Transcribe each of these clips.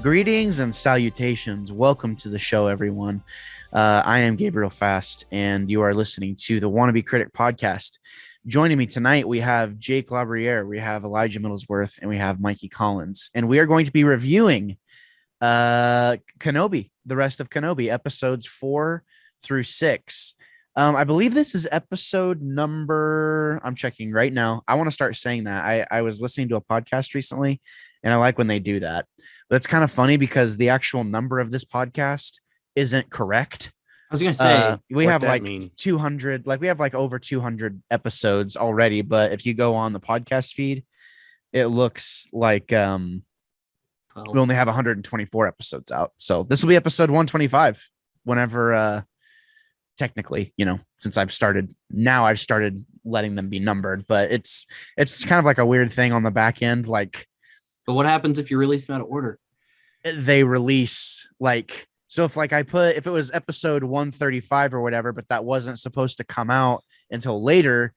Greetings and salutations. Welcome to the show, everyone. I am Gabriel Fast, and you are listening to the Wannabe Critic podcast. Joining me tonight, we have Jake Labriere, we have Elijah Middlesworth, and we have Mikey Collins. And we are going to be reviewing Kenobi, the rest of Kenobi, episodes 4 through 6. I believe this is episode number, I'm checking right now. I want to start saying that. I was listening to a podcast recently, and I like when they do that. But it's kind of funny because the actual number of this podcast isn't correct. I was going to say, we have like 200, like we have like over 200 episodes already. But if you go on the podcast feed, it looks like we only have 124 episodes out. So this will be episode 125 whenever, technically, you know, since I've started letting them be numbered, but it's kind of like a weird thing on the back end. Like, but what happens if you release them out of order? They release like, so if it was episode 135 or whatever, but that wasn't supposed to come out until later,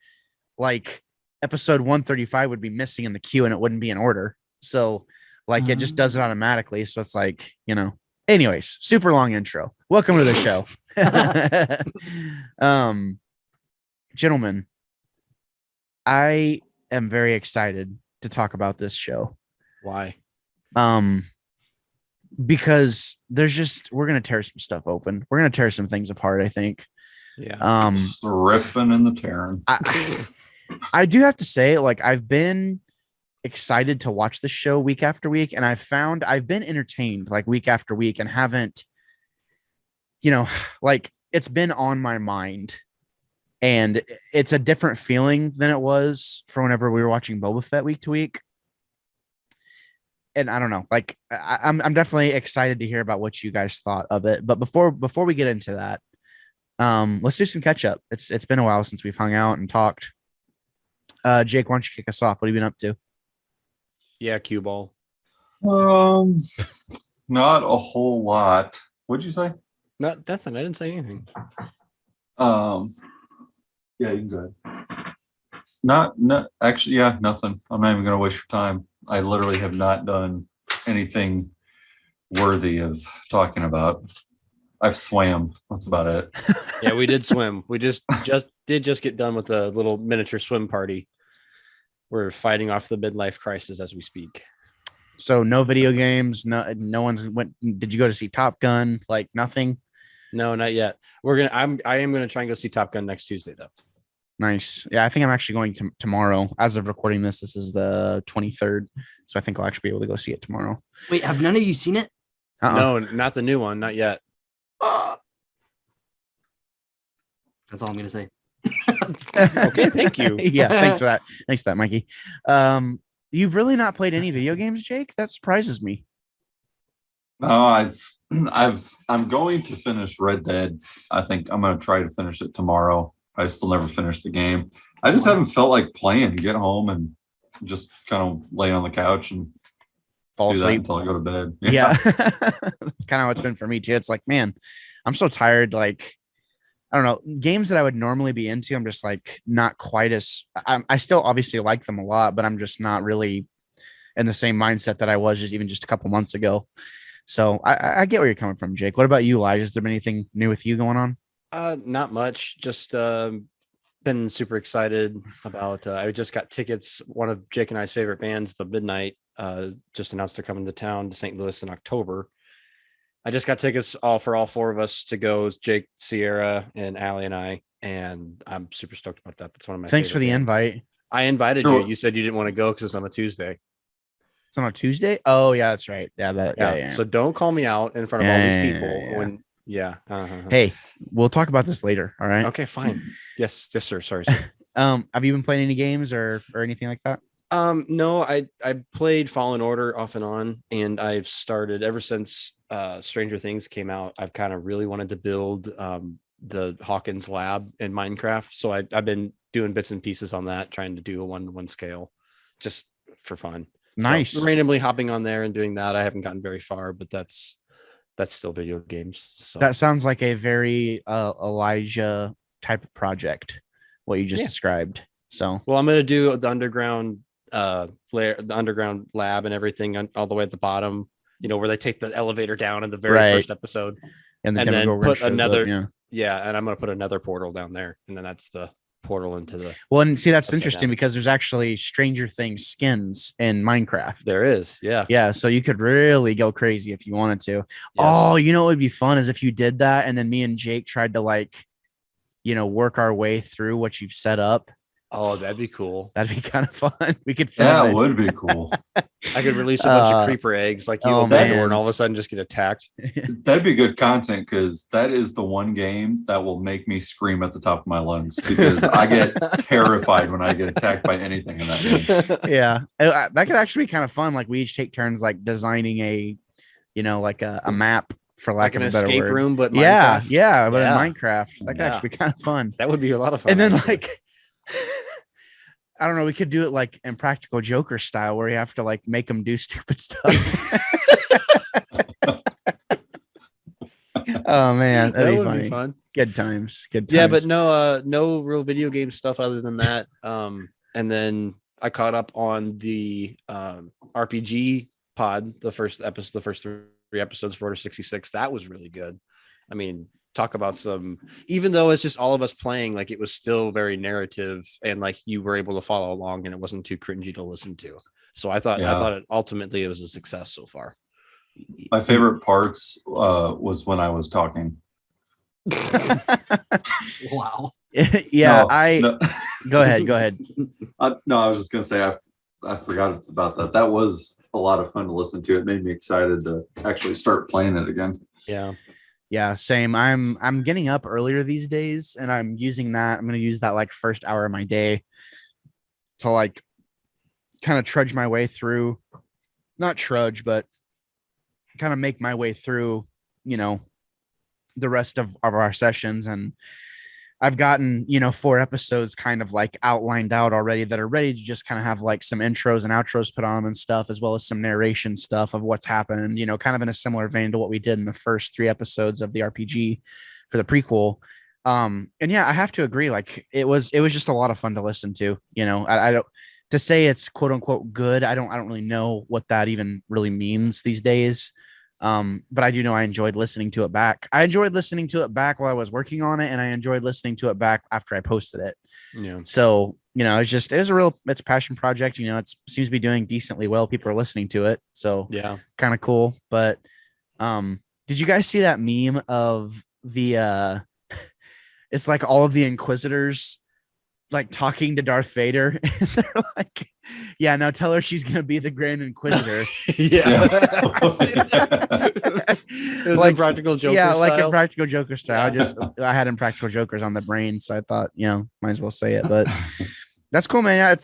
like episode 135 would be missing in the queue and it wouldn't be in order. So like it just does it automatically. So it's like, you know, anyways, super long intro. Welcome to the show. Gentlemen, I am very excited to talk about this show. Why? Because we're gonna tear some stuff open. We're gonna tear some things apart, I think. Yeah. The ripping and the tearing. I do have to say, like, I've been excited to watch the show week after week, and I've been entertained like week after week and haven't, you know, like it's been on my mind. And it's a different feeling than it was for whenever we were watching Boba Fett week to week. And I don't know, like I'm definitely excited to hear about what you guys thought of it. But before we get into that, let's do some catch up. It's been a while since we've hung out and talked. Jake, why don't you kick us off? What have you been up to? Yeah, cue ball. Not a whole lot. What'd you say? Not nothing. I didn't say anything. Yeah, you can go ahead. Not actually, yeah, nothing. I'm not even gonna waste your time. I literally have not done anything worthy of talking about. I've swam. That's about it. Yeah, we did swim. We just get done with a little miniature swim party. We're fighting off the midlife crisis as we speak. So no video games. No one's went. Did you go to see Top Gun? Like nothing. No, not yet. I am gonna try and go see Top Gun next Tuesday though. Nice. Yeah, I think I'm actually going to tomorrow. As of recording this is the 23rd. So I think I'll actually be able to go see it tomorrow. Wait, have none of you seen it? No, not the new one. Not yet. That's all I'm going to say. Okay, thank you. Yeah, thanks for that. Thanks for that, Mikey. You've really not played any video games, Jake? That surprises me. No, I'm going to finish Red Dead. I think I'm going to try to finish it tomorrow. I still never finished the game. I just haven't felt like playing. Get home and just kind of lay on the couch and fall asleep until I go to bed. Yeah. That's kind of how it's been for me too. It's like, man, I'm so tired. Like, I don't know, games that I would normally be into, I'm just like not quite as I still obviously like them a lot, but I'm just not really in the same mindset that I was just a couple months ago. So I get where you're coming from, Jake. What about you, Elijah? Has there been anything new with you going on? Not much. Just been super excited about. I just got tickets. One of Jake and I's favorite bands, the Midnight, just announced they're coming to town to St. Louis in October. I just got tickets for all four of us to go. Jake, Sierra, and Allie and I, and I'm super stoked about that. That's one of my. Thanks for the bands. Invite. I invited you. You said you didn't want to go because it's on a Tuesday. It's on a Tuesday. Oh yeah, that's right. Yeah. So don't call me out in front of all these people when. Yeah. Hey, we'll talk about this later. All right. Okay, fine. Yes, sir. Sorry. Sir. Have you been playing any games or anything like that? No, I played Fallen Order off and on, and I've started ever since Stranger Things came out. I've kind of really wanted to build the Hawkins lab in Minecraft. So I've been doing bits and pieces on that, trying to do a 1-to-1 scale just for fun. Nice. So randomly hopping on there and doing that. I haven't gotten very far, but that's still video games. So that sounds like a very Elijah type of project. what you just Yeah. described. So Well, I'm gonna do the underground layer, the underground lab and everything all the way at the bottom, where they take the elevator down in the very Right. first episode. and And then Demogorgon put shows up, another and I'm gonna put another portal down there, and then that's the portal into the Well, and see, that's Upside interesting down. because there's actually Stranger Things skins in Minecraft. there is. Yeah. Yeah, so you could really go crazy if you wanted to. Yes. Oh, what would be fun is if you did that and then me and Jake tried to work our way through what you've set up. Oh, that'd be cool. That'd be kind of fun. We could film That it. would be cool. I could release a bunch of creeper eggs, like you open the door man. and all of a sudden just get attacked. That'd be good content because that is the one game that will make me scream at the top of my lungs because I get terrified when I get attacked by anything in that game. Yeah, that could actually be kind of fun. Like we each take turns designing a map, for lack Like an of a better escape word. room, but Yeah, Minecraft. yeah, but Yeah. in Minecraft, that could Yeah. actually be kind of fun. That would be a lot of fun. And then actually. I don't know, we could do it like in Practical Joker style where you have to make them do stupid stuff. Oh man, that'd that be would funny. be fun. Good times. Yeah, but no real video game stuff other than that. And then I caught up on the RPG pod, the first three episodes for Order 66. That was really good. I mean, talk about even though it's just all of us playing, it was still very narrative and you were able to follow along and it wasn't too cringy to listen to. So I thought ultimately it was a success so far. My favorite parts was when I was talking. Wow. Yeah, No, go ahead. no, I was just gonna say I forgot about that. That was a lot of fun to listen to. It made me excited to actually start playing it again. Yeah, same. I'm getting up earlier these days and I'm using that. I'm going to use that first hour of my day to kind of trudge my way through, not trudge, but kind of make my way through, the rest of our sessions. And I've gotten, 4 episodes kind of outlined out already that are ready to just kind of have some intros and outros put on them and stuff, as well as some narration stuff of what's happened, kind of in a similar vein to what we did in the first 3 episodes of the RPG for the prequel. And yeah, I have to agree. It was just a lot of fun to listen to, I don't, to say it's quote unquote good. I don't really know what that even really means these days. But I do know I enjoyed listening to it back. I enjoyed listening to it back while I was working on it, and I enjoyed listening to it back after I posted it. Yeah. So, it's a passion project. It seems to be doing decently well. People are listening to it. So Yeah. kind of cool. But did you guys see that meme of the it's all of the Inquisitors talking to Darth Vader? And they're yeah, now tell her she's gonna be the Grand Inquisitor. Yeah. It was Like, Impractical Joker yeah, style. in Practical Joker style. Yeah. I had Impractical Jokers on the brain, so I thought, might as well say it. But that's cool, man. Yeah,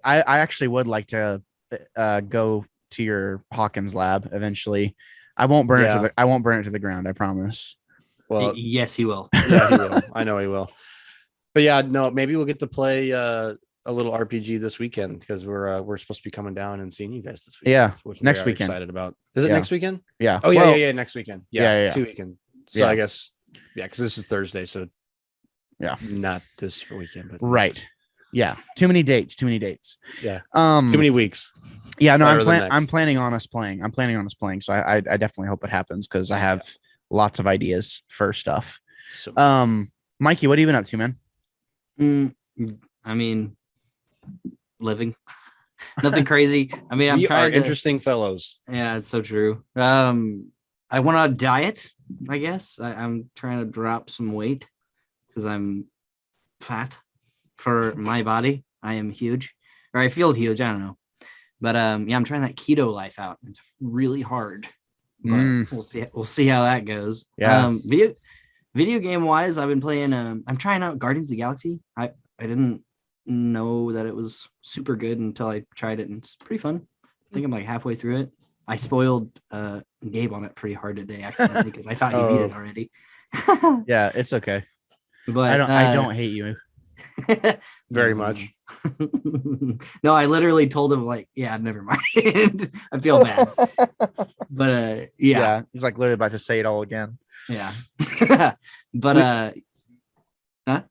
I actually would like to go to your Hawkins lab eventually. I won't burn it to the ground, I promise. Well, Yes, he will. yeah, he will. I know he will. But yeah, no, maybe we'll get to play a little RPG this weekend because we're supposed to be coming down and seeing you guys this weekend. Yeah, which next we are weekend. Excited about. Is it Yeah. next weekend? Yeah. Oh yeah, Well, yeah, next weekend. Yeah. 2 weekend. So Yeah. I guess because this is Thursday, so Yeah. not this for weekend, but Right. Yeah. Too many dates. Yeah. Too Too many weeks. Yeah, no, better than next. I'm planning on us playing. So I definitely hope it happens because I have lots of ideas for stuff. So Mikey, what have you been up to, man? I mean, living. Nothing crazy. I mean, I'm we are trying to. interesting fellows. Yeah, it's so true. I went on a diet, I guess. I'm trying to drop some weight because I'm fat for my body. I am huge, or I feel huge. I don't know. But yeah, I'm trying that keto life out. It's really hard. But we'll see how that goes. Yeah. Video game wise, I've been playing I'm trying out Guardians of the Galaxy. I didn't know that it was super good until I tried it, and it's pretty fun. I think I'm halfway through it. I spoiled Gabe on it pretty hard today accidentally because I thought he beat it already. Yeah, it's okay. But I don't hate you very much. No, I literally told him yeah, never mind. I feel bad. But yeah. He's literally about to say it all again. Yeah. But huh?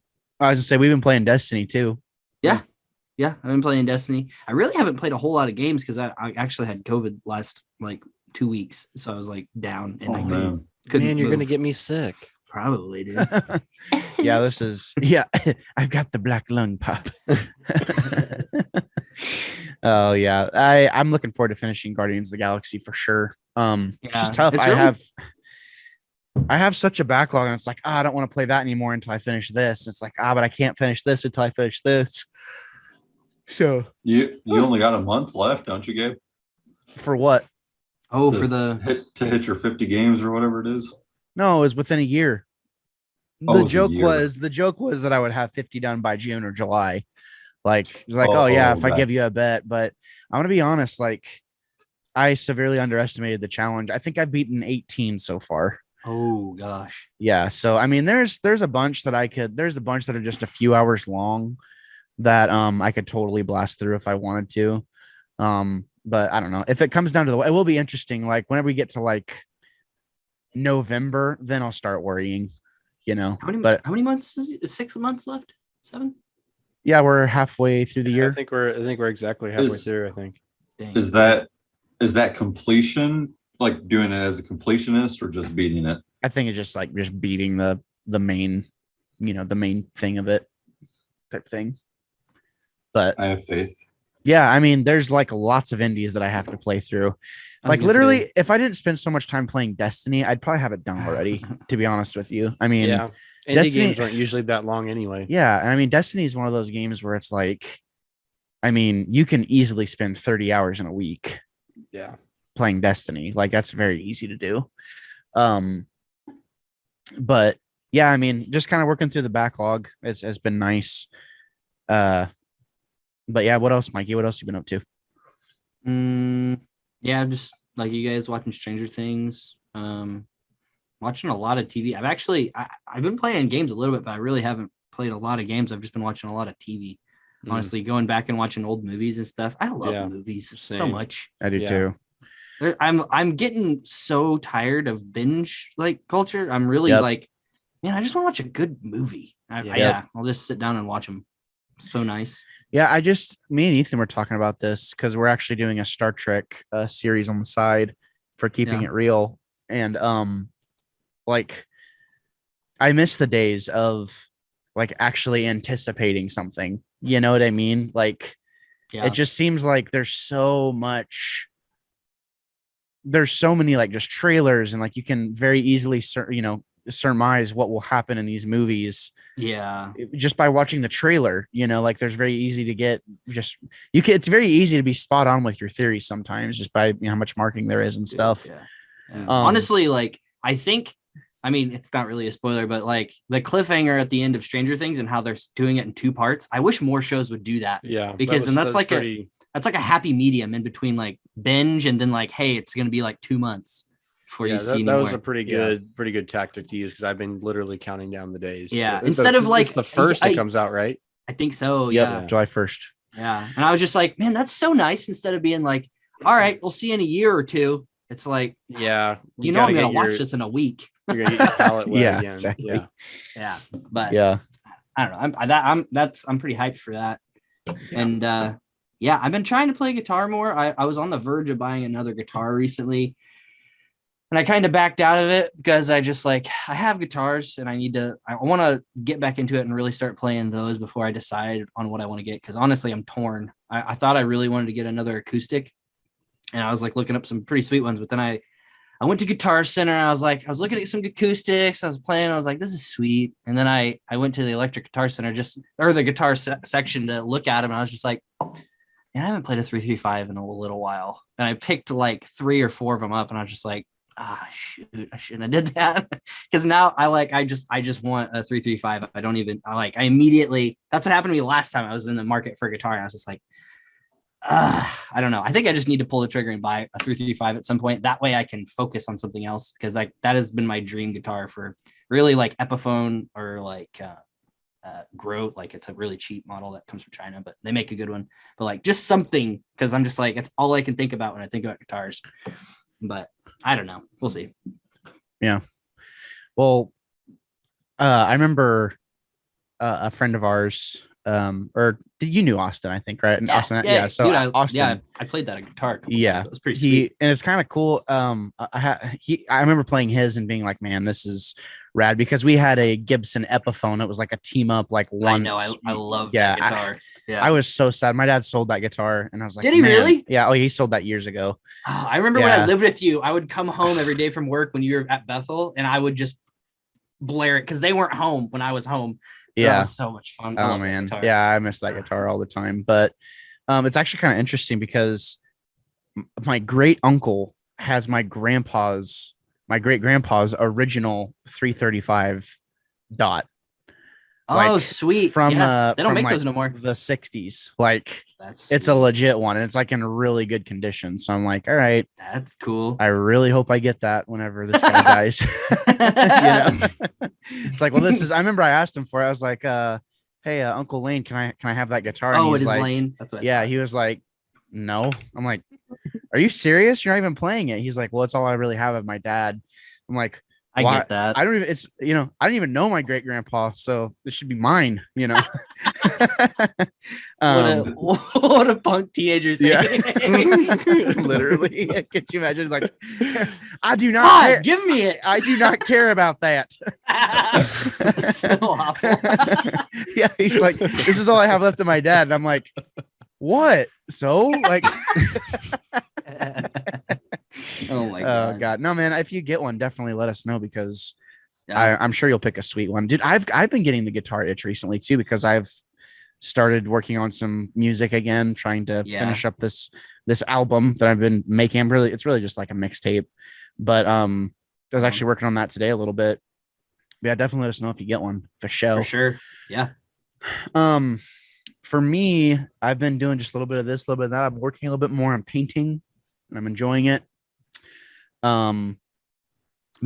I was gonna say we've been playing Destiny too. Yeah, I've been playing Destiny. I really haven't played a whole lot of games because I actually had COVID last like 2 weeks, so I was like down and Oh I man. couldn't Man, you're gonna move. get me sick. Probably, dude. Yeah, this is I've got the black lung pop. Oh yeah. I'm looking forward to finishing Guardians of the Galaxy for sure. It's Yeah, just tough. it's I really- have such a backlog, and it's like, I don't want to play that anymore until I finish this. It's like, but I can't finish this until I finish this. So You only got a month left, don't you, Gabe? for what? Oh, To for the hit your 50 games or whatever it is. No, it was within a year. Oh, The it was a joke year. was that I would have 50 done by June or July. Like it's like, Oh, yeah, if I give gotcha. you a bet, but I'm gonna be honest, like I severely underestimated the challenge. I think I've beaten 18 so far. oh gosh. Yeah. So I mean, there's a bunch that there's a bunch that are just a few hours long that I could totally blast through if I wanted to. But I don't know. If it comes down to it will be interesting. Like whenever we get to like November, then I'll start worrying, But How many months is it? 6 months left? 7? yeah, we're halfway through the I year. think we're exactly halfway Is- through. I think. Dang. Is that completion, like doing it as a completionist or just beating it? I think it's just like just beating the main, the main thing of it type thing. But I have faith. yeah, I mean, there's like lots of indies that I have to play through. I was Like gonna literally, say, if I didn't spend so much time playing Destiny, I'd probably have it done already, to be honest with you. I mean, Yeah. Indie Destiny- games aren't usually that long anyway. yeah, and I mean, Destiny is one of those games where it's like, I mean, you can easily spend 30 hours in a week Yeah. playing Destiny. Like that's very easy to do. But yeah, I mean, just kind of working through the backlog has been nice. But yeah, what else, Mikey? What else you been up to? yeah, just like you guys watching Stranger Things. Watching a lot of TV. I've been playing games a little bit, but I really haven't played a lot of games. I've just been watching a lot of TV. Honestly, going back and watching old movies and stuff. I love Yeah, movies so same. much. I do Yeah. too. I'm getting so tired of binge like culture. I'm really Yep. like, man, I just want to watch a good movie. Yeah. I'll just sit down and watch them. So nice. Yeah, me and Ethan were talking about this because we're actually doing a Star Trek series on the side for keeping Yeah. it real. And like I miss the days of like actually anticipating something. You know what I mean? Like Yeah. it just seems like there's so many like just trailers and like you can very easily surmise what will happen in these movies Yeah. just by watching the trailer. Like there's very easy to get it's very easy to be spot on with your theories sometimes just by how much marketing there is and stuff. Yeah. Mm. Honestly, like I mean, it's not really a spoiler, but like the cliffhanger at the end of Stranger Things and how they're doing it in 2 parts. I wish more shows would do that. Yeah. Because then that's like pretty, that's like a happy medium in between like binge and then like, hey, it's gonna be like 2 months before you see that was more. a pretty good tactic to use because I've been literally counting down the days. Yeah, So instead of, like, it's the first that I- comes out, right? I think so. Yep, Yeah. July 1st. Yeah. And I was just like, man, that's so nice. Instead of being like, all right, we'll see you in a year or 2. It's like, Yeah. you know, I'm gonna watch this in a week. You're gonna get your palate wet Yeah, again. exactly. Yeah. Yeah. But Yeah. I don't know. I'm pretty hyped for that. And yeah, I've been trying to play guitar more. I was on the verge of buying another guitar recently. And I kind of backed out of it because I just like I have guitars and I want to get back into it and really start playing those before I decide on what I want to get. Because honestly, I'm torn. I thought I really wanted to get another acoustic, and I was like looking up some pretty sweet ones. But then I went to Guitar Center and I was looking at some acoustics. I was playing. I was like, this is sweet. And then I went to the electric guitar center or the guitar section to look at them. And I was just like, man, I haven't played a 335 in a little while. And I picked like 3 or 4 of them up, and I was just like, shoot, I shouldn't have did that. Because now I just want a 335. I immediately, that's what happened to me last time I was in the market for a guitar. And I was just like, I don't know. I think I just need to pull the trigger and buy a 335 at some point. That way I can focus on something else. Because like that has been my dream guitar for really like Epiphone or like Grote. Like it's a really cheap model that comes from China, but they make a good one. But like just something, because I'm just like, it's all I can think about when I think about guitars. But I don't know. We'll see. Yeah. Well, I remember a friend of ours, or you knew Austin, I think, right? And Yeah, Austin, yeah, So dude, Austin, I played that guitar. A couple yeah, times. It was pretty sweet. and it's kind of cool. I remember playing his and being like, man, this is rad, because we had a Gibson Epiphone. It was like a team up, like I know. once. I love Yeah, that guitar. I was so sad. My dad sold that guitar, and I was like, Did he man. really? Yeah. Oh, he sold that years ago. Oh, I remember when I Yeah. lived with you, I would come home every day from work when you were at Bethel, and I would just blare it because they weren't home when I was home. That Yeah. was so much fun. I Oh love that man. guitar. Yeah, I miss that guitar all the time. But it's actually kind of interesting because my great uncle has my great grandpa's original 335 dot. Oh, Like, sweet. from They don't from make like those no more. the 60s. Like, That's it's a sweet. legit one, and it's like in really good condition. So I'm like, all right, That's cool. I really hope I get that whenever this guy dies. It's like, well, I remember I asked him for it. I was like, hey, Uncle Lane, can I have that guitar? And Oh, it he's is like, Lane. That's what. yeah, he was like, no. I'm like, are you serious? You're not even playing it. He's like, well, it's all I really have of my dad. I'm like, I why? get that. I don't even, I don't even know my great grandpa, so it should be mine, What a punk teenager thing. Yeah. Literally. Could you imagine? Like, I do not God, care. give me it. I do not care about that. That's so awful. Yeah, he's like, this is all I have left of my dad. And I'm like, what? So, like, Oh my god. oh god, no, man. If you get one, definitely let us know, because Yeah. I'm sure you'll pick a sweet one, dude. I've been getting the guitar itch recently too, because I've started working on some music again, trying to Yeah. finish up this album that I've been making. It's really just like a mixtape, but I was actually working on that today a little bit. But yeah, definitely let us know if you get one for show. For sure. Yeah. For me, I've been doing just a little bit of this, a little bit of that. I'm working a little bit more on painting, and I'm enjoying it. Been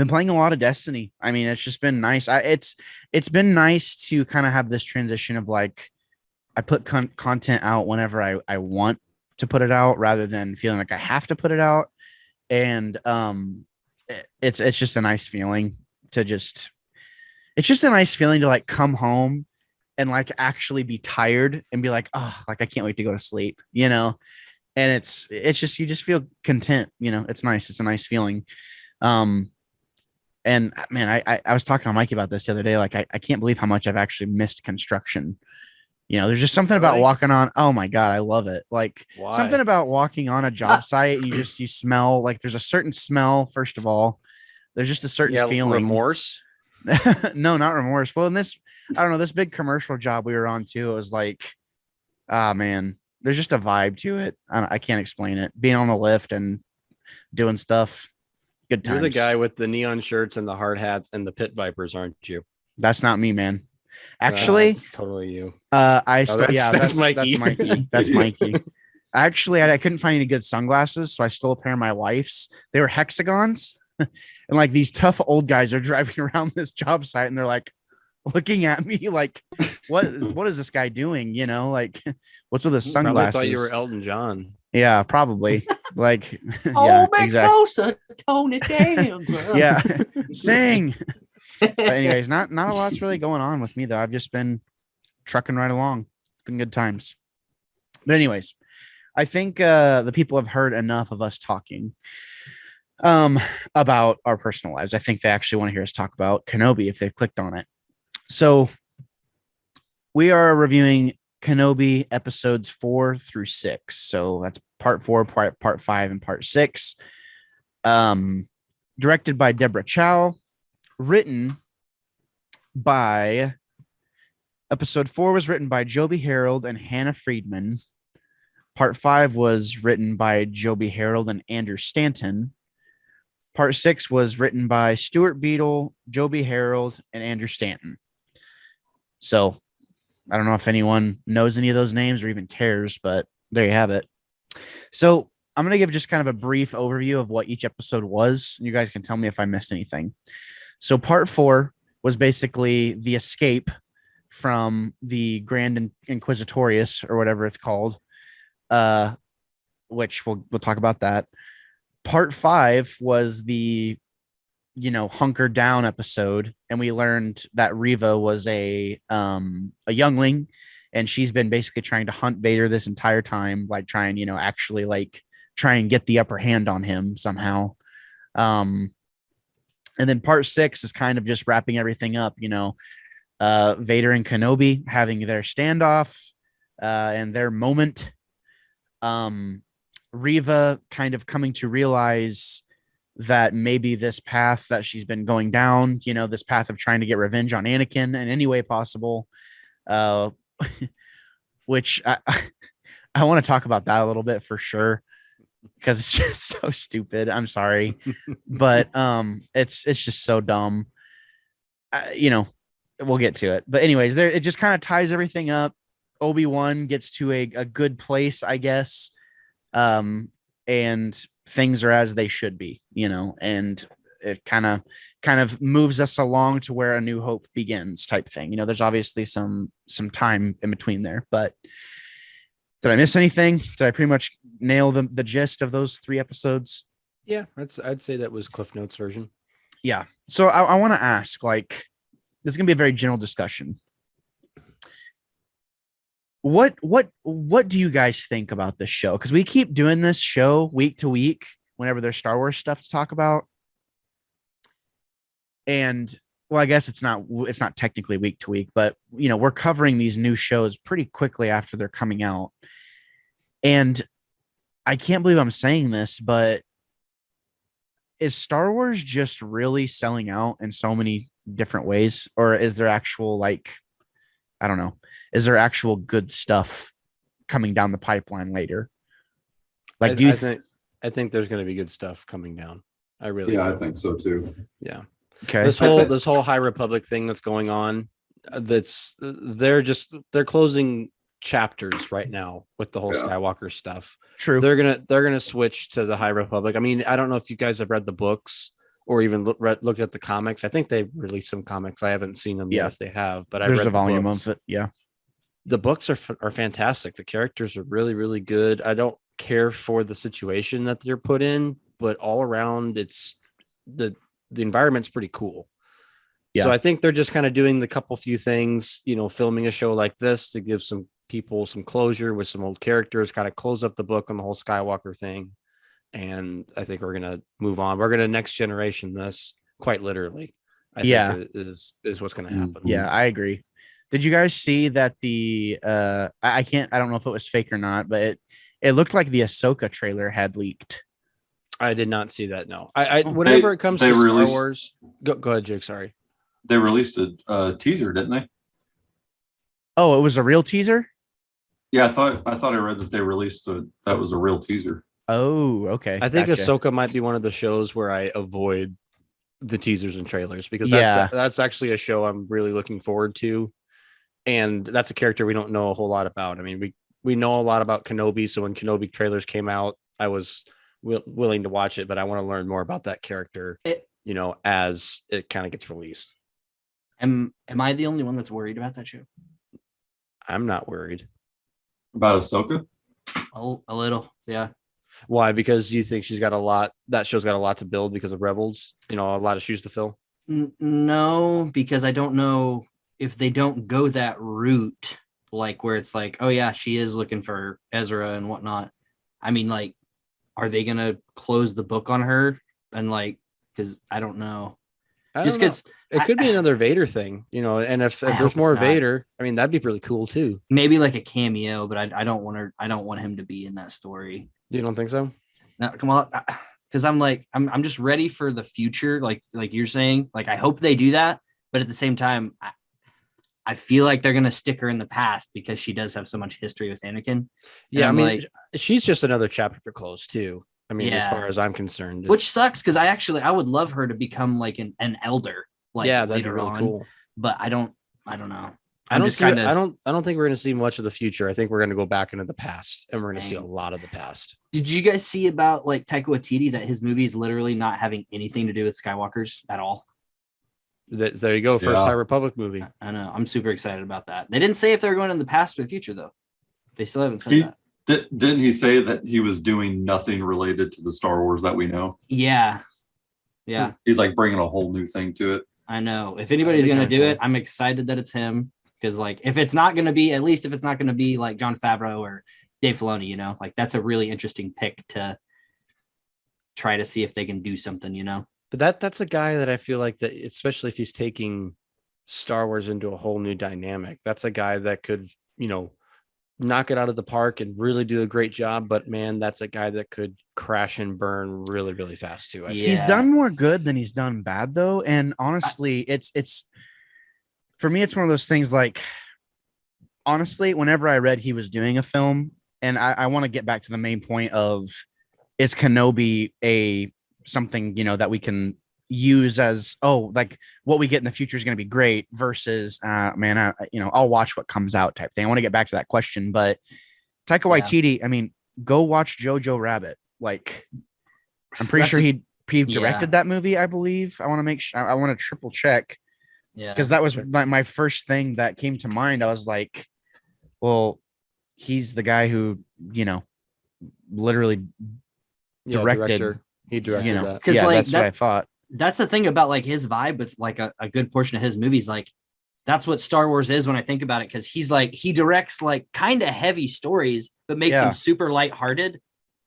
playing a lot of Destiny. I mean, it's just been nice. It's been nice to kind of have this transition of like, I put content out whenever I want to put it out, rather than feeling like I have to put it out. And it's just a nice feeling to like come home and like actually be tired and be like, oh, like I can't wait to go to sleep, and it's just, you just feel content, it's nice. It's a nice feeling. And man, I was talking to Mikey about this the other day. Like, I can't believe how much I've actually missed construction. There's just something about Really? walking on. Oh my God, I love it. Like, Why? something about walking on a job site. You smell, like, there's a certain smell. First of all, there's just a certain feeling. Remorse. No, not remorse. Well, in this, I don't know, this big commercial job we were on too, it was like, ah, man, there's just a vibe to it. I can't explain it. Being on the lift and doing stuff. Good times. You're the guy with the neon shirts and the hard hats and the pit vipers, aren't you? That's not me, man. Actually, That's totally you. that's Mikey. Mikey. That's Mikey. Actually, I couldn't find any good sunglasses, so I stole a pair of my wife's. They were hexagons, and like, these tough old guys are driving around this job site, and they're like looking at me like, what is this guy doing? Like, what's with his Probably sunglasses? thought you were Elton John. Yeah, probably. Like, Oh, yeah, bit exactly. closer, tone it down. Yeah, sing. But anyways, not a lot's really going on with me though. I've just been trucking right along. It's been good times. But anyways, I think the people have heard enough of us talking about our personal lives. I think they actually want to hear us talk about Kenobi if they've clicked on it. So we are reviewing Kenobi episodes 4 through 6. So that's part 4, part 5, and part 6. Directed by Deborah Chow. Written by, episode 4 was written by Joby Harold and Hannah Friedman. Part 5 was written by Joby Harold and Andrew Stanton. Part 6 was written by Stuart Beadle, Joby Harold, and Andrew Stanton. So I don't know if anyone knows any of those names or even cares, but there you have it. So I'm going to give just kind of a brief overview of what each episode was. You guys can tell me if I missed anything. So part 4 was basically the escape from the Grand Inquisitorius, or whatever it's called, which we'll talk about that. Part 5 was the hunker down episode, and we learned that Riva was a youngling, and she's been basically trying to hunt Vader this entire time, like trying, actually like try and get the upper hand on him somehow. And then part 6 is kind of just wrapping everything up, Vader and Kenobi having their standoff and their moment. Riva kind of coming to realize that maybe this path that she's been going down, this path of trying to get revenge on Anakin in any way possible, which I want to talk about that a little bit for sure, because it's just so stupid. I'm sorry, but it's just so dumb. We'll get to it, but anyways, it just kind of ties everything up. Obi-Wan gets to a good place, I guess, and things are as they should be, and it kind of moves us along to where A New Hope begins, type thing. There's obviously some time in between there, but did I miss anything? Did I pretty much nail the gist of those 3 episodes? Yeah, I'd say that was Cliff Notes version. Yeah. So I want to ask, like, this is gonna be a very general discussion. What do you guys think about this show? Because we keep doing this show week to week whenever there's Star Wars stuff to talk about. And well, I guess it's not technically week to week, but we're covering these new shows pretty quickly after they're coming out. And I can't believe I'm saying this, but is Star Wars just really selling out in so many different ways? Or is there actual, like, I don't know, is there actual good stuff coming down the pipeline later? Like, I think there's going to be good stuff coming down. I really Yeah, do. I think so too. Yeah. Okay. This whole High Republic thing that's going on, they're closing chapters right now with the whole Skywalker stuff. True. They're gonna switch to the High Republic. I mean, I don't know if you guys have read the books or even looked at the comics. I think they released some comics. I haven't seen them yet if they have, but there's I read a volume books. of it. Yeah. The books are fantastic. The characters are really, really good. I don't care for the situation that they're put in, but all around it's the environment's pretty cool. Yeah. So I think they're just kind of doing the few things, filming a show like this to give some people some closure with some old characters, kind of close up the book on the whole Skywalker thing. And I think we're going to move on. We're going to next generation this, quite literally. I think is what's going to happen. Yeah, I agree. Did you guys see that I don't know if it was fake or not, but it looked like the Ahsoka trailer had leaked. I did not see that. No, whenever it comes to Star Wars, go ahead, Jake. Sorry. They released a teaser, didn't they? Oh, it was a real teaser? Yeah, I thought I read that they released that was a real teaser. Oh, okay. I think Ahsoka might be one of the shows where I avoid the teasers and trailers, because that's actually a show I'm really looking forward to. And that's a character we don't know a whole lot about. I mean, we know a lot about Kenobi. So when Kenobi trailers came out, I was willing to watch it, but I want to learn more about that character, as it kind of gets released. Am I the only one that's worried about that show? I'm not worried. About Ahsoka? A little, yeah. Why? Because you think that show's got a lot to build because of Rebels, a lot of shoes to fill? No, because I don't know if they don't go that route, like where it's like, oh yeah, she is looking for Ezra and whatnot. I mean, like, are they going to close the book on her? And like, because I don't know. Just because it could be another Vader thing, and if there's more Vader, I mean, that'd be really cool too. Maybe like a cameo, but I don't want him to be in that story. You don't think so? No, come on. Because I'm just ready for the future. Like you're saying, like, I hope they do that. But at the same time, I feel like they're going to stick her in the past because she does have so much history with Anakin. Yeah. I mean, she's just another chapter to close too. I mean, as far as I'm concerned, which sucks, because I would love her to become like an elder. Like, that'd be really cool. But I don't know. I don't think we're going to see much of the future. I think we're going to go back into the past, and we're going to see a lot of the past. Did you guys see about like Taika Waititi, that his movie is literally not having anything to do with Skywalkers at all? There you go. First High Republic movie. I know. I'm super excited about that. They didn't say if they're going in the past or the future, though. They still haven't said that. Didn't he say that he was doing nothing related to the Star Wars that we know? Yeah. Yeah, He's like bringing a whole new thing to it. I know. If anybody's That'd be gonna kinda do cool. it, I'm excited that it's him. Because like, if it's not gonna be, at least if it's not gonna be like Jon Favreau or Dave Filoni, you know, like that's a really interesting pick to try to see if they can do something, you know. But that's a guy that I feel like that, especially if he's taking Star Wars into a whole new dynamic. That's a guy that could, knock it out of the park and really do a great job. But man, that's a guy that could crash and burn really, really fast too. I Yeah. feel. He's done more good than he's done bad though. And honestly, it's for me, it's one of those things like, honestly, whenever I read he was doing a film, and I want to get back to the main point of, is Kenobi a something, that we can use as, like what we get in the future is going to be great versus I'll watch what comes out type thing. I want to get back to that question, but Taika Waititi, I mean, go watch Jojo Rabbit. Like, I'm pretty sure he directed that movie, I believe. I want to make sure, I want to triple check. Yeah. Because that was my first thing that came to mind. I was like, well, he's the guy who, literally directed. Director. He directed that. Because Yeah, like that's what I thought. That's the thing about like his vibe with like a good portion of his movies. Like that's what Star Wars is when I think about it. Because he directs like kind of heavy stories, but makes them super lighthearted.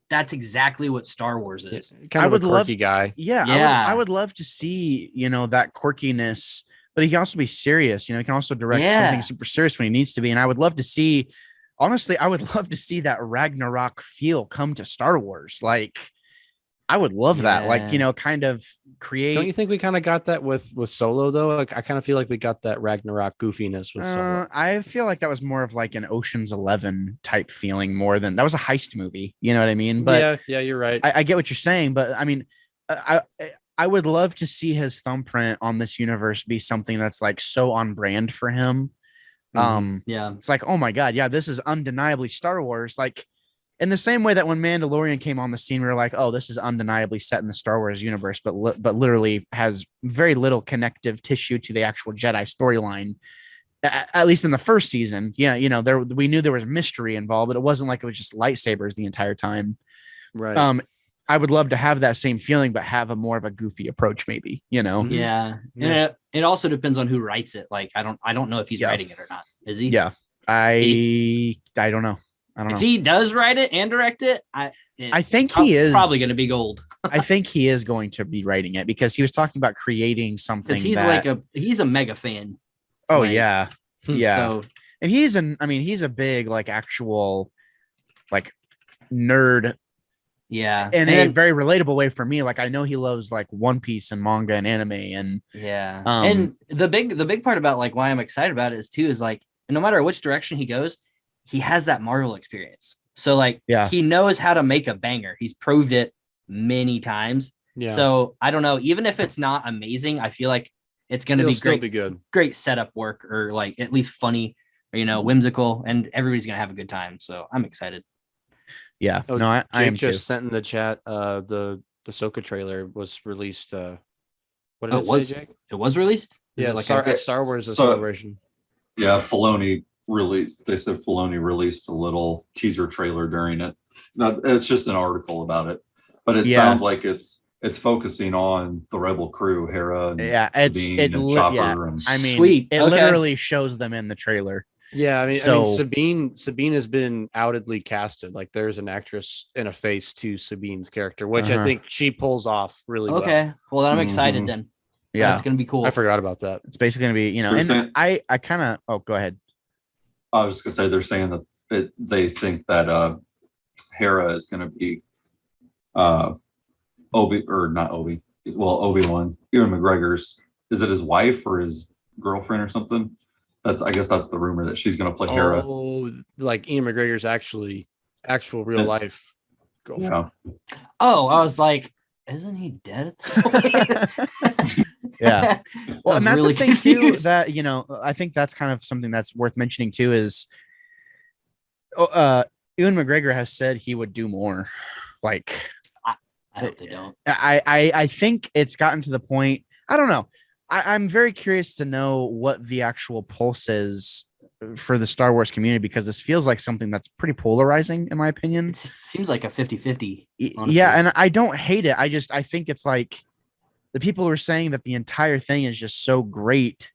That's exactly what Star Wars is. Kind of a quirky guy. Yeah. Yeah. I would love to see, that quirkiness, but he can also be serious. He can also direct something super serious when he needs to be. And I would love to see, honestly, I would love to see that Ragnarok feel come to Star Wars. Like, I would love that. Like, kind of create. Don't you think we kind of got that with Solo though? Like, I kind of feel like we got that Ragnarok goofiness with Solo. I feel like that was more of like an Ocean's 11 type feeling more than that was a heist movie. You know what I mean? But yeah, you're right. I get what you're saying, but I mean, I would love to see his thumbprint on this universe be something that's like so on brand for him. It's like, oh my God, yeah, this is undeniably Star Wars. Like, in the same way that when Mandalorian came on the scene, we were like, oh, this is undeniably set in the Star Wars universe, but literally has very little connective tissue to the actual Jedi storyline. At least in the first season. Yeah, we knew there was mystery involved, but it wasn't like it was just lightsabers the entire time. Right. I would love to have that same feeling, but have a more of a goofy approach, maybe, Yeah. And it also depends on who writes it. Like, I don't know if he's writing it or not. Is he? Yeah. I don't know. If he does write it and direct it, I think he is probably going to be gold. I think he is going to be writing it because he was talking about creating something. Because he's a mega fan. Oh like, yeah. So, and he's a big like actual like nerd. Yeah. In a very relatable way for me. Like, I know he loves like One Piece and manga and anime and and the big part about like why I'm excited about it is like, no matter which direction he goes, he has that Marvel experience. So like, he knows how to make a banger. He's proved it many times. Yeah. So I don't know, even if it's not amazing, I feel like it's going to be great. Great setup work, or like at least funny, or, whimsical, and everybody's going to have a good time. So I'm excited. Yeah. Oh, no, I am just too. sent in the chat. The Ahsoka trailer was released. What did it say, Jake? It was released? Is it like Star Wars celebration. Yeah, Filoni released. They said Filoni released a little teaser trailer during it. Now, it's just an article about it, but it sounds like it's focusing on the Rebel crew, Hera and Sabine and Chopper. And I mean, sweet. It literally shows them in the trailer. Yeah, I mean, Sabine has been outedly casted. Like, there's an actress in a face to Sabine's character, which I think she pulls off really well. Okay, well, then I'm excited then. Yeah, it's gonna be cool. I forgot about that. It's basically gonna be, and I kind of. Oh, go ahead. I was just gonna say they're saying that they think that Hera is gonna be Obi-Wan, Ewan McGregor's. Is it his wife or his girlfriend or something? I guess that's the rumor, that she's going to play Hera. Oh, like Ian McGregor's actual real life girlfriend. Yeah. Oh, I was like, isn't he dead at this point? Yeah. Well, and that's really the thing too, that, I think that's kind of something that's worth mentioning too, is Ewan McGregor has said he would do more. Like, I hope they don't. I think it's gotten to the point, I don't know. I'm very curious to know what the actual pulse is for the Star Wars community, because this feels like something that's pretty polarizing, in my opinion. It seems like a 50-50. Yeah, and I don't hate it. I think it's like, the people who are saying that the entire thing is just so great.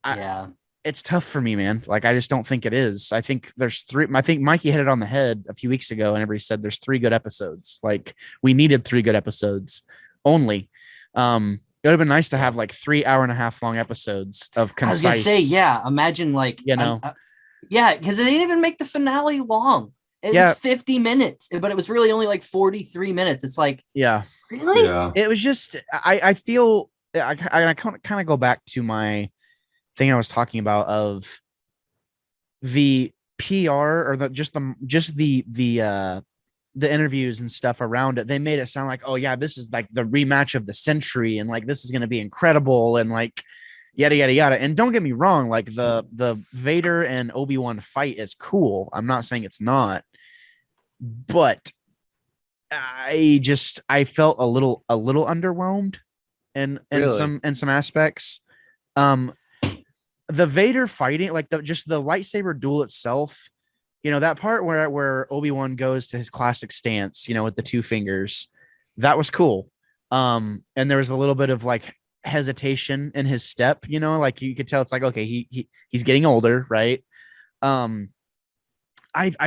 Yeah. It's tough for me, man. Like, I just don't think it is. I think there's three. I think Mikey hit it on the head a few weeks ago, and everybody said there's 3 good episodes. Like, we needed 3 good episodes only. It would have been nice to have like 3 hour-and-a-half long episodes of concise. I was gonna say, yeah. Imagine like, You know, yeah, because they didn't even make the finale long. It was 50 minutes, but it was really only like 43 minutes. It's like, yeah, really? Yeah. it was just. I feel I kind of go back to my thing I was talking about of the PR or the interviews and stuff around it. They made it sound like, oh yeah, this is like the rematch of the century, and like this is going to be incredible, and like yada yada yada. And don't get me wrong, like the Vader and Obi-Wan fight is cool. I'm not saying it's not, but I felt a little underwhelmed in Really? some aspects. The Vader fighting, like the lightsaber duel itself, that part where Obi-Wan goes to his classic stance, with the 2 fingers, that was cool. And there was a little bit of like hesitation in his step, like you could tell it's like, okay, he's getting older, right? I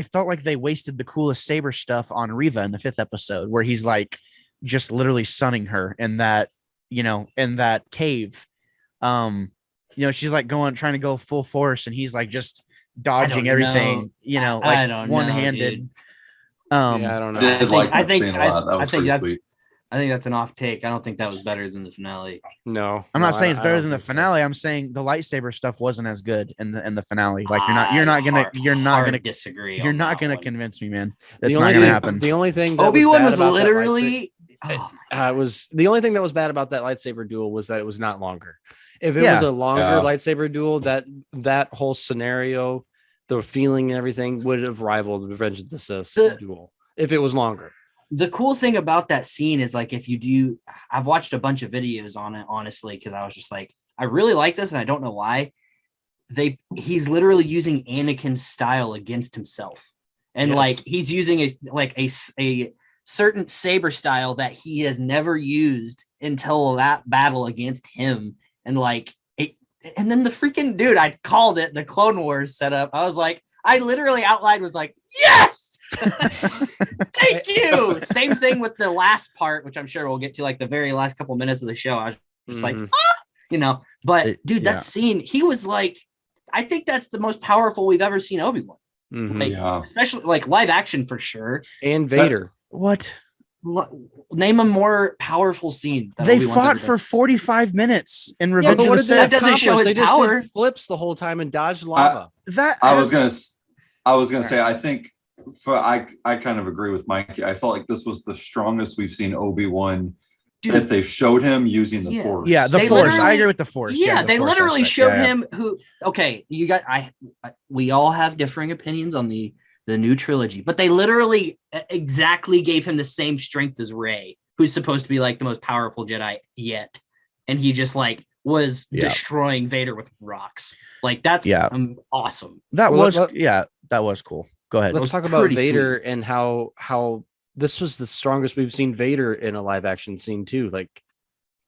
felt like they wasted the coolest saber stuff on Reva in the 5th episode, where he's like just literally sunning her in that, in that cave. She's like trying to go full force, and he's like just dodging everything, I like don't one-handed. Yeah, I don't know. I did like I that think scene a lot. That was pretty sweet. I think that's an off take. I don't think that was better than the finale. No, I'm not saying it's I better don't than the think so. finale. I'm saying the lightsaber stuff wasn't as good in the finale. Like you're not gonna disagree. you're on not that gonna one. convince me, man. The That's only not gonna thing- happen. The only thing that Obi-Wan bad was about that literally was the only thing that was bad about that lightsaber duel was that it was not longer. If it Yeah. was a longer Yeah. lightsaber duel, that whole scenario, the feeling and everything would have rivaled the Revenge of the Sith duel if it was longer. The cool thing about that scene is like, if you do, I've watched a bunch of videos on it, honestly, because I was just like, I really like this, and I don't know why. He's literally using Anakin's style against himself, and Yes. like he's using a certain saber style that he has never used until that battle against him, and like it, and then the freaking dude, I called it the Clone Wars setup. I was like, I literally outlined was like, yes. Thank you. Same thing with the last part, which I'm sure we'll get to, like the very last couple minutes of the show. I was just like, but dude, that scene, he was like, I think that's the most powerful we've ever seen Obi-Wan. Like, especially like live action for sure. And Vader. What? Name a more powerful scene. They Obi-Wan's fought ever for done. 45 minutes in Revenge but of what the did they Sith. That doesn't show accomplish? his They just power. did flips the whole time and dodged lava. I was gonna say, I think I kind of agree with Mikey. I felt like this was the strongest we've seen Obi-Wan that they've showed him using the Force. Yeah, the They Force. I literally- agree with the Force. Yeah, the they Force literally aspect. showed Yeah, yeah. him who. Okay, we all have differing opinions on the new trilogy, but they literally exactly gave him the same strength as Rey, who's supposed to be like the most powerful Jedi yet, and he just like was destroying Vader with rocks. Like that's awesome. That Well, that was cool. Go ahead. Let's talk about Vader and how this was the strongest we've seen Vader in a live action scene too. Like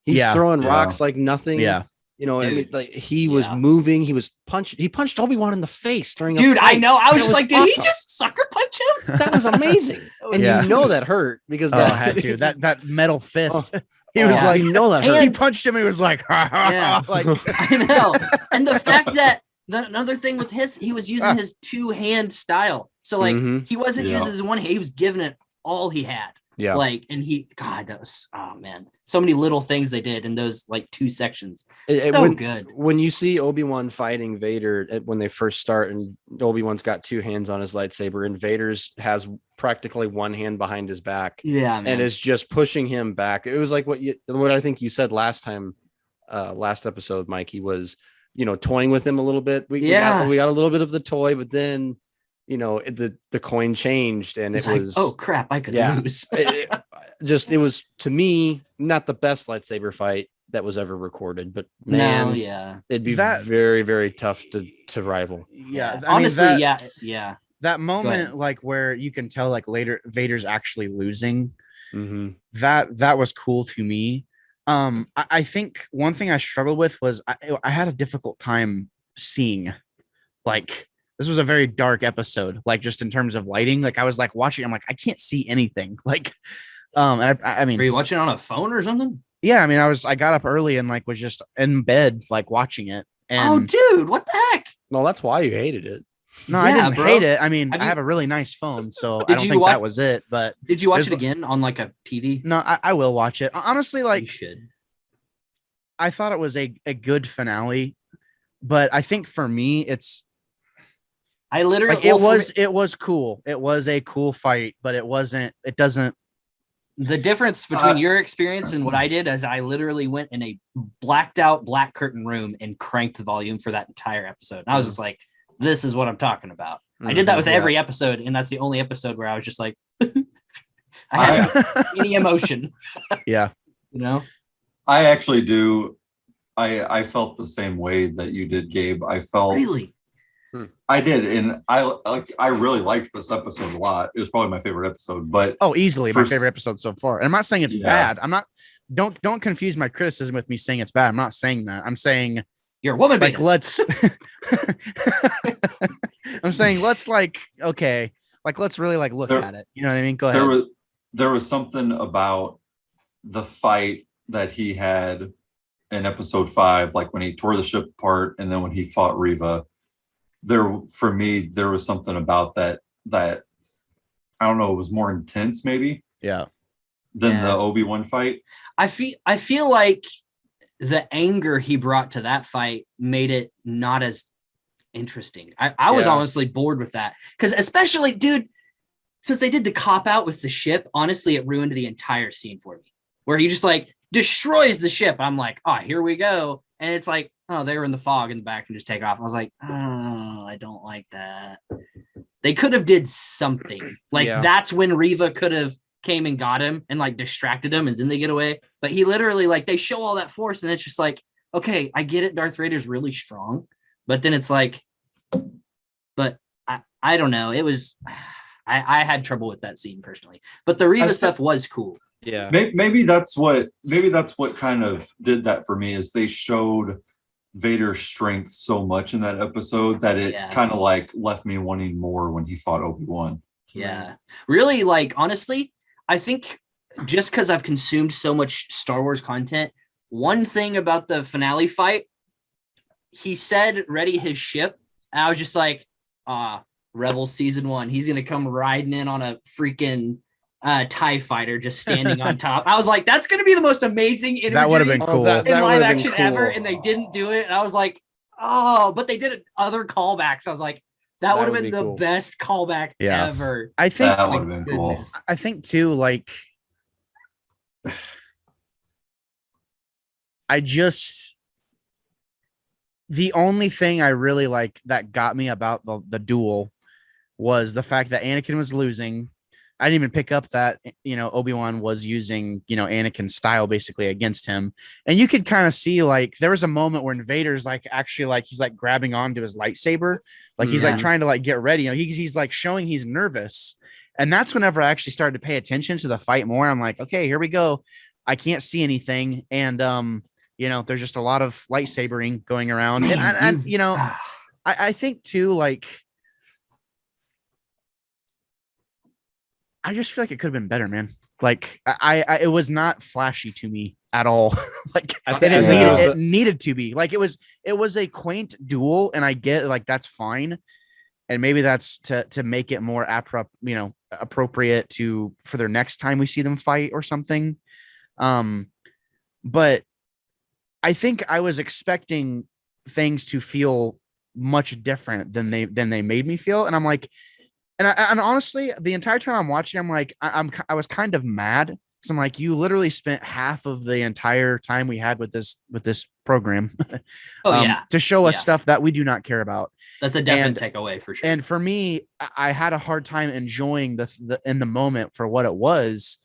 he's throwing rocks like nothing. Yeah. I mean, like he was moving. He punched Obi-Wan in the face during a Dude, fight. I know. I was That just like, did awesome. he just sucker punch him? That was amazing. And that hurt because I had to. That metal fist. He was yeah. like, that hurt. he punched him. And he was like, like I know. And the fact that another thing with he was using his 2-hand style. So like he wasn't using his one hand. He was giving it all he had. Yeah. Like, and that was, oh man, so many little things they did in those like 2 sections. Good. When you see Obi-Wan fighting Vader when they first start, and Obi-Wan's got 2 hands on his lightsaber, and Vader's has practically 1 hand behind his back. Yeah, man. And is just pushing him back. It was like what I think you said last episode, Mikey, was toying with him a little bit. We got a little bit of the toy, but then the coin changed, and it was like, oh crap, I could lose. it was, to me, not the best lightsaber fight that was ever recorded, but man, it'd be very, very tough to rival. Yeah, honestly, that moment, like where you can tell, like later Vader's actually losing. Mm-hmm. That was cool to me. I think one thing I struggled with was I had a difficult time seeing, like, this was a very dark episode, like just in terms of lighting. Like I was like watching, I'm like, I can't see anything. Like, and I Were mean, you watching on a phone or something? yeah, I mean, I got up early and like was just in bed, like watching it. Oh, And dude, what the heck? No, that's why you hated it. no, I Yeah, didn't bro. hate it. I mean, Have I you- have a really nice phone, so I Did don't you think that watch- was it. But Did you watch There's it l- again on like a TV? no, I will watch it. Honestly, You like should. I thought it was a good finale, but I think for me, it's I literally like well, for it was cool. It was a cool fight, but it doesn't. the difference between your experience and what I did is I literally went in a blacked out black curtain room and cranked the volume for that entire episode. And I was just like, this is what I'm talking about. I did that with every episode, and that's the only episode where I was just like, I had any emotion, Yeah. you know? I actually do. I felt the same way that you did, Gabe. I felt Really? I did, and I really liked this episode a lot. It was probably my favorite episode, but Oh, easily my First- favorite episode so far. And I'm not saying it's Yeah. bad. I'm not. Don't confuse my criticism with me saying it's bad. I'm not saying that. I'm saying You're a woman, like beta. let's. I'm saying let's okay, like let's really like look There- at it. You know what I mean? Go ahead. there was something about the fight that he had in episode 5, like when he tore the ship apart, and then when he fought Riva. For me, there was something about that I don't know, it was more intense maybe Yeah. than Yeah. the Obi-Wan fight. I feel like the anger he brought to that fight made it not as interesting. I was Yeah. honestly bored with that. Because especially, dude, since they did the cop out with the ship, honestly, it ruined the entire scene for me. Where he just like destroys the ship. I'm like, oh, here we go. And it's like, oh, they were in the fog in the back and just take off. I was like, oh, I don't like that. They could have did something. Like Yeah. that's when Riva could have came and got him and like distracted him and then they get away. But he literally like they show all that force and it's just like, okay, I get it. Darth Vader's really strong, but then it's like, but I don't know. It was I had trouble with that scene personally, but the Riva stuff was cool. Yeah. Maybe that's what kind of did that for me, is they showed Vader's strength so much in that episode that it Yeah. kind of like left me wanting more when he fought Obi-Wan. Yeah. Really, like, honestly, I think just because I've consumed so much Star Wars content, one thing about the finale fight, he said, ready his ship. And I was just like, Rebels season 1. He's going to come riding in on a freaking TIE fighter just standing on top. I was like, that's going to be the most amazing imagery That would have been cool. that- in live would've been action ever. cool. And they didn't do it. And I was like, oh, but they did other callbacks. I was like, that would have would been be the cool. best callback Yeah. ever. I think That would have been cool. Goodness. I think too, like the only thing I really like that got me about the duel was the fact that Anakin was losing. I didn't even pick up that, Obi-Wan was using, Anakin's style basically against him. And you could kind of see like there was a moment where Vader's like actually like he's like grabbing onto his lightsaber, like he's Yeah. like trying to like get ready. He's like showing he's nervous. And that's whenever I actually started to pay attention to the fight more. I'm like, okay, here we go. I can't see anything. And there's just a lot of lightsabering going around. And I think too, like I just feel like it could have been better, man. Like I it was not flashy to me at all. Like I and think it, Yeah. needed, was it needed to be. Like it was a quaint duel, and I get like that's fine. And maybe that's to make it more appropriate for their next time we see them fight or something. But I think I was expecting things to feel much different than they made me feel, and I'm like, and honestly, the entire time I'm watching, I'm like, I was kind of mad because I'm like, you literally spent half of the entire time we had with this program, Oh, yeah. to show us Yeah. stuff that we do not care about. That's a definite takeaway for sure. And for me, I had a hard time enjoying the in the moment for what it was,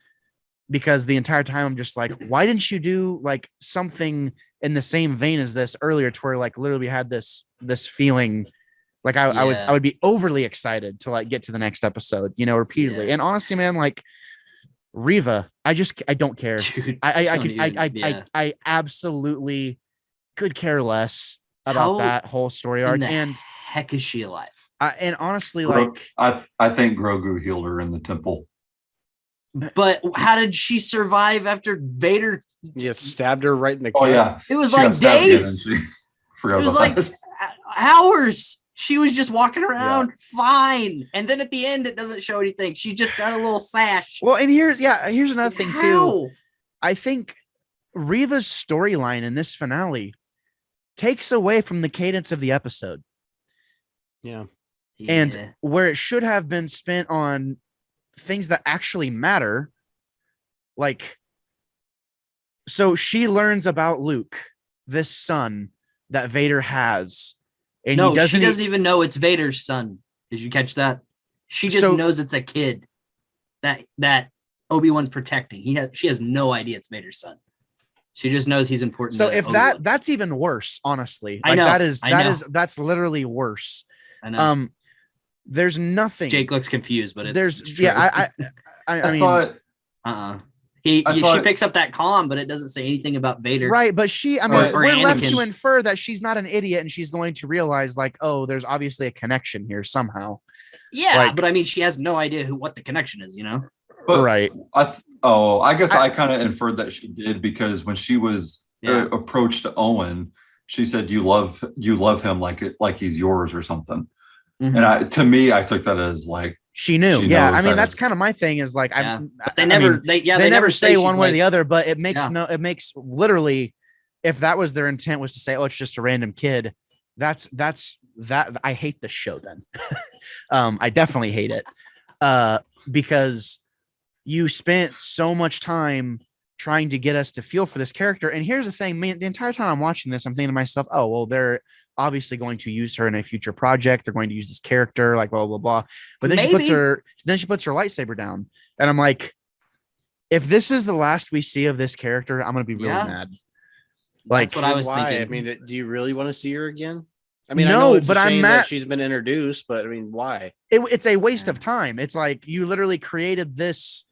because the entire time I'm just like, why didn't you do like something in the same vein as this earlier, to where like literally we had this feeling like I would be overly excited to like get to the next episode, repeatedly. Yeah. And honestly, man, like Riva, I don't care. Dude, I absolutely could care less about How that whole story in arc. the And heck is she alive? and honestly, Gro- like I think Grogu healed her in the temple. But how did she survive after Vader? Yeah, stabbed her right in the. Oh gut. yeah, It was She like got stabbed again, days. and she forgot It was about like that. hours. She was just walking around fine. And then at the end, it doesn't show anything. She just got a little sash. well, and here's another thing too. How? I think Riva's storyline in this finale takes away from the cadence of the episode. Yeah. And Yeah. where it should have been spent on things that actually matter, like, so she learns about Luke, this son that Vader has, and no, he doesn't, she doesn't even know it's Vader's son. Did you catch that? She just knows it's a kid that Obi-Wan's protecting. She has no idea it's Vader's son. She just knows he's important. So to if Obi-Wan. that's even worse, honestly, I like know. that's literally worse. I know. There's nothing. Jake looks confused, but it's true. yeah. I I mean, thought She thought- picks up that comm, but it doesn't say anything about Vader. right, but Or we're left Anakin. to infer that she's not an idiot and she's going to realize, like, oh, there's obviously a connection here somehow. Yeah, Like- but I mean, she has no idea what the connection is. but Right. I guess I kind of inferred that she did, because when she was Yeah. approached Owen, she said, you love him like he's yours or something. Mhm. And to me, I took that as like, She knew. She yeah. knows I mean, that that's it's- kind of my thing is like, Yeah. But they I never. mean, they never say she's one way or like- the other, but it makes Yeah. it makes literally, if that was their intent, was to say, oh, it's just a random kid. That's that I hate the show then. I definitely hate it. Because you spent so much time trying to get us to feel for this character. And here's the thing, man, the entire time I'm watching this, I'm thinking to myself, oh, well, they're obviously going to use her in a future project. They're going to use this character, like blah, blah, blah. But then she puts her lightsaber down. And I'm like, if this is the last we see of this character, I'm gonna be really Yeah. mad. That's what I was Why? thinking. I mean, do you really want to see her again? I mean, I No, know it's but a I'm shame mad- that she's been introduced, but I mean, why? It's a waste Yeah. of time. It's like you literally created this.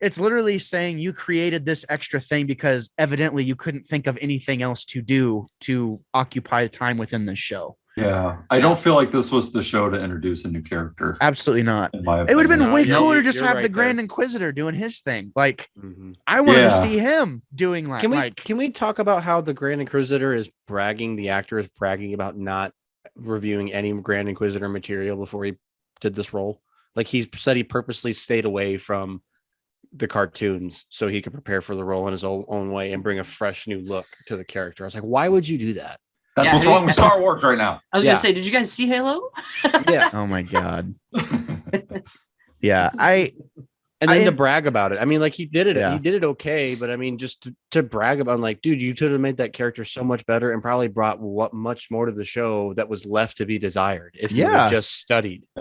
It's literally saying you created this extra thing because evidently you couldn't think of anything else to do to occupy time within this show. yeah, I don't feel like this was the show to introduce a new character. Absolutely not. In my It would have been opinion. No, way yeah, cooler you're to just have right the there. Grand Inquisitor doing his thing. Like Mhm. I wanted to Yeah. see him doing like, Can we talk about how the Grand Inquisitor is bragging? The actor is bragging about not reviewing any Grand Inquisitor material before he did this role. Like he said, he purposely stayed away from the cartoons so he could prepare for the role in his own way and bring a fresh new look to the character. I was like, why would you do that? That's Yeah, what's wrong with Star Wars right now. I was Yeah. gonna say, did you guys see Halo? Yeah, oh my god, yeah, and then I- to brag about it. I mean, like he did it. Yeah. He did it okay, but I mean, just to brag about, like, dude, you could have made that character so much better and probably brought much more to the show that was left to be desired if you Yeah. had just studied. The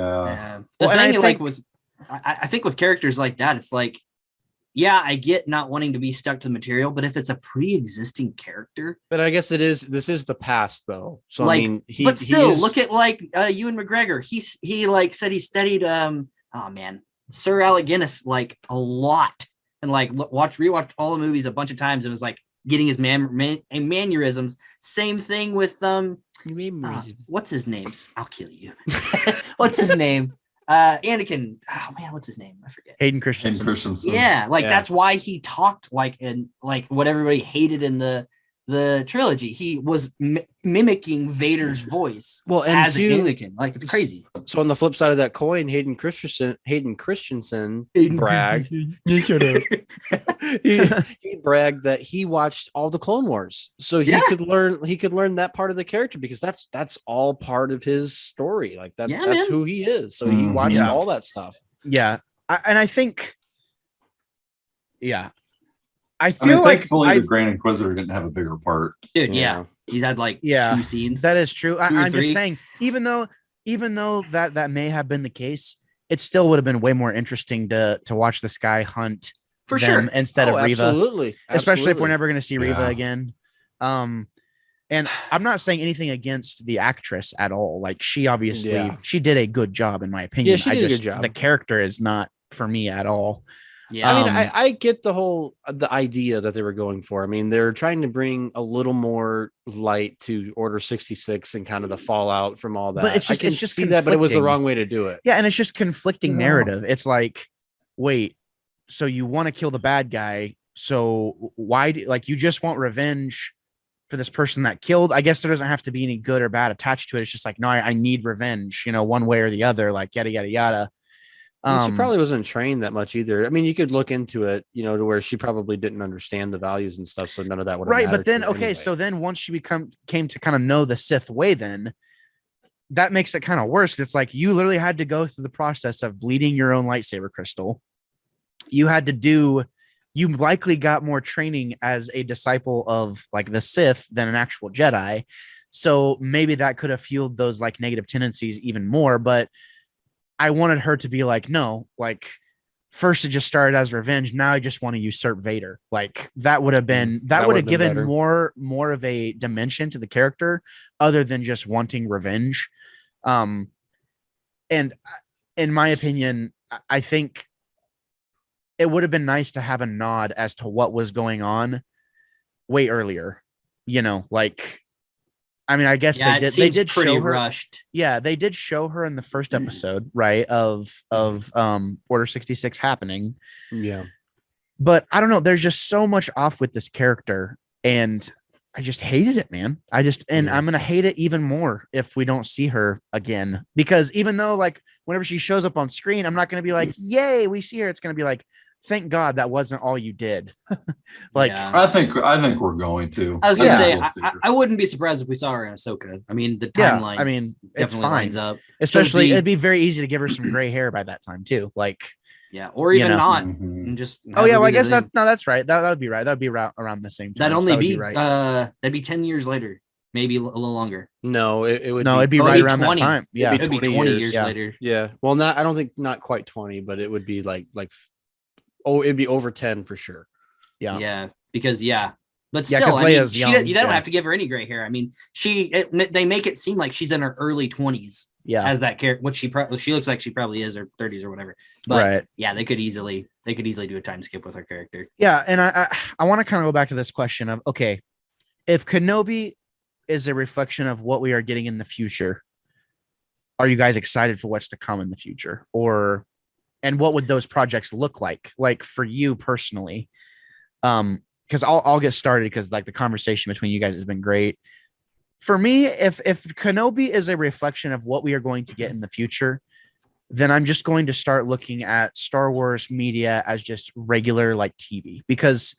Well, and I thing, like think- with, I think with characters like that, it's like, yeah, I get not wanting to be stuck to the material, but if it's a pre-existing character, But I guess this is the past though. So Like, I mean, but still, is- look at like Ewan McGregor. He like said he studied Sir Alec Guinness like a lot, and like rewatched all the movies a bunch of times, and was like getting his mannerisms. Same thing with what's his name? I'll kill you. What's his name? Anakin. Oh man, what's his name? I forget. Hayden Hayden Christensen. Christensen. Yeah, like Yeah. that's why he talked like in like what everybody hated in the trilogy. He was mimicking Vader's voice Well, and as two- Anakin. Like it's crazy. So on the flip side of that coin, Hayden Christensen bragged. he bragged that he watched all the Clone Wars, so he Yeah. could learn that part of the character because that's all part of his story. Like Yeah, that's man. who he is. So he Mhm. watched Yeah. all that stuff. Yeah, and I think, yeah, I I feel mean, like thankfully, the Grand Inquisitor didn't have a bigger part. Dude, yeah. He's had like Yeah. 2 scenes. that is true. Two or I'm just three. saying, even though that may have been the case, it still would have been way more interesting to watch this guy hunt For them sure. instead of Reva. Absolutely. Especially if we're Absolutely. never going to see Reva Yeah. again. And I'm not saying anything against the actress at all. Like she obviously Yeah. she did a good job in my opinion. she did a good job. The character is not for me at all. Yeah. I mean, I get the idea that they were going for. I mean, they're trying to bring a little more light to Order 66 and kind of the fallout from all that. But it's just I can it's just see that, but it was the conflicting. wrong way to do it. Yeah, and it's just conflicting Yeah. narrative. It's like, wait, so you want to kill the bad guy, so why do, like, you just want revenge for this person that killed? I guess there doesn't have to be any good or bad attached to it. It's just like, no, I need revenge, one way or the other, like yada yada yada. And she probably wasn't trained that much either. I mean, you could look into it, to where she probably didn't understand the values and stuff, so none of that would have right. But mattered to then her anyway. so then once she came to kind of know the Sith way, then that makes it kind of worse. It's like you literally had to go through the process of bleeding your own lightsaber crystal. You likely got more training as a disciple of like the Sith than an actual Jedi. So maybe that could have fueled those like negative tendencies even more. But I wanted her to be like, no, like first it just started as revenge. Now I just want to usurp Vader. Like that would have been, that would have given better. more of a dimension to the character other than just wanting revenge. And in my opinion, I think it would have been nice to have a nod as to what was going on way earlier, like, I mean, I guess they did pretty show her. rushed. Yeah, they did show her in the first episode, right, of Order 66 happening. Yeah. But I don't know, there's just so much off with this character, and I just hated it, man. I'm going to hate it even more if we don't see her again, because even though like whenever she shows up on screen, I'm not going to be like, yay, we see her. It's going to be like, thank God that wasn't all you did. Like, Yeah. I think we're going to. I was gonna Yeah. say We'll see her. I wouldn't be surprised if we saw her in Ahsoka. I mean, the yeah, timeline I mean, it's definitely fine. lines up. Especially, be- it'd be very easy to give her some gray hair by that time too. Like, Yeah, or even not. Mhm. And just oh have yeah, her well, I be the guess thing. that's right. That would be right. That would be around the same time. That'd So only that would be right. that'd be 10 years later, maybe a little longer. No, it would No, be, it'd be Oh, right it'd be around 20. that time. Yeah. It'd be 20 20 years, years yeah. later. yeah. Well, I don't think not quite 20, but it would be like it'd be over 10 for sure. Yeah. Yeah, because but Yeah, still, 'cause I mean, Leia's young, you don't yeah. have to give her any gray hair. I mean, they make it seem like she's in her early 20s Yeah. as that character. What she looks like she probably is, or 30s or whatever. But Right. yeah, they could easily do a time skip with her character. Yeah, and I want to kind of go back to this question of, okay, if Kenobi is a reflection of what we are getting in the future, are you guys excited for what's to come in the future? And what would those projects look like for you personally? Because I'll get started, because like the conversation between you guys has been great. For me, if Kenobi is a reflection of what we are going to get in the future, then I'm just going to start looking at Star Wars media as just regular like TV, because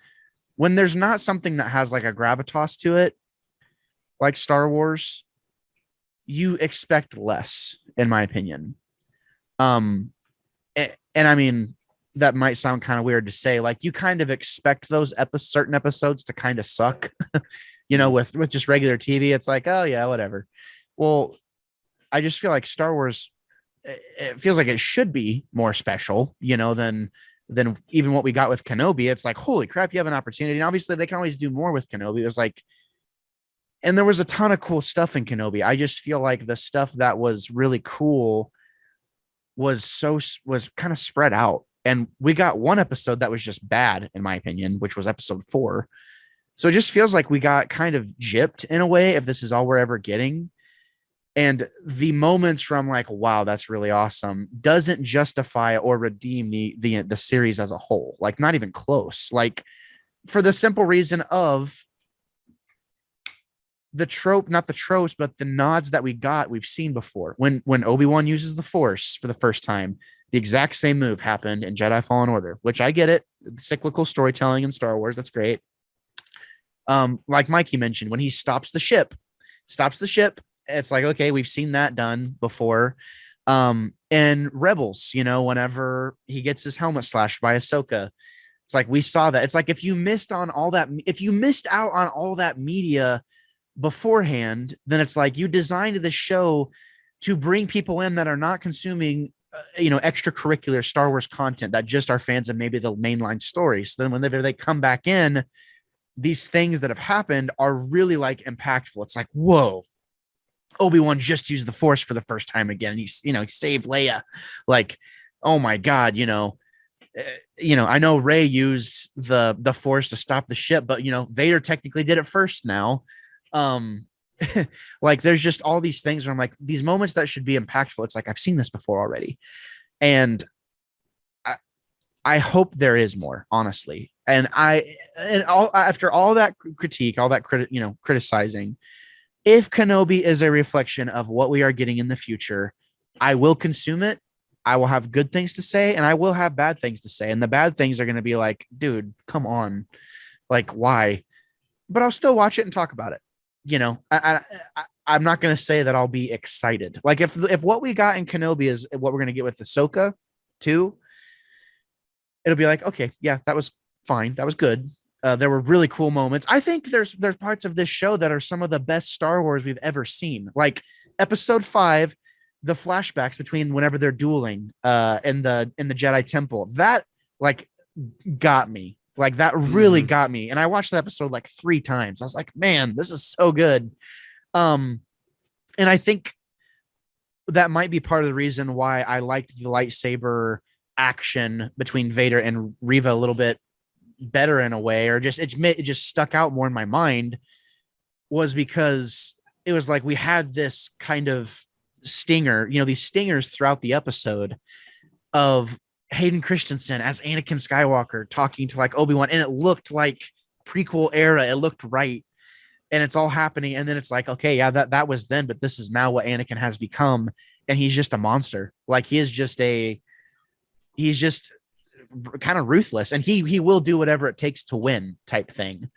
when there's not something that has like a gravitas to it, like Star Wars, you expect less, in my opinion. And I mean, that might sound kind of weird to say, like you kind of expect those certain episodes to kind of suck, with just regular TV. It's like, oh yeah, whatever. Well, I just feel like Star Wars, it feels like it should be more special, than even what we got with Kenobi. It's like, holy crap, you have an opportunity. And obviously they can always do more with Kenobi. It was like, and there was a ton of cool stuff in Kenobi. I just feel like the stuff that was really cool was kind of spread out. And we got one episode that was just bad, in my opinion, which was episode 4. So it just feels like we got kind of gypped in a way, if this is all we're ever getting. And the moments from like, wow, that's really awesome, doesn't justify or redeem the series as a whole. Like not even close. Like for the simple reason of the trope, not the tropes, but the nods that we've seen before. When Obi-Wan uses the Force for the first time, the exact same move happened in Jedi Fallen Order, which I get it. Cyclical storytelling in Star Wars. That's great. Like Mikey mentioned, when he stops the ship, it's like, okay, we've seen that done before. And Rebels, whenever he gets his helmet slashed by Ahsoka, it's like, we saw that. It's like, if you missed out on all that media beforehand, then it's like you designed the show to bring people in that are not consuming extracurricular Star Wars content, that just are fans of maybe the mainline stories. So then whenever they come back in, these things that have happened are really like impactful. It's like, whoa, Obi-Wan just used the Force for the first time again. He saved Leia. Like, oh my God, I know Rey used the Force to stop the ship, but Vader technically did it first now. Like there's just all these things where I'm like, these moments that should be impactful, it's like I've seen this before already. And I hope there is more, honestly. And after all that critique, all that criticizing, if Kenobi is a reflection of what we are getting in the future, I will consume it. I will have good things to say, and I will have bad things to say. And the bad things are going to be like, dude, come on, like why? But I'll still watch it and talk about it. I'm not going to say that I'll be excited. Like if what we got in Kenobi is what we're going to get with Ahsoka too, it'll be like, okay, yeah, that was fine. That was good. There were really cool moments. I think there's parts of this show that are some of the best Star Wars we've ever seen. Like episode 5, the flashbacks between whenever they're dueling in the Jedi Temple. That like got me. Like that really got me. And I watched the episode like 3 times. I was like, man, this is so good. And I think that might be part of the reason why I liked the lightsaber action between Vader and Reva a little bit better in a way, or just it just stuck out more in my mind, was because it was like we had this kind of stinger, these stingers throughout the episode of Hayden Christensen as Anakin Skywalker talking to like Obi-Wan, and it looked like prequel era. It looked right, and it's all happening, and then it's like, okay, yeah, that was then, but this is now what Anakin has become, and he's just a monster. Like he's just kind of ruthless, and he will do whatever it takes to win type thing.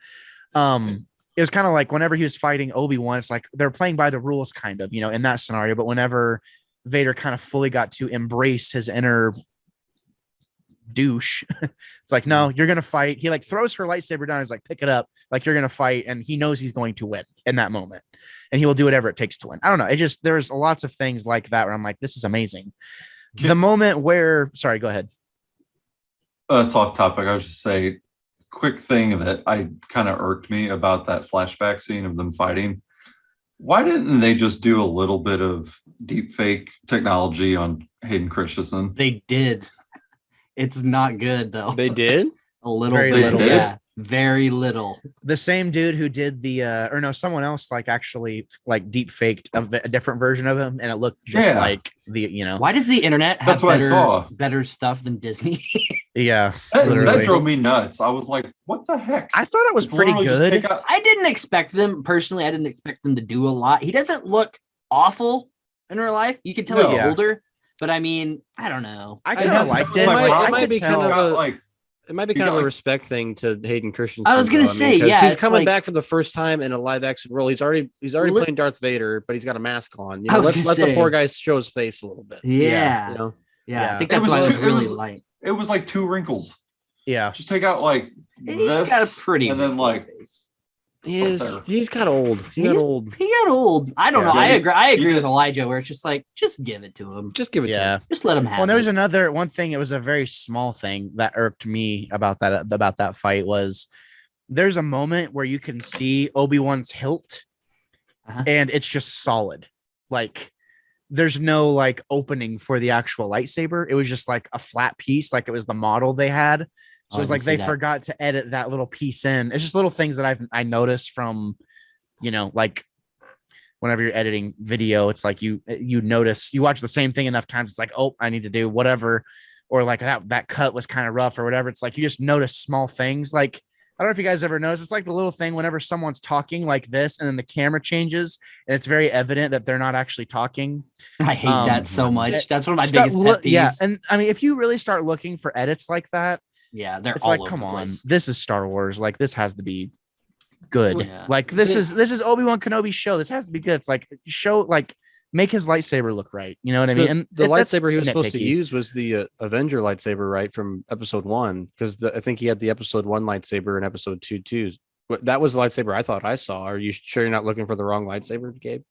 It was kind of like whenever he was fighting Obi-Wan, it's like they're playing by the rules kind of, in that scenario. But whenever Vader kind of fully got to embrace his inner douche, it's like, no, you're going to fight. He like throws her lightsaber down. He's like, pick it up. Like you're going to fight. And he knows he's going to win in that moment, and he will do whatever it takes to win. I don't know. It just, there's lots of things like that where I'm like, this is amazing. The moment where, sorry, go ahead. It's off topic. I was just say, quick thing that I kind of irked me about that flashback scene of them fighting. Why didn't they just do a little bit of deep fake technology on Hayden Christensen? They did. It's not good though. They did a little Very bit. little. Yeah, very little. The same dude who did someone else like actually like deep faked a different version of him, and it looked just like Why does the internet have That's what I saw. better stuff than Disney? Yeah, that drove me nuts. I was like, what the heck? I thought it was pretty good. I didn't expect them personally. I didn't expect them to do a lot. He doesn't look awful in real life. You can tell he's older, but I mean, I don't know. I kind of liked it. It might be kind of a respect thing to Hayden Christensen. I was gonna say, he's coming back for the first time in a live action role. He's already playing Darth Vader, but he's got a mask on. Let the poor guy show his face a little bit. Yeah. I think that's why it was really light. It was like 2 wrinkles. Yeah. Just take out like this, got a pretty and then like face. He's kind of old. He got old. I don't know. I agree with Elijah, where it's just like, just give it to him. Just give it to him. Just let him have it. Well, there was another one thing. It was a very small thing that irked me about that fight was there's a moment where you can see Obi-Wan's hilt, and it's just solid. Like there's no like opening for the actual lightsaber. It was just like a flat piece, like it was the model they had. So it's like they forgot to edit that little piece in. It's just little things that I noticed from, like whenever you're editing video, it's like you notice, you watch the same thing enough times. It's like, oh, I need to do whatever, or like that cut was kind of rough or whatever. It's like you just notice small things. Like I don't know if you guys ever noticed. It's like the little thing whenever someone's talking like this, and then the camera changes, and it's very evident that they're not actually talking. I hate that so much. That's one of my biggest pet peeves. Yeah, and I mean, if you really start looking for edits like that. Yeah, they're it's all like, over come the on, place. This is Star Wars. Like this has to be good. Yeah. Like this is Obi-Wan Kenobi's show. This has to be good. It's like make his lightsaber look right. You know what I mean? And the lightsaber he was supposed to use was the Avenger lightsaber, right, from episode 1, because I think he had the episode 1 lightsaber in episode 2 too. That was the lightsaber I thought I saw. Are you sure you're not looking for the wrong lightsaber, Gabe?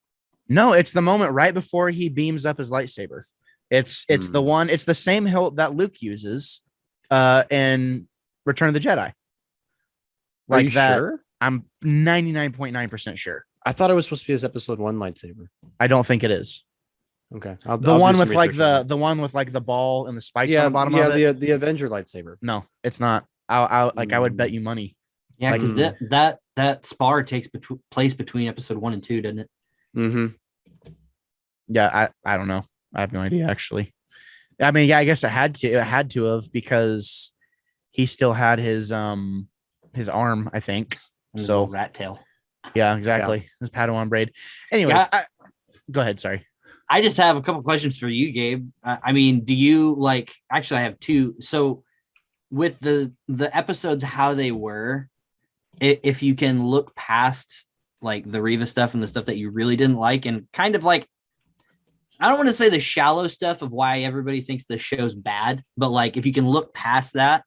No, it's the moment right before he beams up his lightsaber. It's the one. It's the same hilt that Luke uses in Return of the Jedi. Are you sure? I'm 99.9% sure. I thought it was supposed to be his episode 1 lightsaber. I don't think it is. Okay. The one with like the one with like the ball and the spikes on the bottom of it. The Avenger lightsaber. No, it's not. I would bet you money. Yeah, Like- because that spar takes place between episode 1 and 2, doesn't it? Mm-hmm. Yeah, I don't know. I have no idea actually. I mean, yeah, I guess it had to have because he still had his arm, I think. And his So little rat tail. yeah, exactly. His Padawan braid. Anyways, go ahead. Sorry. I just have a couple questions for you, Gabe. I mean, do you like? Actually, I have two. So, with the episodes how they were, if you can look past like the Reva stuff and the stuff that you really didn't like, and kind of like, I don't want to say the shallow stuff of why everybody thinks the show's bad, but like if you can look past that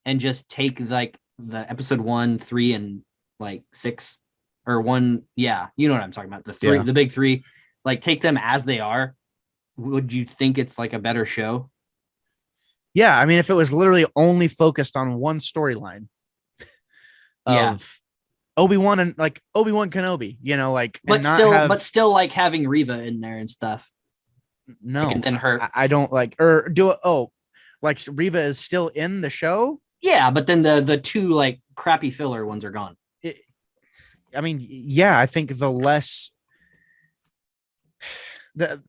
and just take like the episode 1, 3, and like 6 or 1, yeah, you know what I'm talking about. The three, Yeah. the big 3, like take them as they are. Would you think it's like a better show? Yeah, I mean, if it was literally only focused on one storyline Yeah. of Obi-Wan and like Obi-Wan Kenobi, you know, like, But and not still, have- but still like having Reva in there and stuff. no, And then her, I don't like or do it. Oh, like Reva is still in the show. yeah, but then the 2 like crappy filler ones are gone. I mean, yeah, I think the less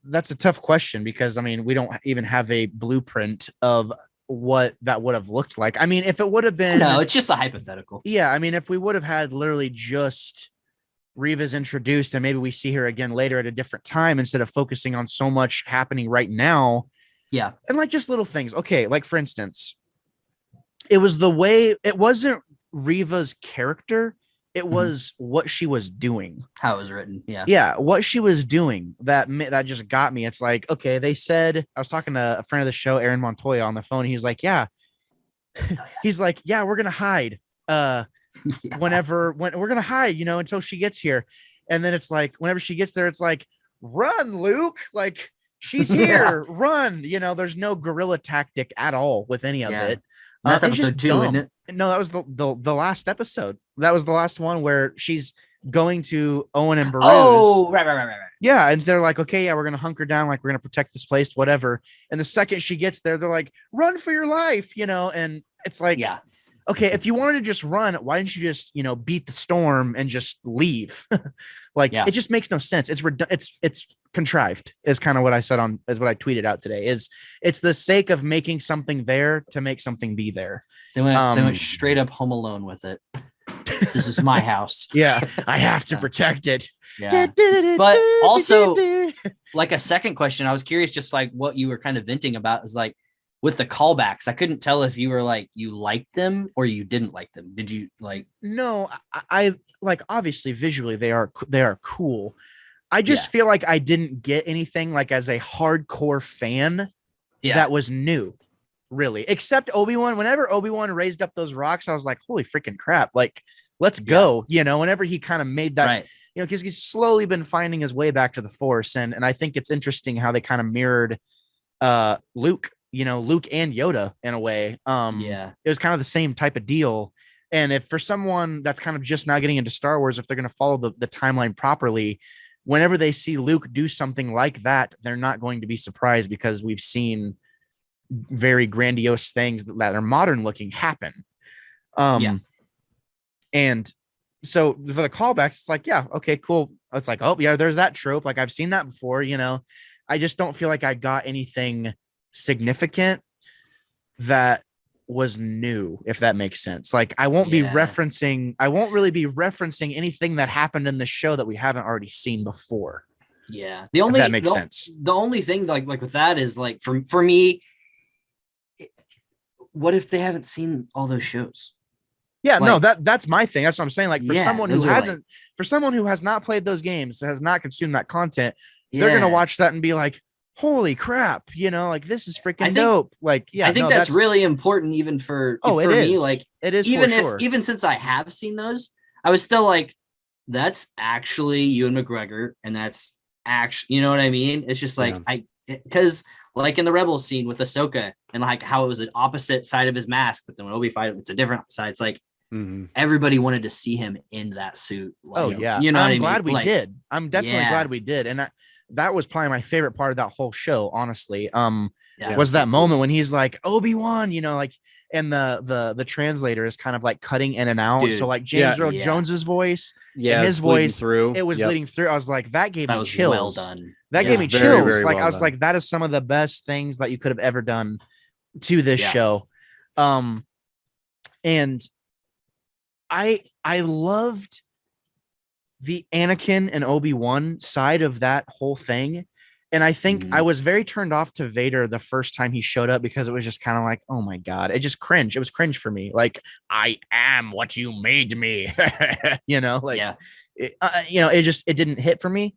that's a tough question because I mean, we don't even have a blueprint of what that would have looked like. I mean, if it would have been No, it's just a hypothetical. yeah, I mean, if we would have had literally just Reva's introduced and maybe we see her again later at a different time instead of focusing on so much happening right now. Yeah. And like just little things. Okay, like for instance, it was the way it wasn't Reva's character, it was what she was doing. How it was written. Yeah. Yeah, what she was doing that just got me. It's like, okay, they said I was talking to a friend of the show, Aaron Montoya, on the phone. He's like, yeah, he's like, yeah, we're gonna hide. When we're gonna hide, you know, until she gets here. And then it's like whenever she gets there, it's like, run, Luke, like she's here, run. You know, there's no guerrilla tactic at all with any of Yeah. it. That's It's just episode 2, dumb. isn't it? No, that was the last episode. That was the last one where she's going to Owen and Beru's. Oh, right. Yeah, and they're like, okay, yeah, we're gonna hunker down, like we're gonna protect this place, whatever. And the second she gets there, they're like, run for your life, you know. And it's like, Yeah. okay, if you wanted to just run, why didn't you just, you know, beat the storm and just leave? Like, Yeah. it just makes no sense. It's contrived, is kind of what I said is what I tweeted out today. It's the sake of making something there to make something be there. They went straight up Home Alone with it. This is my house. Yeah, I have to Yeah. protect it. Yeah. But also, like a second question, I was curious, just like what you were kind of venting about is like with the callbacks. I couldn't tell if you were like you liked them or you didn't like them. Did you like? No, I like obviously visually they are cool. I just feel like I didn't get anything like as a hardcore fan that was new, really. Except Obi-Wan. Whenever Obi-Wan raised up those rocks, I was like, holy freaking crap! Like, let's go. You know, whenever he kind of made that, Right. you know, because he's slowly been finding his way back to the Force, and I think it's interesting how they kind of mirrored Luke. You know, Luke and Yoda in a way. Yeah. It was kind of the same type of deal. And if for someone that's kind of just now getting into Star Wars, if they're going to follow the timeline properly, whenever they see Luke do something like that, they're not going to be surprised because we've seen very grandiose things that are modern looking happen. And so for the callbacks, it's like, yeah, okay, cool. It's like, oh yeah, there's that trope. Like I've seen that before, you know. I just don't feel like I got anything significant that was new, if that makes sense. Like I won't really be referencing anything that happened in the show that we haven't already seen before. Yeah. If that makes sense. The only thing like with that is like for me, what if they haven't seen all those shows? Yeah, Like- no, that's my thing. That's what I'm saying. Like for Yeah, someone who those are like- hasn't, for someone who has not played those games, has not consumed that content, Yeah. they're gonna watch that and be like, holy crap, you know, like this is freaking think- dope. Like, yeah, I think no, that's really important even for it me. is. Like It is even for if sure. even since I have seen those, I was still like, that's actually Ewan McGregor, and that's actually, you know what I mean? It's just like because like in the Rebels scene with Ahsoka and like how it was an opposite side of his mask, but then when Obi fight, it's a different side. It's like everybody wanted to see him in that suit. Like, Oh yeah, you know, I'm what I glad mean? we Like, did. I'm definitely Yeah. glad we did. And that was probably my favorite part of that whole show, honestly. Yeah, Was that pretty moment cool. when he's like Obi-Wan, like, and the translator is kind of like cutting in and out. Dude, So like James yeah. Earl Yeah. Jones's voice Yeah, and it's his bleeding voice, through. it was Yep. bleeding through. I was like, that gave That me was chills. well done. That Yeah. gave me Very, chills. very Like well I was done. like, that is some of the best things that you could have ever done to this Yeah. show. And I loved the Anakin and Obi-Wan side of that whole thing. And I think Mhm. I was very turned off to Vader the first time he showed up because it was just kind of like, oh my God, it just cringe. It was cringe for me. Like, I am what you made me, like, Yeah. it didn't hit for me.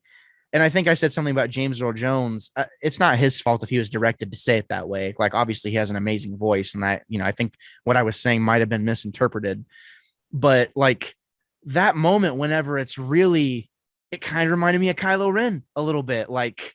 And I think I said something about James Earl Jones. It's not his fault if he was directed to say it that way. Like, obviously he has an amazing voice. And I think what I was saying might've been misinterpreted, but like that moment, whenever it kind of reminded me of Kylo Ren a little bit, like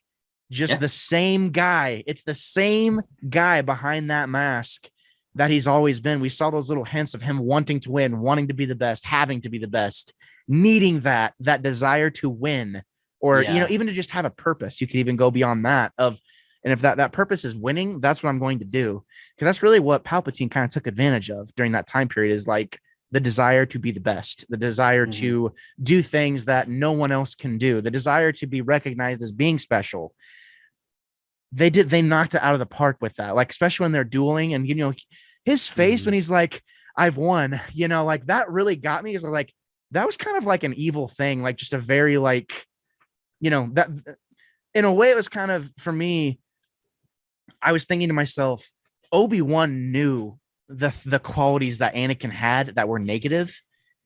just Yeah. the same guy. It's the same guy behind that mask that he's always been. We saw those little hints of him wanting to win, wanting to be the best, having to be the best, needing that desire to win, or, Yeah. even to just have a purpose. You could even go beyond that and if that purpose is winning, that's what I'm going to do. Because that's really what Palpatine kind of took advantage of during that time period, is like the desire to be the best, the desire Mhm. to do things that no one else can do, the desire to be recognized as being special. They knocked it out of the park with that, like, especially when they're dueling and, his face when he's like, I've won, like that really got me. Because like, that was kind of like an evil thing, like just a very like, that in a way it was kind of, for me, I was thinking to myself, Obi-Wan knew the qualities that Anakin had that were negative.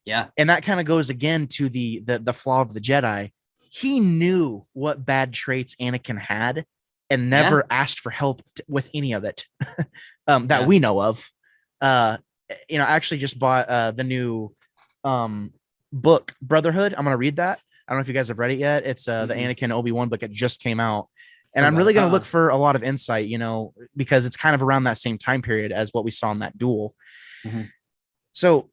Yeah. And that kind of goes again to the flaw of the Jedi. He knew what bad traits Anakin had and never asked for help with any of it that we know of. I actually just bought the new book Brotherhood. I'm going to read that. I don't know if you guys have read it yet. It's the Anakin Obi-Wan book. It just came out. And I'm really going to look for a lot of insight, because it's kind of around that same time period as what we saw in that duel. Mhm. So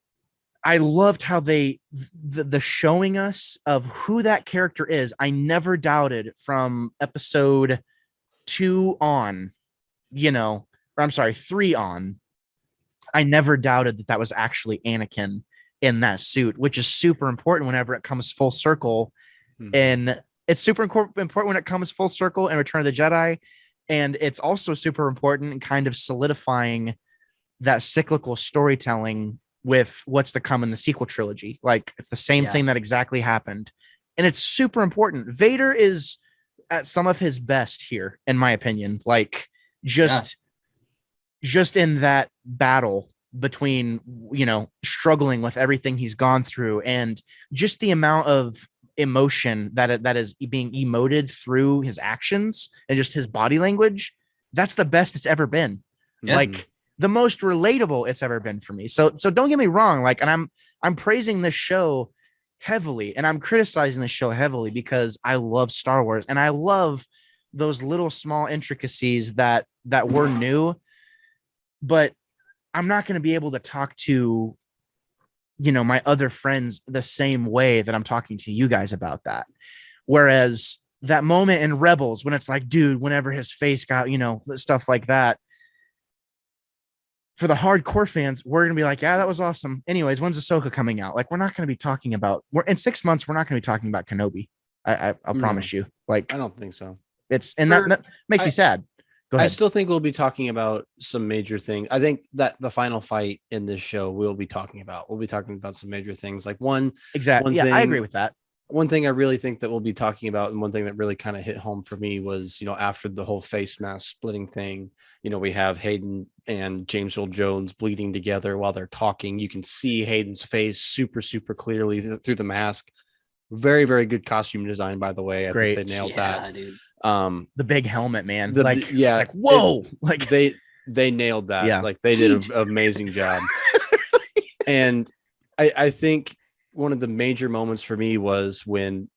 I loved how the showing us of who that character is. I never doubted from episode 2 on, or I'm sorry, 3 on. I never doubted that was actually Anakin in that suit, which is super important whenever it comes full circle. And it's super important when it comes full circle in Return of the Jedi. And it's also super important in kind of solidifying that cyclical storytelling with what's to come in the sequel trilogy. Like, it's the same thing that exactly happened. And it's super important. Vader is at some of his best here, in my opinion. Like, just in that battle between, struggling with everything he's gone through, and just the amount of emotion that is being emoted through his actions and just his body language. That's the best it's ever been. Like, the most relatable it's ever been for me. So don't get me wrong. Like, and I'm praising this show heavily, and I'm criticizing this show heavily because I love Star Wars and I love those little small intricacies that were new. But I'm not going to be able to talk to, my other friends the same way that I'm talking to you guys about that. Whereas that moment in Rebels, when it's like, dude, whenever his face got, stuff like that, for the hardcore fans, we're going to be like, yeah, that was awesome. Anyways, when's Ahsoka coming out? Like, we're not going to be talking about, in 6 months, we're not going to be talking about Kenobi. I'll promise you. Like, I don't think so. It's, and that makes me sad. Go ahead. I still think we'll be talking about some major things. I think that the final fight in this show we'll be talking about. We'll be talking about some major things. Like exactly. Yeah, I agree with that. One thing I really think that we'll be talking about, and one thing that really kind of hit home for me was, after the whole face mask splitting thing, we have Hayden and James Earl Jones bleeding together while they're talking. You can see Hayden's face super, super clearly through the mask. Very, very good costume design, by the way. I think they nailed that. Dude. The big helmet, man. It's like, whoa, like they nailed that. Yeah. Like, they did an amazing job. And I think one of the major moments for me was when,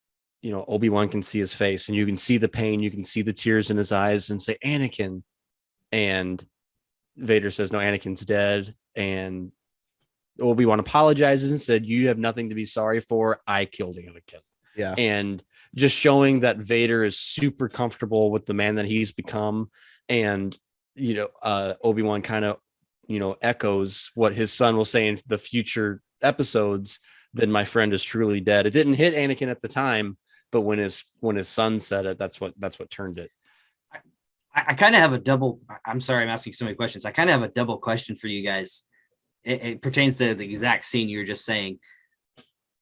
Obi-Wan can see his face and you can see the pain, you can see the tears in his eyes, and say, Anakin. And Vader says, no, Anakin's dead. And Obi-Wan apologizes and said, you have nothing to be sorry for. I killed Anakin. Yeah. And just showing that Vader is super comfortable with the man that he's become. And, Obi-Wan kind of, echoes what his son will say in the future episodes. Then my friend is truly dead. It didn't hit Anakin at the time, but when his son said it, that's what turned it. I kind of have a double. I'm sorry, I'm asking so many questions. I kind of have a double question for you guys. It pertains to the exact scene you were just saying.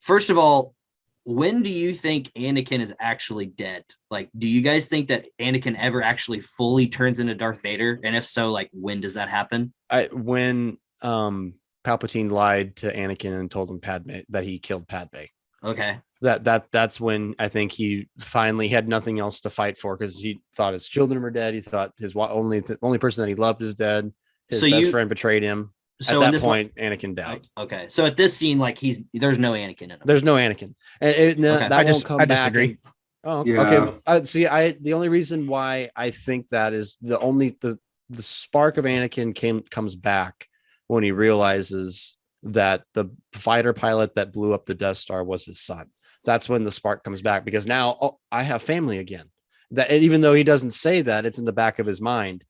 First of all, when do you think Anakin is actually dead? Like, do you guys think that Anakin ever actually fully turns into Darth Vader? And if so, like, when does that happen? When Palpatine lied to Anakin and told him that he killed Padme. Okay. That's when I think he finally had nothing else to fight for, because he thought his children were dead. He thought his only person that he loved is dead. His best friend betrayed him. So at that point, Anakin died. Okay. So at this scene, like there's no Anakin in him. There's no Anakin. And Okay. that won't come I back. disagree. Okay. The only reason why I think that is the spark of Anakin comes back when he realizes that the fighter pilot that blew up the Death Star was his son. That's when the spark comes back, because now I have family again. That even though he doesn't say that, it's in the back of his mind.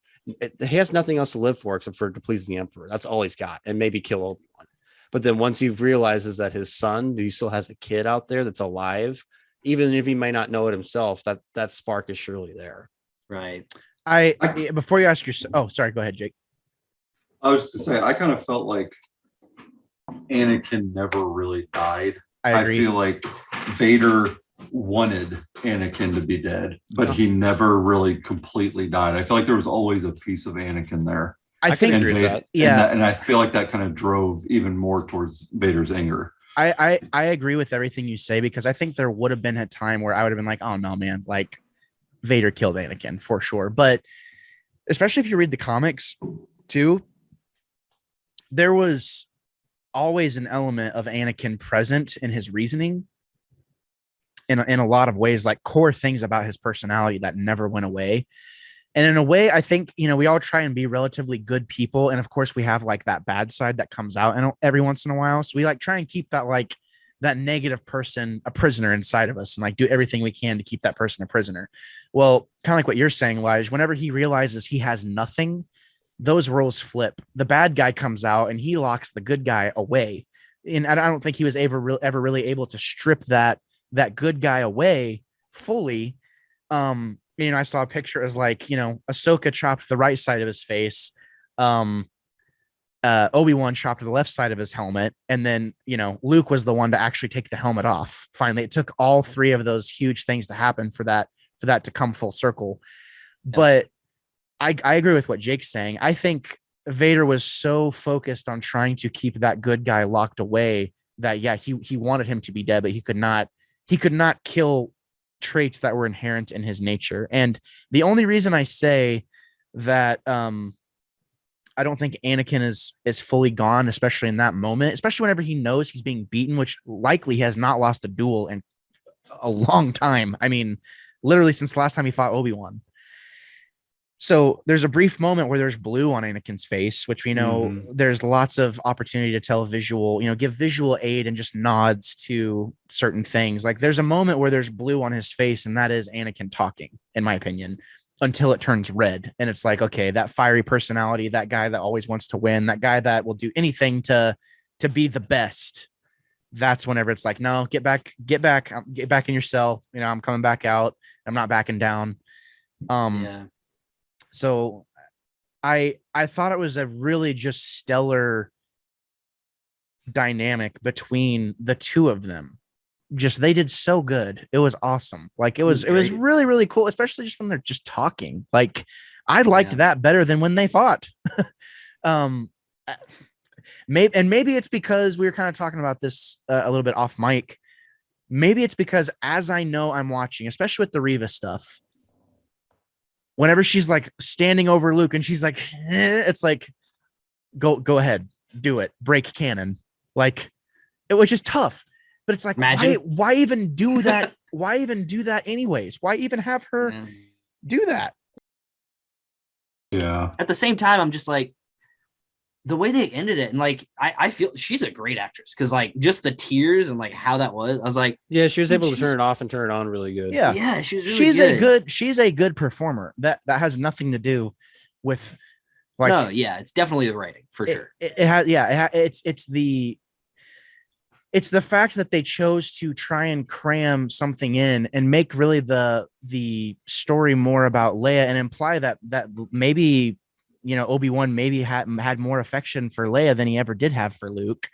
He has nothing else to live for except for to please the Emperor. That's all he's got, and maybe kill Obi-Wan. But then once he realizes that his son, he still has a kid out there that's alive, even if he may not know it himself, that spark is surely there. Right. Before you ask sorry, go ahead, Jake. I was to say, I kind of felt like Anakin never really died. I agree. Feel like Vader wanted Anakin to be dead, but he never really completely died. I feel like there was always a piece of Anakin there. I think agree with that. Yeah. And I feel like that kind of drove even more towards Vader's anger. I agree with everything you say, because I think there would have been a time where I would have been like, oh no, man, like Vader killed Anakin for sure. But especially if you read the comics too, there was always an element of Anakin present in his reasoning in a lot of ways, like core things about his personality that never went away. And in a way, I think, we all try and be relatively good people. And of course we have like that bad side that comes out and every once in a while. So we like try and keep that, like that negative person, a prisoner inside of us, and like do everything we can to keep that person a prisoner. Well, kind of like what you're saying, Lige, whenever he realizes he has nothing, those roles flip. The bad guy comes out and he locks the good guy away. And I don't think he was ever really able to strip that good guy away fully. I saw a picture as like, Ahsoka chopped the right side of his face. Obi-Wan chopped the left side of his helmet. And then, Luke was the one to actually take the helmet off. Finally, it took all three of those huge things to happen for that to come full circle. Yeah. But I agree with what Jake's saying. I think Vader was so focused on trying to keep that good guy locked away that, yeah, he wanted him to be dead, but he could not kill traits that were inherent in his nature. And the only reason I say that I don't think Anakin is fully gone, especially in that moment, especially whenever he knows he's being beaten, which likely he has not lost a duel in a long time. I mean, literally since the last time he fought Obi-Wan. So there's a brief moment where there's blue on Anakin's face, which we know there's lots of opportunity to tell visual, give visual aid and just nods to certain things. Like there's a moment where there's blue on his face, and that is Anakin talking, in my opinion, until it turns red. And it's like, okay, that fiery personality, that guy that always wants to win, that guy that will do anything to be the best. That's whenever it's like, no, get back in your cell. I'm coming back out. I'm not backing down. Yeah. So I thought it was a really just stellar dynamic between the two of them. Just they did so good. It was awesome. Like it was really, really cool, especially just when they're just talking. Like I liked that better than when they fought. Maybe it's because we were kind of talking about this a little bit off mic. Maybe it's because as I know I'm watching, especially with the Reva stuff, whenever she's like standing over Luke and she's like, it's like, go ahead, do it, break canon. Like it was just tough, but it's like, why even do that? Why even do that anyways? Why even have her do that? Yeah. At the same time, I'm just like, the way they ended it, and like I feel she's a great actress because like just the tears and like how that was, I was like, Yeah, she was dude, able to she's- turn it off and turn it on really good. Yeah. yeah, she was really She's a good performer. That has nothing to do with like no, yeah, it's definitely the writing for sure. It has, yeah, it's the fact that they chose to try and cram something in and make really the story more about Leia and imply that maybe, you know, Obi-Wan maybe had more affection for Leia than he ever did have for Luke.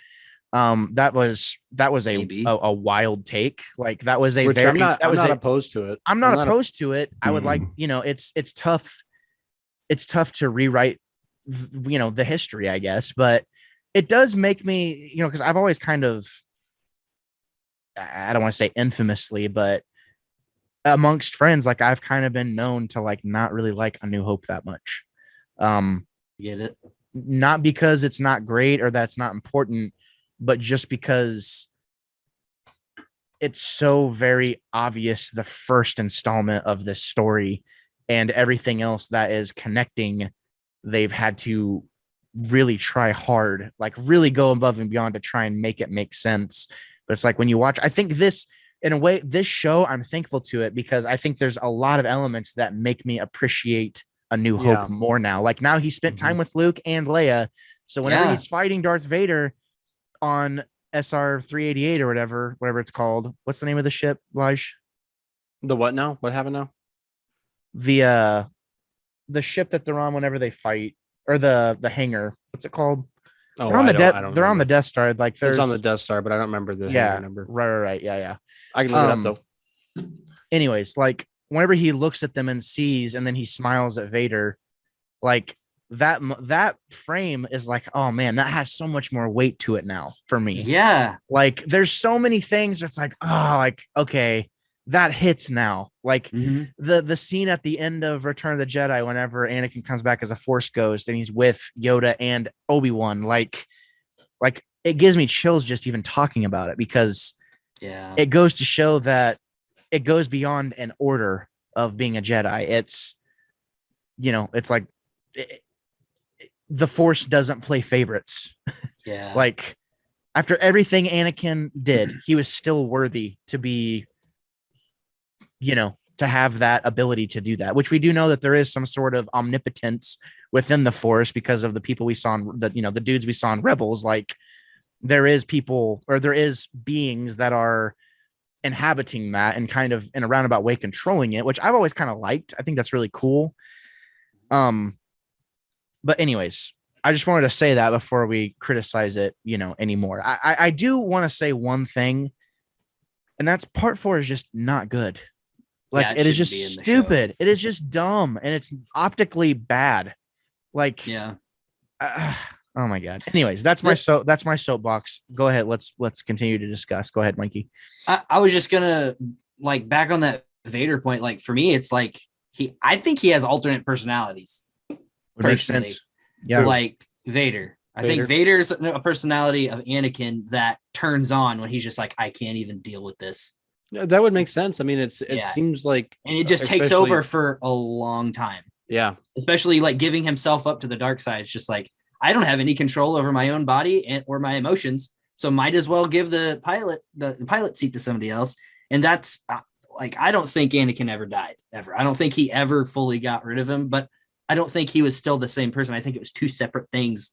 That was Maybe. a wild take. Like that was a Which very I'm not opposed to it. I'm not opposed to it. I would like, Mhm. you know, it's tough to rewrite, you know, the history, I guess, but it does make me, you know, because I've always kind of, I don't want to say infamously, but amongst friends, like I've kind of been known to like not really like A New Hope that much. Get it? Not because it's not great or that's not important, but just because it's so very obvious the first installment of this story and everything else that is connecting, they've had to really try hard, like really go above and beyond to try and make it make sense. But it's like when you watch, I think this, in a way, this show, I'm thankful to it because I think there's a lot of elements that make me appreciate A New Yeah. Hope more now. Like now he spent time with Luke and Leia. So whenever Yeah. he's fighting Darth Vader on SR 388 or whatever it's called, what's the name of the ship, Lige? The what now? What happened now? The ship that they're on whenever they fight, or the hangar. What's it called? Oh, They're on the I Death. don't They're on the remember. Death Star. Like there's It's on the Death Star, but I don't remember the yeah, hangar number. right. Yeah. I can look it up though. Anyways, like whenever he looks at them and sees, and then he smiles at Vader, like that frame is like, oh man, that has so much more weight to it now for me. Yeah. Like there's so many things that's like, oh, like okay, that hits now. Like Mhm. the scene at the end of Return of the Jedi, whenever Anakin comes back as a Force ghost and he's with Yoda and Obi-Wan, like it gives me chills just even talking about it, because Yeah. it goes to show that it goes beyond an order of being a Jedi. It's, you know, it's like the Force doesn't play favorites. Yeah. Like after everything Anakin did, he was still worthy to be, you know, to have that ability to do that, which we do know that there is some sort of omnipotence within the Force because of the people we saw in the, you know, the dudes we saw in Rebels. Like there is people, or there is beings that are inhabiting that and kind of in a roundabout way controlling it, which I've always kind of liked. I think that's really cool. But anyways, I just wanted to say that before we criticize it, you know, anymore. I do want to say one thing, and that's Part 4 is just not good. Like Yeah, it it is shouldn't just be in the show. stupid. It is just dumb, and it's optically bad. Like Yeah. oh my god. Anyways, that's my soapbox. Go ahead. Let's continue to discuss. Go ahead, Mikey. I was just gonna like back on that Vader point. Like for me, it's like I think he has alternate personalities. Would make Personally. sense. Yeah. Like Vader. I think Vader's a personality of Anakin that turns on when he's just like, I can't even deal with this. Yeah, that would make sense. I mean, it Yeah. seems like, And it just takes especially- over for a long time. Yeah. Especially like giving himself up to the dark side. It's just like, I don't have any control over my own body or my emotions. So might as well give the pilot seat to somebody else. And that's like, I don't think Anakin ever died ever. I don't think he ever fully got rid of him, but I don't think he was still the same person. I think it was two separate things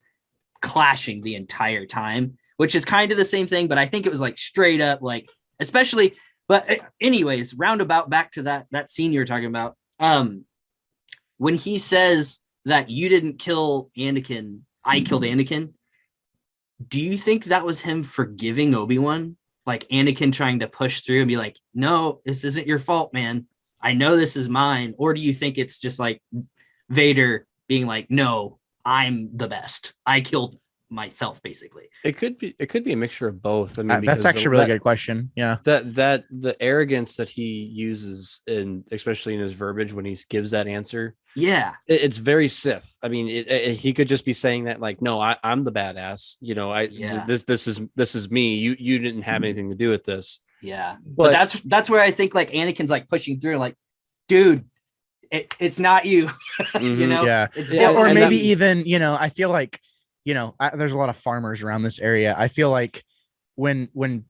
clashing the entire time, which is kind of the same thing, but I think it was like straight up, like, especially, but anyways, roundabout back to that scene you were talking about. When he says that you didn't kill Anakin, I killed Anakin. Do you think that was him forgiving Obi-Wan? Like Anakin trying to push through and be like, no, this isn't your fault, man. I know this is mine. Or do you think it's just like Vader being like, no, I'm the best. I killed myself, basically. It could be a mixture of both. I mean, That's actually a really good question. Yeah. That the arrogance that he uses, and especially in his verbiage when he gives that answer, Yeah. it's very Sith. I mean, he could just be saying that like, no, I'm the badass. You know, this is me. You didn't have anything to do with this. Yeah. But that's where I think like Anakin's like pushing through, like, dude, it's not you. You know? Yeah. It's Yeah, or and maybe that- even, you know, I feel like there's a lot of farmers around this area. I feel like when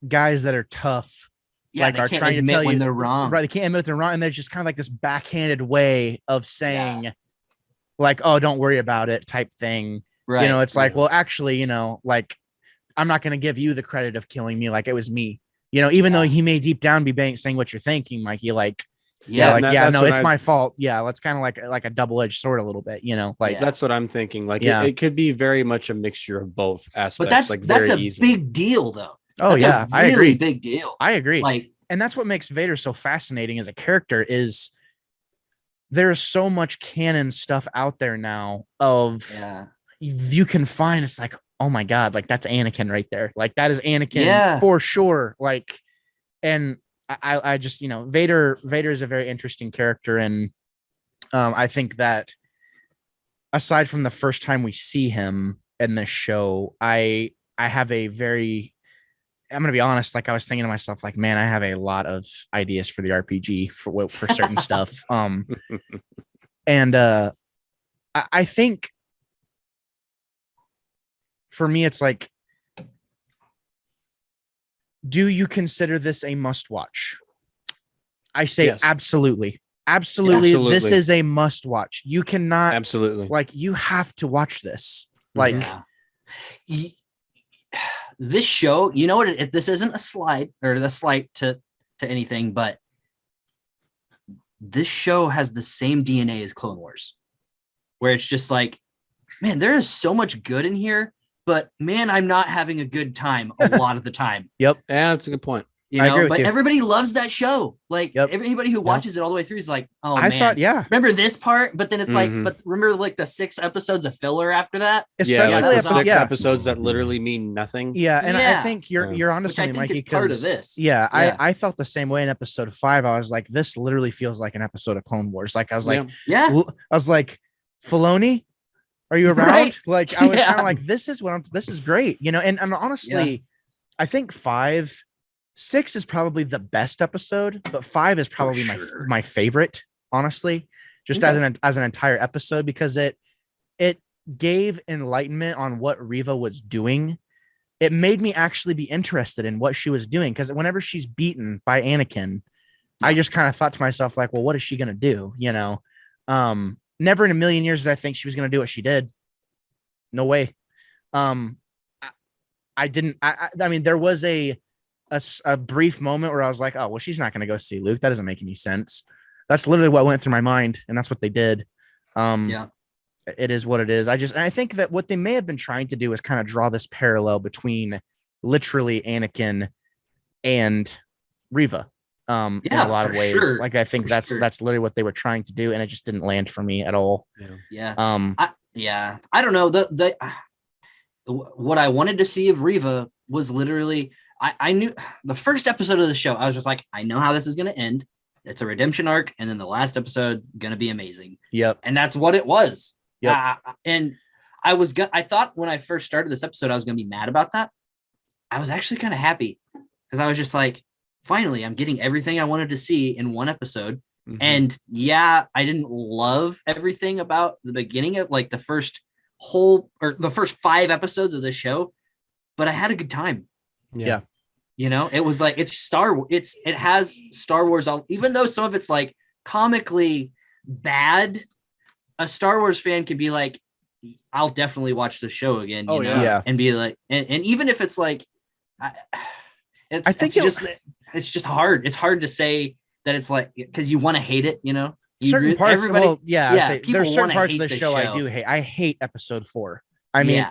guys that are tough, Yeah, like they are can't trying to admit tell when you, they're wrong. right? They can't admit they're wrong, and there's just kind of like this backhanded way of saying, like, "Oh, don't worry about it," type thing. Right. It's like, well, actually, like, I'm not going to give you the credit of killing me. Like, it was me. Even though he may deep down be saying what you're thinking, Mikey. Like, it's my fault. Yeah, that's kind of like a double-edged sword a little bit. Like that's what I'm thinking. Like, it could be very much a mixture of both aspects. But that's like that's a easily. big deal, though. Oh, that's yeah, a I really agree. Big deal. I agree. Like, and that's what makes Vader so fascinating as a character is there's so much canon stuff out there now of you can find. It's like, oh my God, like that's Anakin right there. Like that is Anakin for sure. Like, and I just, Vader is a very interesting character. And I think that aside from the first time we see him in this show, I have a very, I'm going to be honest. Like I was thinking to myself, like, man, I have a lot of ideas for the RPG for certain stuff. And I think for me, it's like, do you consider this a must watch? I say yes. Absolutely. Absolutely. This is a must watch. You cannot like, you have to watch this. Like this show, you know what? This isn't a slide or the slight to anything, but this show has the same DNA as Clone Wars, where it's just like, man, there is so much good in here, but man, I'm not having a good time a lot of the time. Yep. Yeah, that's a good point. I agree with but you. everybody loves that show. Like anybody who watches it all the way through is like, oh, I thought, remember this part? But then it's like, but remember like the 6 episodes of filler after that? Especially like the 6 episodes that literally mean nothing. Yeah. And I think you're onto something, Mikey, because part of this. Yeah, I felt the same way in episode 5. I was like, this literally feels like an episode of Clone Wars. Like I was like, I was like, Filoni, are you around? Right. Like I was kind of like, this is great, and honestly, I think 6 is probably the best episode, but 5 is probably my favorite, honestly, just as an entire episode, because it gave enlightenment on what Reva was doing. It made me actually be interested in what she was doing, because whenever she's beaten by Anakin, I just kind of thought to myself, like, well, what is she gonna do? Never in a million years did I think she was gonna do what she did. No way. I didn't. I mean, there was a brief moment where I was like, oh, well, she's not going to go see Luke. That doesn't make any sense. That's literally what went through my mind. And that's what they did. It is what it is. I think that what they may have been trying to do is kind of draw this parallel between literally Anakin and Reva. In a lot of ways. Sure. Like, I think that's literally what they were trying to do. And it just didn't land for me at all. Yeah. I don't know. What I wanted to see of Reva was literally, I knew the first episode of the show, I was just like, I know how this is going to end. It's a redemption arc. And then the last episode going to be amazing. Yep. And that's what it was. Yep. And I thought when I first started this episode, I was going to be mad about that. I was actually kind of happy, because I was just like, finally, I'm getting everything I wanted to see in one episode. Mm-hmm. And I didn't love everything about the beginning of like the first 5 episodes of the show, but I had a good time. Yeah. It was like, it has Star Wars, even though some of it's like comically bad, a Star Wars fan could be like, I'll definitely watch the show again, and be like, and even if it's like, it's just hard. It's hard to say that it's like, because you want to hate it, Certain parts, there's certain parts of the show I do hate. I hate episode 4. I mean,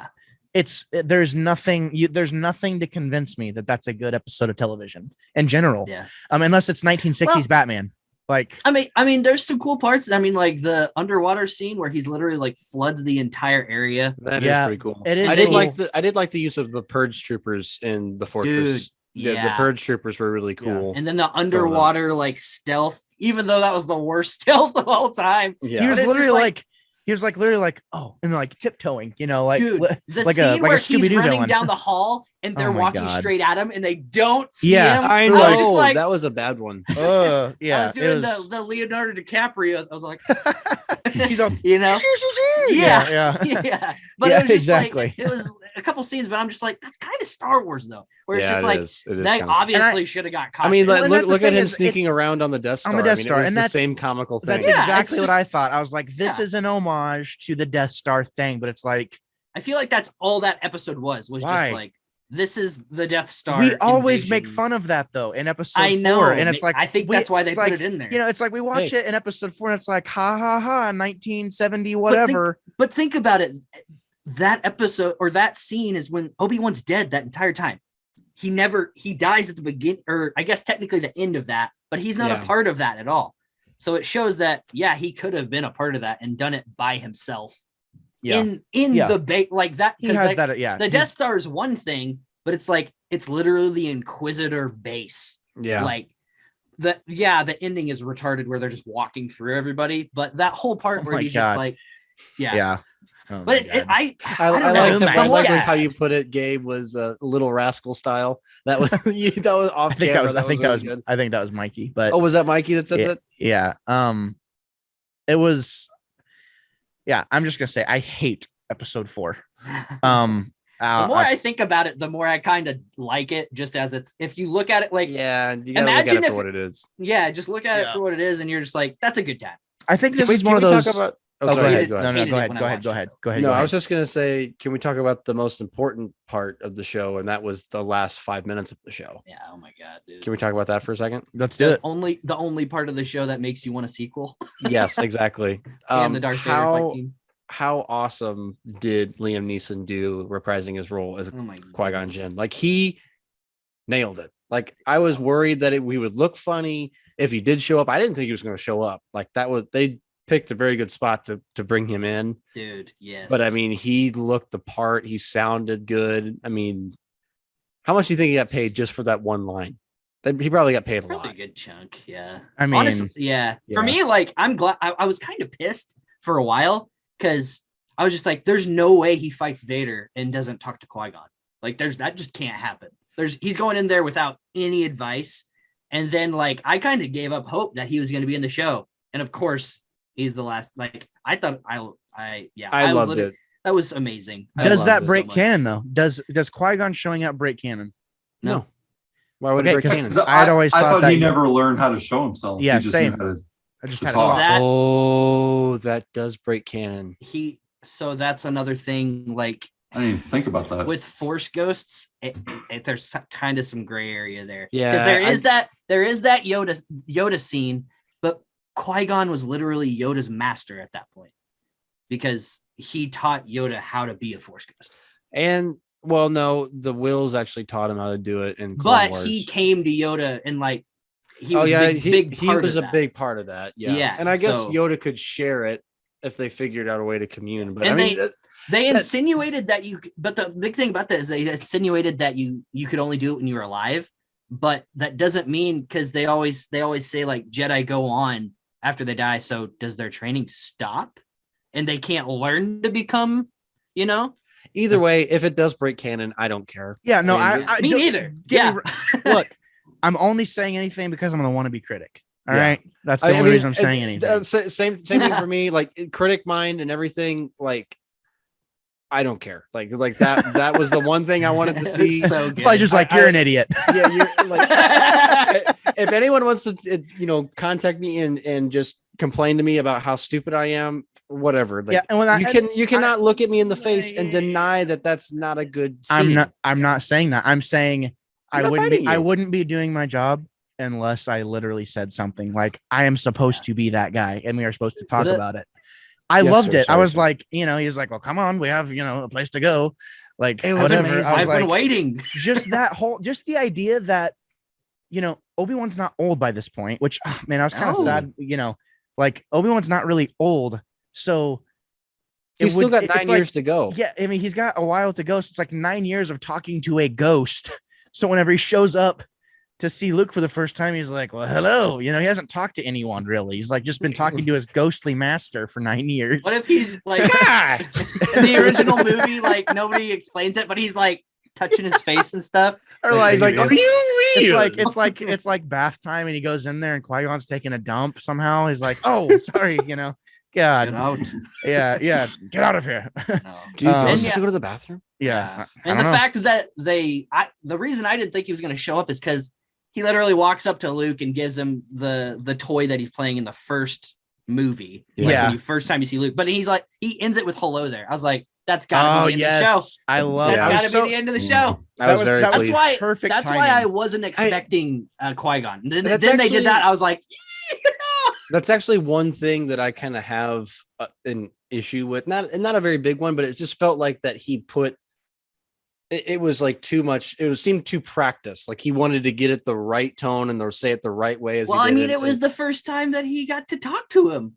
there's nothing to convince me that that's a good episode of television in general. Yeah. Unless it's 1960s Batman. Like, I mean, there's some cool parts. I mean, like the underwater scene where he's literally like floods the entire area. That is pretty cool. It is. I did like the use of the purge troopers in the fortress. Dude, the purge troopers were really cool. And then the underwater like stealth, even though that was the worst stealth of all time. He was literally like he was like literally like, oh, and like tiptoeing, like Dude, the like scene a where Scooby-Doo he's running villain. down the hall and they're Oh my walking God. straight at him and they don't see Yeah, him. I was know just like, that was a bad one. Yeah, I was doing the Leonardo DiCaprio. I was like, he's all, yeah. yeah. But Yeah, it was just exactly. like, it was a couple scenes, but I'm just like, that's kind of Star Wars though, where it's Yeah, just it like, is. It is they kinda- obviously should have got caught. I mean, there. Well, and look, that's the look at thing him is, sneaking it's- around on the Death Star. on the Death I mean, Star, it was and the that's- same comical thing. That's Yeah, exactly it's what I just- thought. I was like, this Yeah. is an homage to the Death Star thing, but it's like, I feel like that's all that episode was Why? just like, this is the Death Star. we always make invasion. fun of that though in episode I know, 4, and it's like, I think we- that's why they it's put like, it in there. it's like we watch Hey. it in episode 4, and it's like, ha ha ha, 1970 whatever. But think about it. That episode or that scene is when Obi-Wan's dead that entire time. He dies at the beginning, or I guess technically the end of that, but he's not Yeah. a part of that at all. So it shows that, yeah, he could have been a part of that and done it by himself. Yeah. In Yeah. the bait like that. He Because has like, that. Yeah. the Death Star is one thing, but it's like it's literally the Inquisitor base. Yeah. Like the ending is retarded where they're just walking through everybody, but that whole part Oh where my he's God. just like, yeah. Yeah. Oh But my God. I I don't know. like man. I like Yeah. how you put it, Gabe, was Little Rascal style. That was that was off I think camera. that was really good. I think that was Mikey, but Oh, was that Mikey that said yeah, that? yeah. It was, yeah, I'm just gonna say I hate episode 4. The more I- I think about it, the more I kind of like it. Just as it's, if you look at it like, Yeah, you gotta look Imagine at it if- for what it is. just look at it Yeah. for what it is, and you're just like, that's a good time. I think this Wait, is one of can we those. talk about? Oh, Oh, go sorry, ahead. go No, ahead. no, Hated go it ahead. when I Go ahead. watched Go it. ahead. Go ahead. No, go I ahead. was just gonna say, can we talk about the most important part of the show, and that was the last 5 minutes of the show? Yeah. Oh my god, dude. Can we talk about that for a second? Let's do it. The only part of the show that makes you want a sequel Yes, exactly. and the Darth Vader fight scene. How awesome did Liam Neeson do reprising his role as Oh my Qui-Gon goodness. Jinn? Like, he nailed it. Like, I was worried that we would look funny if he did show up. I didn't think he was going to show up. Like, they picked a very good spot to bring him in. Dude, yes. But I mean, he looked the part. He sounded good. I mean, how much do you think he got paid just for that one line? He probably got paid a probably a lot. good chunk. Yeah. I mean, Honestly, yeah. For Yeah. me, like, I'm glad. I was kind of pissed for a while because I was just like, there's no way he fights Vader and doesn't talk to Qui-Gon. Like, that just can't happen. He's going in there without any advice. And then, like, I kind of gave up hope that he was going to be in the show. And of course, he's the last. Like, I thought I I was loved it. That was amazing. I does loved that it break so much. canon though? Does Qui-Gon showing up break canon? No. Why would Okay, it break 'cause- canon? 'Cause I'd always I thought thought that he you- never learned how to show himself. Yeah, He just knew same. how to- I just To had a talk. thought. That- Oh, that does break canon. So that's another thing. Like, I didn't even think about that. with Force ghosts, there's kind of some gray area there. Yeah, because there is that Yoda scene, but Qui-Gon was literally Yoda's master at that point because he taught Yoda how to be a Force ghost. And well, no, the Wills actually taught him how to do it in Clone But Wars. he came to Yoda and like he Oh was yeah, a big he part was of a that. big part of that. Yeah, Yeah, and I guess so- Yoda could share it if they figured out a way to commune. But And I mean, They that- insinuated that but the big thing about that is they insinuated that you could only do it when you were alive, but that doesn't mean, because they always say like Jedi go on after they die. So does their training stop and they can't learn to become, either way, if it does break canon, I don't care. Yeah, no, I mean, I me don't- neither. get Yeah. me Look, I'm only saying anything because I'm the wannabe critic. All Yeah. right, that's the I only mean, reason I'm saying anything. Same thing for me. Like critic mind and everything. Like I don't care. Like that was the one thing I wanted to It was see. so good. I just like, you're an idiot. Yeah, you're like. If anyone wants to, contact me and just complain to me about how stupid I am, whatever. Like, Yeah, and when you cannot look at me in the face and deny that that's not a good scene. I'm not saying that. I'm saying I'm not fighting I you. wouldn't be doing my job unless I literally said something like I am supposed to be that guy and we are supposed to talk The- about it. I Yes, loved sir, it. I sorry, was sir. like, he was like, well, come on, we have, a place to go. Like It was whatever. amazing. I was I've been like, waiting. just the idea that, Obi-Wan's not old by this point, which, man, I was kind of No. sad, like Obi-Wan's not really old. So He's still got it's 9 like- years to go. Yeah, I mean, he's got a while to go. So it's like 9 years of talking to a ghost. So whenever he shows up to see Luke for the first time, he's like, well, hello. You know, he hasn't talked to anyone really. He's like just been talking to his ghostly master for 9 years. What if he's like in the original movie, like nobody explains it, but he's like touching his face and stuff. Or like, He's like, are you real? It's like bath time, and he goes in there and Qui-Gon's taking a dump somehow. He's like, oh, sorry, you know, God, Get out. yeah, get out of here. No. Do you And have to go to the bathroom? Yeah, And the fact that the reason I didn't think he was going to show up is because he literally walks up to Luke and gives him the toy that he's playing in the first movie. Like, Yeah. when you first time you see Luke, but he's like, he ends it with hello there. I was like, that's gotta be the end of the show. I love That's that. gotta be the end of the show. I was very That's pleased. why. perfect That's why timing. I wasn't expecting Qui-Gon. Then That's they actually- did that. I was like, That's actually one thing that I kind of have an issue with. Not a very big one, but it just felt like that he put. It was like too much. It seemed too practiced. Like he wanted to get it the right tone and say it the right way. As well, he I did mean, it was the first time that he got to talk to him.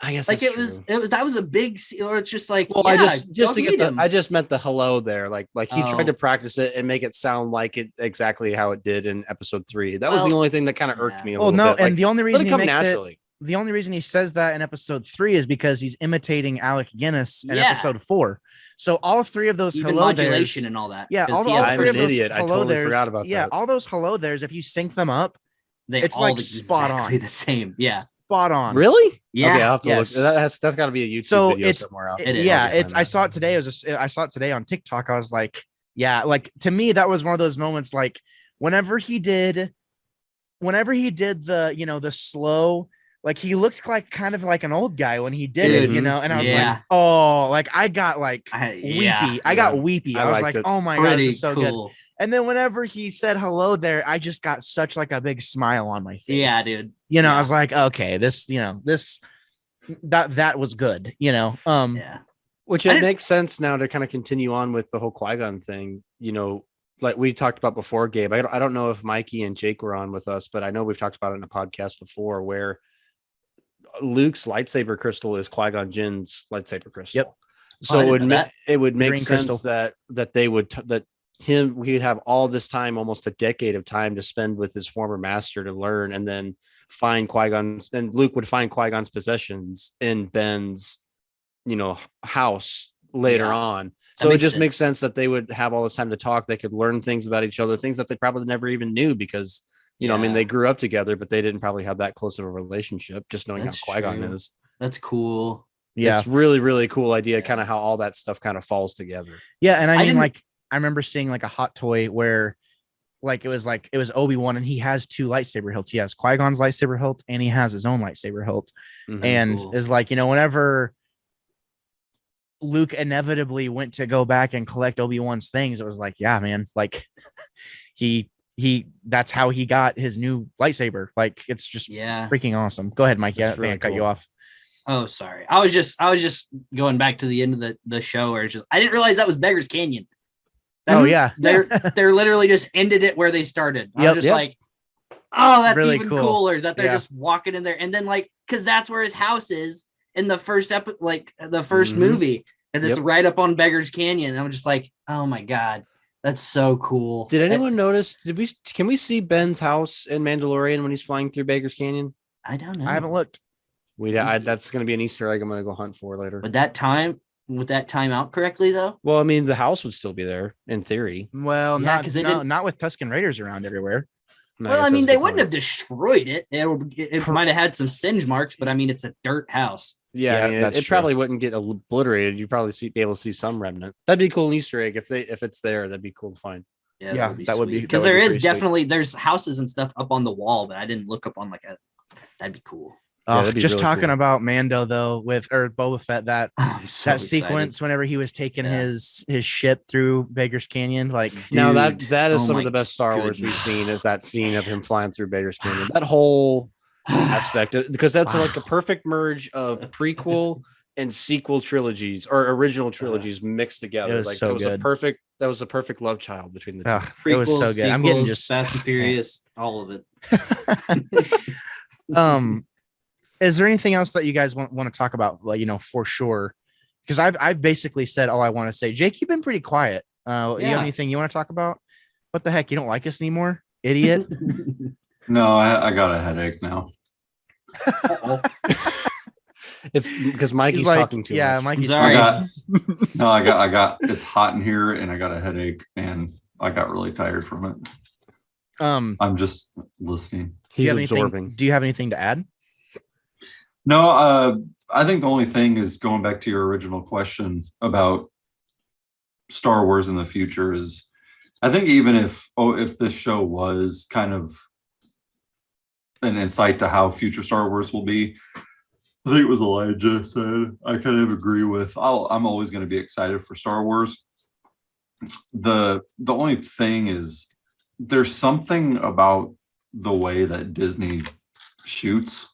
I guess Like that's it was that was a big. Or it's just like, Well, yeah, I just go to meet get the him. I just meant the hello there. Like he Oh. tried to practice it and make it sound like it exactly how it did in episode 3. That was the Well, only thing that kind of irked yeah. me a Well, little no, bit. Like, and the only let reason it he come makes naturally. the only reason he says that in episode 3 is because he's imitating Alec Guinness in Yeah. episode 4. So all 3 of those Even hello modulation there's, and all that. yeah, 'cause all, he all had I'm 3 an of those idiot. I hello totally there's, forgot about yeah, that. all those hello there's, if you sync them up, They it's all like look spot on. exactly the same. Yeah. spot on. Really? Yeah. Okay, I'll have to Yes. look. That's got to be a YouTube So video it's- somewhere out It there. is. Yeah, I'll go it's find I that. saw it today. I saw it today on TikTok. I was like, yeah, like to me, that was one of those moments like whenever he did the, you know, the slow, like he looked like kind of like an old guy when he did it, Dude, you know, and I was yeah. like, oh, like I got like weepy. Yeah. I got weepy. I I was liked like, it. oh my God, this Pretty is so good. cool. And then whenever he said hello there, I just got such like a big smile on my face. Yeah, dude. You know, I Yeah. was like, okay, this, you know, that was good, you know. Yeah. Which I it didn't- makes sense now to kind of continue on with the whole Qui-Gon thing. You know, like we talked about before, Gabe. I don't know if Mikey and Jake were on with us, but I know we've talked about it in a podcast before where Luke's lightsaber crystal is Qui-Gon Jinn's lightsaber crystal. Yep. So I it didn't would know that. it would make green sense crystal. that they would we'd have all this time, almost a decade of time to spend with his former master to learn, and then find Qui-Gon's, and Luke would find Qui-Gon's possessions in Ben's, you know, house later Yeah. on. That So it makes just makes sense. sense that they would have all this time to talk. They could learn things about each other, things that they probably never even knew because, you know, I mean, Yeah. they grew up together, but they didn't probably have that close of a relationship, just knowing That's how Qui-Gon true. is. That's cool. Yeah. It's really, really cool idea, Yeah. kind of how all that stuff kind of falls together. Yeah, and I I mean, didn't- like, I remember seeing like a hot toy where, like, it was Obi-Wan, and he has 2 lightsaber hilts. He has Qui-Gon's lightsaber hilt, and he has his own lightsaber hilt. Mhm. And cool. is like, you know, whenever Luke inevitably went to go back and collect Obi-Wan's things, it was like, yeah, man, like he that's how he got his new lightsaber. Like, it's just Yeah. freaking awesome. Go ahead, Mike. That's Yeah, I think really I cut you cool. off. Oh, sorry. I was just going back to the end of the show where it's just I didn't realize that was Beggar's Canyon. Oh yeah, They're literally just ended it where they started. I Yep. was just Yep. like, oh, that's Really even cool. cooler that they're Yeah. just walking in there. And then like, cause that's where his house is in the first like the 1st Mhm. movie. And it's Yep. right up on Beggar's Canyon. And I'm just like, oh my God, that's so cool. Did anyone notice? Can we see Ben's house in Mandalorian when he's flying through Baker's Canyon? I don't know. I haven't looked. That's going to be an Easter egg I'm going to go hunt for later. Would that time out correctly though? Well, I mean, the house would still be there in theory. Well, Yeah, not 'cause they no, didn't- not with Tusken Raiders around everywhere. No, Well, guess I mean, that's a they good wouldn't have point. destroyed it. It might have had some singe marks, but I mean, it's a dirt house. Yeah, Yeah, I mean, that's it true. probably wouldn't get obliterated. You'd probably be able to see some remnant. That'd be a cool Easter egg if it's there. That'd be cool to find. Yeah, that would be- because that would there be is pretty sweet. definitely there's houses and stuff up on the wall, but I didn't look up on like a. That'd be cool. Yeah, that'd be Just really talking cool. about Mando though, with or Boba Fett, that I'm so that excited. sequence whenever he was taking Yeah. his ship through Baker's Canyon, like Now Dude, that is oh some my of the best Star Wars we've goodness. seen is that scene of him flying through Baker's Canyon. That whole aspect, because that's like a perfect merge of prequel and sequel trilogies or original trilogies mixed together. was Like so that was good. That was a perfect love child between the two. ugh, it was so good. I'm getting sequels, just Fast and Furious, all of it. Is there anything else that you guys want to talk about? Like, you know, for sure, because I've basically said all I want to say. Jake, you've been pretty quiet. You have Yeah. anything you want to talk about? What the heck? You don't like us anymore? idiot. No, I got a headache now. Uh-oh. It's because Mikey's He's like, talking too yeah, much. Mikey's Sorry. I got it's hot in here and I got a headache and I got really tired from it. I'm just listening. He's absorbing. Do you have anything to add? No, I think the only thing is going back to your original question about Star Wars in the future is I think even if this show was kind of an insight to how future Star Wars will be, I think it was Elijah said, I kind of agree with, I'm always going to be excited for Star Wars. The only thing is there's something about the way that Disney shoots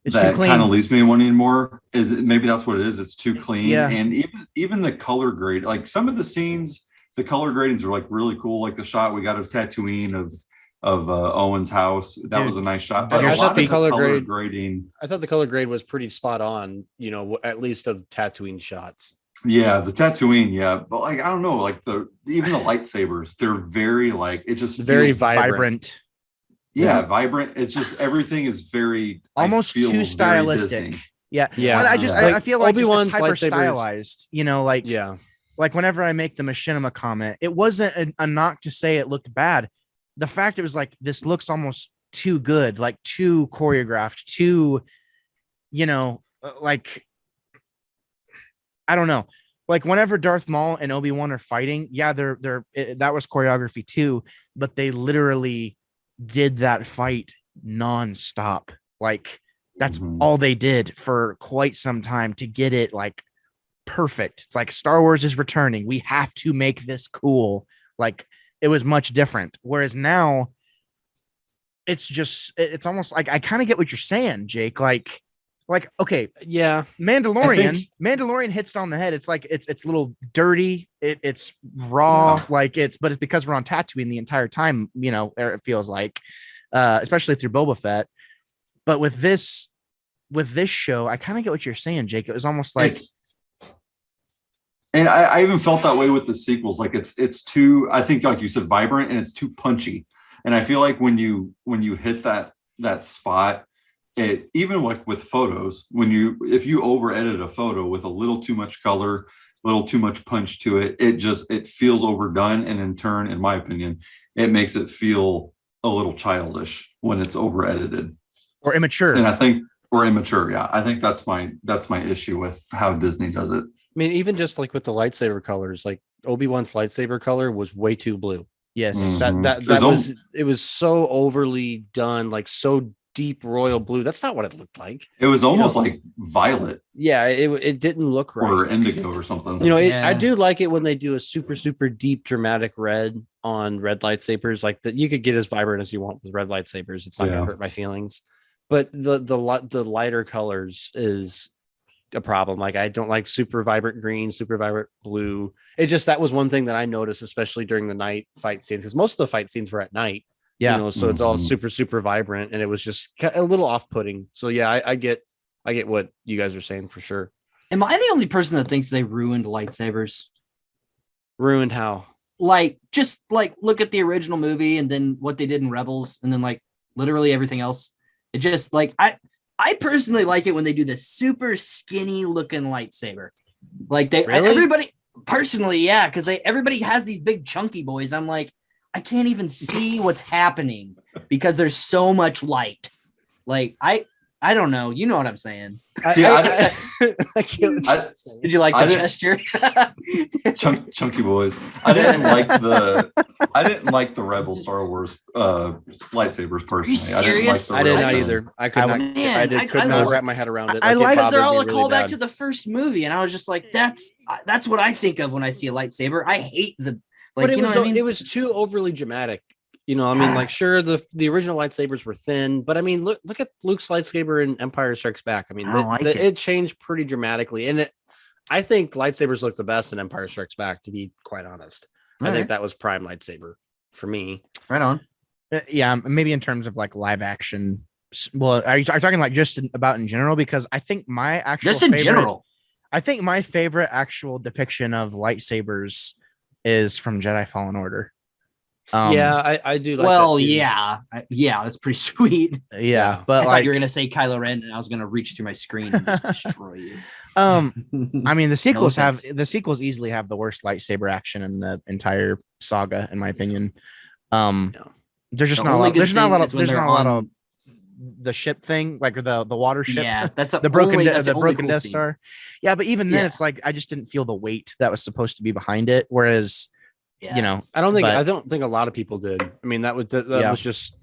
It's too that clean. kind of leaves me wanting more. Maybe that's what it is. It's too clean. Yeah. And even the color grade, like some of the scenes, the color gradings are like really cool. Like the shot we got of Tatooine of Owen's house. That Dude, was a nice shot. I But a thought lot the of color grading. I thought the color grade was pretty spot on, you know, at least of Tatooine shots. Yeah, the Tatooine, yeah. But like I don't know, like even the lightsabers, they're very like it just Very feels, vibrant. yeah, vibrant. It's just everything is very Almost I feel too very stylistic. Disney. Yeah. Yeah. And I just Yeah. I feel like Obi-Wan's it's hyper lightsabers- stylized, you know, like Yeah. like whenever I make the machinima comment, it wasn't a knock to say it looked bad. The fact it was like this looks almost too good, like too choreographed, too, you know, like I don't know. Like whenever Darth Maul and Obi-Wan are fighting, yeah, that was choreography too, but they literally did that fight nonstop. Like that's Mhm. all they did for quite some time to get it like perfect. It's like Star Wars is returning. We have to make this cool. Like it was much different. Whereas now it's almost like I kind of get what you're saying, Jake. Like okay, Yeah. Mandalorian hits it on the head. It's like it's a little dirty. It's raw. Yeah. Like but it's because we're on Tatooine the entire time. You know, it feels like, especially through Boba Fett. But with this show, I kind of get what you're saying, Jake. It was almost like And I even felt that way with the sequels. Like it's too, I think, like you said, vibrant and it's too punchy. And I feel like when you hit that spot, it even like with photos, if you over edit a photo with a little too much color, a little too much punch to it, it feels overdone. And in turn, in my opinion, it makes it feel a little childish when it's over edited or immature. And I think or immature. Yeah, I think that's my issue with how Disney does it. I mean, even just like with the lightsaber colors, like Obi-Wan's lightsaber color was way too blue. Yes. Mhm. That it was so overly done, like so deep royal blue. That's not what it looked like. It was almost like violet Yeah, it didn't look right. or indigo or something. You know, Yeah. I do like it when they do a super, super deep dramatic red on red lightsabers. Like that, you could get as vibrant as you want with red lightsabers. It's not Yeah. gonna hurt my feelings. But the lighter colors is a problem. Like I don't like super vibrant green, super vibrant blue. It just that was one thing that I noticed, especially during the night fight scenes, because most of the fight scenes were at night. Yeah. You know, so it's all Mhm. super, super vibrant, and it was just a little off-putting. So yeah, I get what you guys are saying for sure. Am I the only person that thinks they ruined lightsabers? Ruined how? Like, just like look at the original movie and then what they did in Rebels, and then like literally everything else. It just like I personally like it when they do the super skinny looking lightsaber. Like Really? everybody personally, yeah, because everybody has these big chunky boys. I'm like, I can't even see what's happening because there's so much light. Like I don't know. You know what I'm saying? See, I can't. Did you like I the didn't- gesture? Chunky boys. I didn't like the Rebel Star Wars lightsabers personally. serious? I didn't I just- either. I could not. Man, I could not was- wrap my head around it. I like- Because they're bothered all a me really callback bad. to the first movie, and I was just like, that's what I think of when I see a lightsaber. I hate the like. But it You know was what I mean? it was too overly dramatic. You know, I mean, like sure the original lightsabers were thin, but I mean, look at Luke's lightsaber in Empire Strikes Back. I mean, I don't like it. it changed pretty dramatically, and I think lightsabers look the best in Empire Strikes Back. To be quite honest, I think Alright. that was prime lightsaber for me. Right on. Yeah, maybe in terms of like live action. Well, are you talking like just about in general? Because I think my actual Just in favorite, general. I think my favorite actual depiction of lightsabers is from Jedi Fallen Order. I do like Well, that too. yeah, that's pretty sweet. yeah, but I thought like, you were gonna say Kylo Ren, and I was gonna reach through my screen and just destroy you. I mean, the sequels offense. easily have the worst lightsaber action in the entire saga, in my opinion. No. There's just The not a only lot. good There's not a thing lot is of. when There's they're not a lot of on- the ship thing, like the water ship. Yeah, that's the broken that's the only broken cool Death scene. Star. Yeah, but even then, Yeah. it's like I just didn't feel the weight that was supposed to be behind it. Whereas, Yeah. you know, I don't but- think a lot of people did. I mean, that Yeah. was just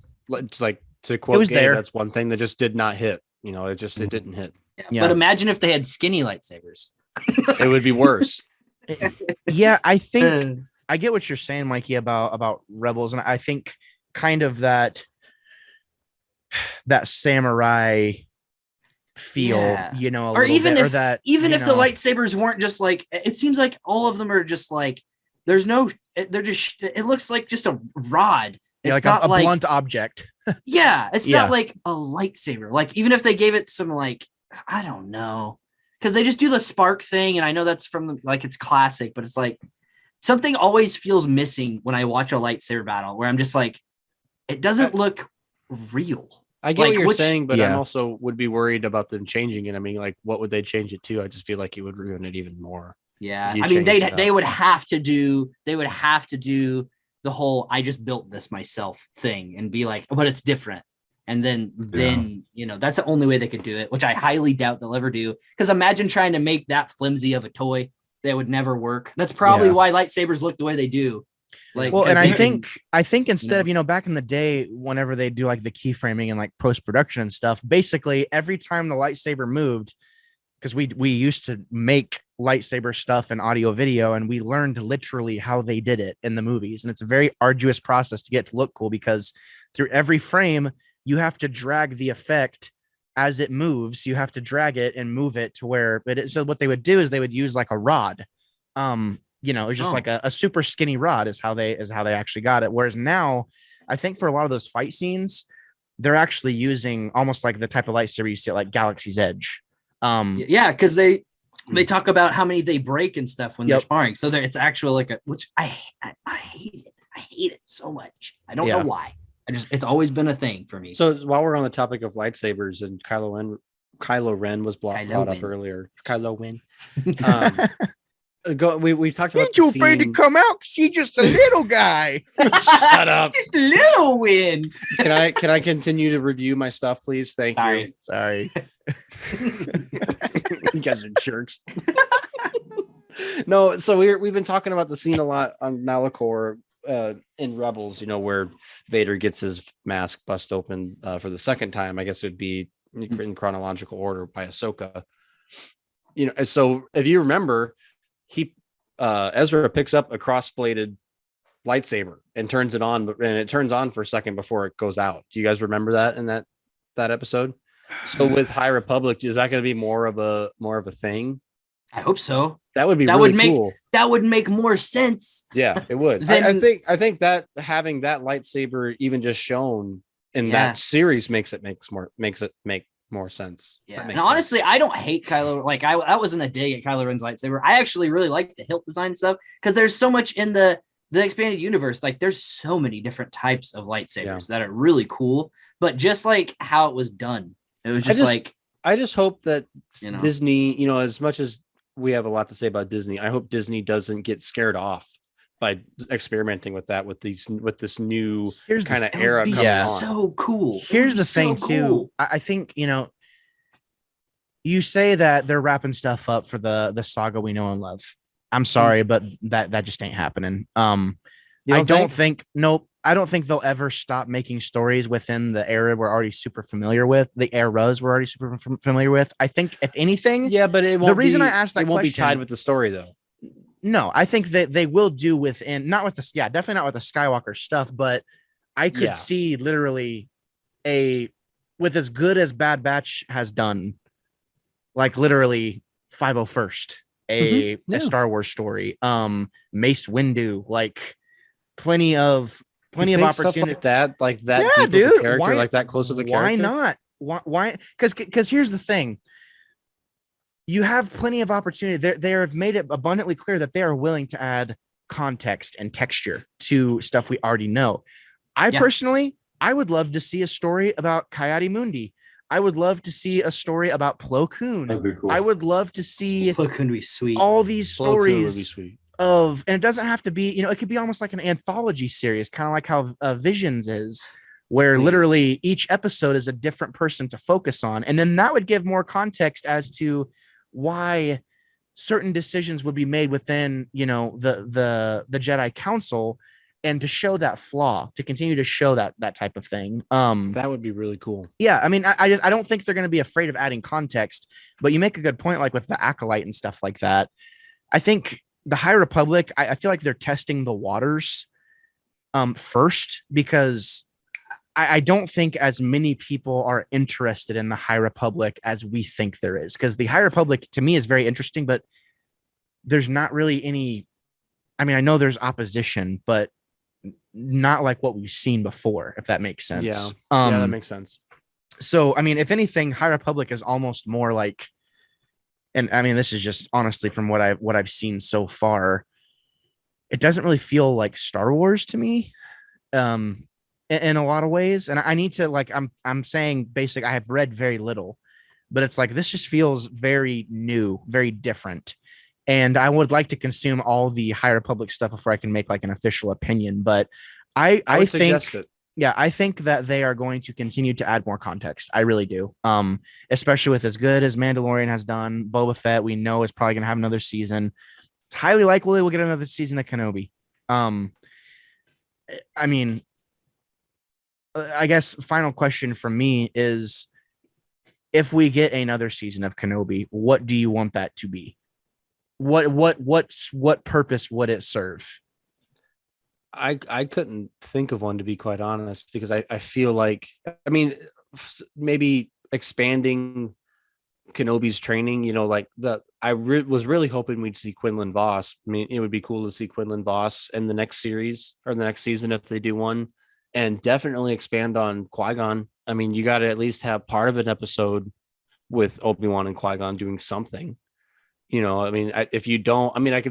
like to quote was Gabe, there. that's one thing that just did not hit. You know, it didn't hit. Yeah. But imagine if they had skinny lightsabers. It would be worse. yeah, I think I get what you're saying, Mikey, about Rebels, and I think kind of that samurai feel, Yeah. you know, a Or little even bit, or if that even you if the know, lightsabers weren't just like, it seems like all of them are just like, there's no, they're just, it looks like just a rod. It's yeah, like not a like blunt object. yeah, it's Yeah. not like a lightsaber. Like even if they gave it some like, I don't know, because they just do the spark thing, and I know that's from the, like, it's classic, but it's like something always feels missing when I watch a lightsaber battle, where I'm just like, it doesn't look real. I get Like, what you're which- saying, but Yeah. I'm also would be worried about them changing it. I mean, like, what would they change it to? I just feel like it would ruin it even more. Yeah, If you I mean changed it they up. would have to do the whole I just built this myself thing and be like, but it's different. And then you know, that's the only way they could do it, which I highly doubt they'll ever do. Because imagine trying to make that flimsy of a toy. That would never work. That's probably Yeah. why lightsabers look the way they do. Like, Well, and 'cause I you can- think instead know. of, you know, back in the day, whenever they do like the keyframing and like post production and stuff, basically every time the lightsaber moved, because we used to make lightsaber stuff in audio video, and we learned literally how they did it in the movies, and it's a very arduous process to get to look cool, because through every frame you have to drag the effect as it moves. You have to drag it and move it to where it is. So what they would do is they would use like a rod. You know, it's just Oh. like a super skinny rod is how they actually got it. Whereas now, I think for a lot of those fight scenes, they're actually using almost like the type of lightsaber you see at like Galaxy's Edge. yeah, because they talk about how many they break and stuff when they're Yep. sparring. So it's actual like a, which I hate it. I hate it so much. I don't know Yeah. why. It's always been a thing for me. So while we're on the topic of lightsabers, and Kylo Ren was Kylo brought up Ren. earlier. Kylo Ren. We talked about Ain't you the afraid to scene- come out? 'Cause he's just a little guy. Shut up. Just a little win. Can I continue to review my stuff, please? Thank you. Sorry. You guys are jerks. No, so we've been talking about the scene a lot on Malachor in Rebels, you know, where Vader gets his mask bust open for the second time. I guess it would be in chronological order by Ahsoka. You know, so if you remember, Ezra picks up a cross-bladed lightsaber and turns it on, and it turns on for a second before it goes out. Do you guys remember that in that episode? So with High Republic, is that going to be more of a thing? I hope so. That would be That really would make- cool. That would make more sense. Yeah, it would. I think that having that lightsaber even just shown in Yeah. that series makes it make more sense. Yeah. That And makes sense. honestly, I don't hate Kylo. Like that wasn't a dig at Kylo Ren's lightsaber. I actually really like the hilt design stuff because there's so much in the expanded universe. Like there's so many different types of lightsabers that are really cool. But just like how it was done, it was just like, I just hope that You know. Disney, you know, as much as we have a lot to say about Disney, I hope Disney doesn't get scared off by experimenting with that with this new Here's the kind of that would era be coming Yeah. on. so cool. It Here's would the be so thing too. cool. I think, you know, you say that they're wrapping stuff up for the saga we know and love. I'm sorry, but that just ain't happening. You I don't think they'll ever stop making stories within the era we're already super familiar with. The eras we're already super familiar with. I think if anything, Yeah, but it won't. reason be, I asked that it won't be question- tied with the story though. no, I think that they will do within, not with the, yeah, definitely not with the Skywalker stuff, but I could Yeah. see literally with as good as Bad Batch has done, like literally 501st, a Yeah. Star Wars story, Mace Windu, like plenty of You think stuff opportunity. like that Yeah, deep of a dude. character, Why- like that close of a Why character. not? Why? Because here's the thing. You have plenty of opportunity. They have made it abundantly clear that they are willing to add context and texture to stuff we already know. I Yeah. personally, I would love to see a story about Coyote Mundi. I would love to see a story about Plo Koon. That'd be cool. I would love to see Look, couldn't be sweet. all these Slow Cool would be stories sweet. of, and it doesn't have to be, it could be almost like an anthology series, kind of like how Visions is, where literally each episode is a different person to focus on. And then that would give more context as to why certain decisions would be made within, the Jedi Council, and to show that flaw, to continue to show that type of thing. That would be really cool. Yeah, I mean, I don't think they're going to be afraid of adding context, but you make a good point, like with the Acolyte and stuff like that. I think the High Republic, I feel like they're testing the waters first, because I don't think as many people are interested in the High Republic as we think there is, because the High Republic to me is very interesting, but there's not really any, I mean, I know there's opposition, but not like what we've seen before, if that makes sense. Yeah. That makes sense. So, I mean, if anything, High Republic is almost more like, and I mean, this is just honestly from what I've seen so far, it doesn't really feel like Star Wars to me, in a lot of ways. And I need to, like, I'm saying basic, I have read very little, but it's like, this just feels very new, very different. And I would like to consume all the High Republic stuff before I can make like an official opinion. But I would think, suggest it. yeah, I think that they are going to continue to add more context. I really do. Especially with as good as Mandalorian has done, Boba Fett, we know is probably going to have another season. It's highly likely we'll get another season of Kenobi. I mean, I guess final question from me is, if we get another season of Kenobi, what do you want that to be? What purpose would it serve? I couldn't think of one, to be quite honest, because I feel like, I mean, maybe expanding Kenobi's training, like was really hoping we'd see Quinlan Vos. I mean, it would be cool to see Quinlan Vos in the next series or the next season if they do one, and definitely expand on Qui-Gon. I mean, you got to at least have part of an episode with Obi-Wan and Qui-Gon doing something. I mean, if you don't, I mean, I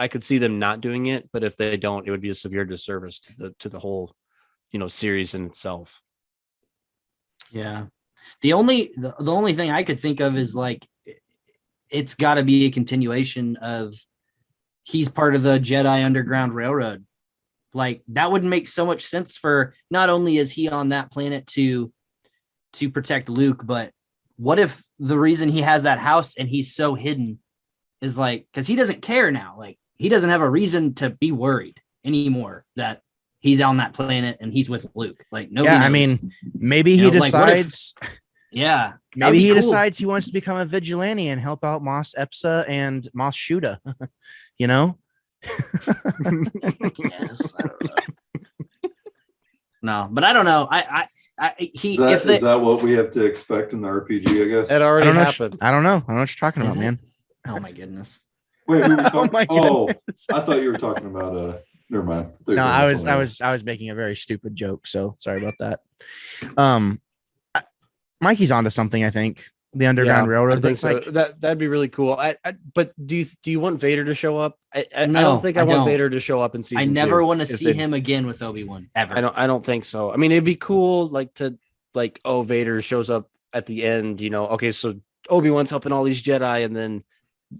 could see them not doing it, but if they don't, it would be a severe disservice to the whole, series in itself. Yeah. The only thing I could think of is like, it's got to be a continuation of, he's part of the Jedi Underground Railroad. Like, that would make so much sense, for not only is he on that planet to protect Luke, but what if the reason he has that house and he's so hidden is like, because he doesn't care now. Like, he doesn't have a reason to be worried anymore that he's on that planet and he's with Luke. Like, nobody knows. I mean, maybe he decides. Yeah. Maybe he decides he wants to become a vigilante and help out Mos Epsa and Mos Shuda. Yes, I don't know. No, but I don't know. Is that what we have to expect in the RPG? I guess It already happened. I don't know. I don't know what you're talking about, man. Oh my goodness. Wait, we were talking, my oh, goodness. I thought you were talking about never mind. No, I was making a very stupid joke, so sorry about that. Mikey's onto something, I think. The Underground Railroad. I think so. Like, that'd be really cool. But do you want Vader to show up? I No, don't think I want don't. Vader to show up in season. I never 2 want to see him again with Obi-Wan ever. I don't think so. I mean, it'd be cool, Vader shows up at the end. Okay, so Obi-Wan's helping all these Jedi, and then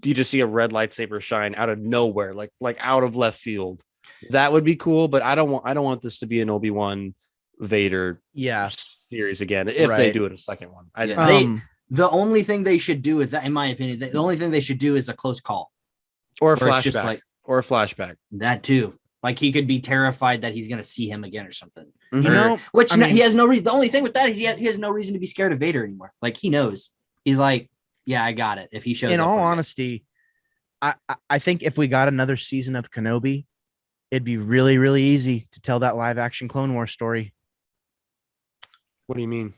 you just see a red lightsaber shine out of nowhere, like out of left field. That would be cool, but I don't want this to be an Obi-Wan Vader series again. If they do it a second one, the only thing they should do with that, in my opinion, the only thing they should do is a close call or a flashback. That too. Like, he could be terrified that he's going to see him again or something. Mm-hmm. He has no reason. The only thing with that is he has no reason to be scared of Vader anymore. Like, he knows. He's like, yeah, I got it. If he shows up. In all honesty, I think if we got another season of Kenobi, it'd be really, really easy to tell that live action Clone Wars story. What do you mean?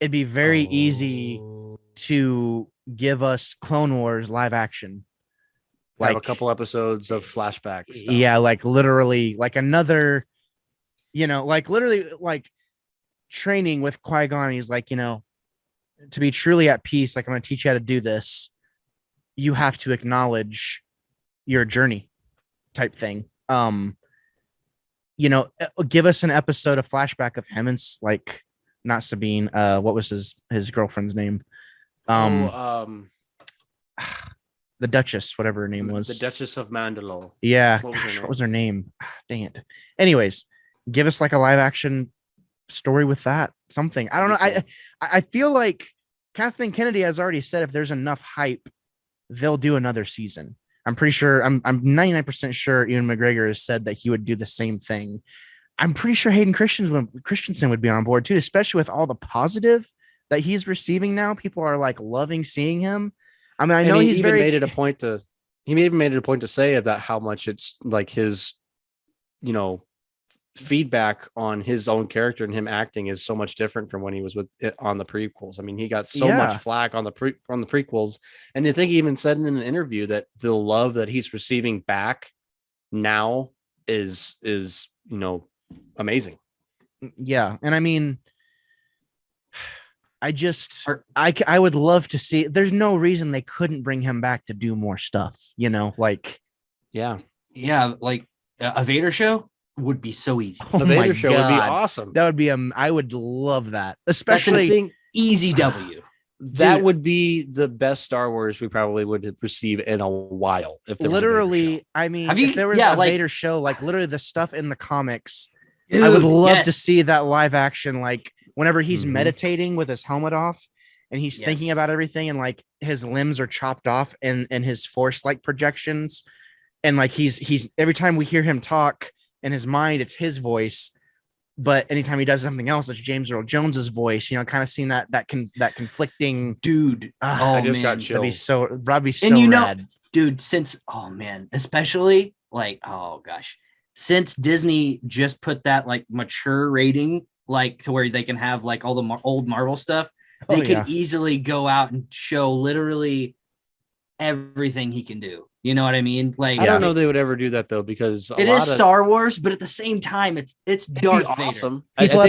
It'd be very easy to give us Clone Wars live action. Have a couple episodes of flashback stuff. Yeah, like literally, like another, like literally, like training with Qui-Gon. He's like, to be truly at peace, like, I'm going to teach you how to do this. You have to acknowledge your journey. type thing. Give us an episode, a flashback of him and like not Sabine. What was his girlfriend's name? The Duchess, whatever her name was. The Duchess of Mandalore. Yeah. What Was her name? Dang it. Anyways, give us like a live action story with that. Something. I don't know. I feel like Kathleen Kennedy has already said if there's enough hype, they'll do another season. I'm pretty sure. I'm 99% sure Ewan McGregor has said that he would do the same thing. I'm pretty sure Hayden Christensen would be on board too, especially with all the positive that he's receiving now. People are like loving seeing him. I mean, I know he's very. He even made it a point to say that how much it's like his, feedback on his own character and him acting is so much different from when he was with it on the prequels. I mean, he got so much flack on the prequels, and I think he even said in an interview that the love that he's receiving back now is amazing. Yeah, and I mean, I would love to see. There's no reason they couldn't bring him back to do more stuff. Like like a Vader show would be so easy. The Vader show would be awesome. That would be I would love that, especially easy W. That would be the best Star Wars we probably would receive in a while. If there literally, I mean, if there was a Vader show, like literally the stuff in the comics, dude, I would love to see that live action, like whenever he's meditating with his helmet off and he's thinking about everything and like his limbs are chopped off and his force like projections. And like he's every time we hear him talk in his mind, it's his voice. But anytime he does something else, it's James Earl Jones's voice, kind of seeing that conflicting dude. I just got chills. That'd be so rad. Dude, especially like, oh gosh, since Disney just put that like mature rating, like to where they can have like all the old Marvel stuff, they can easily go out and show literally everything he can do. You know what I mean? Like, I don't know they would ever do that though, because it is Star Wars, but at the same time, it's Darth Vader. Awesome. People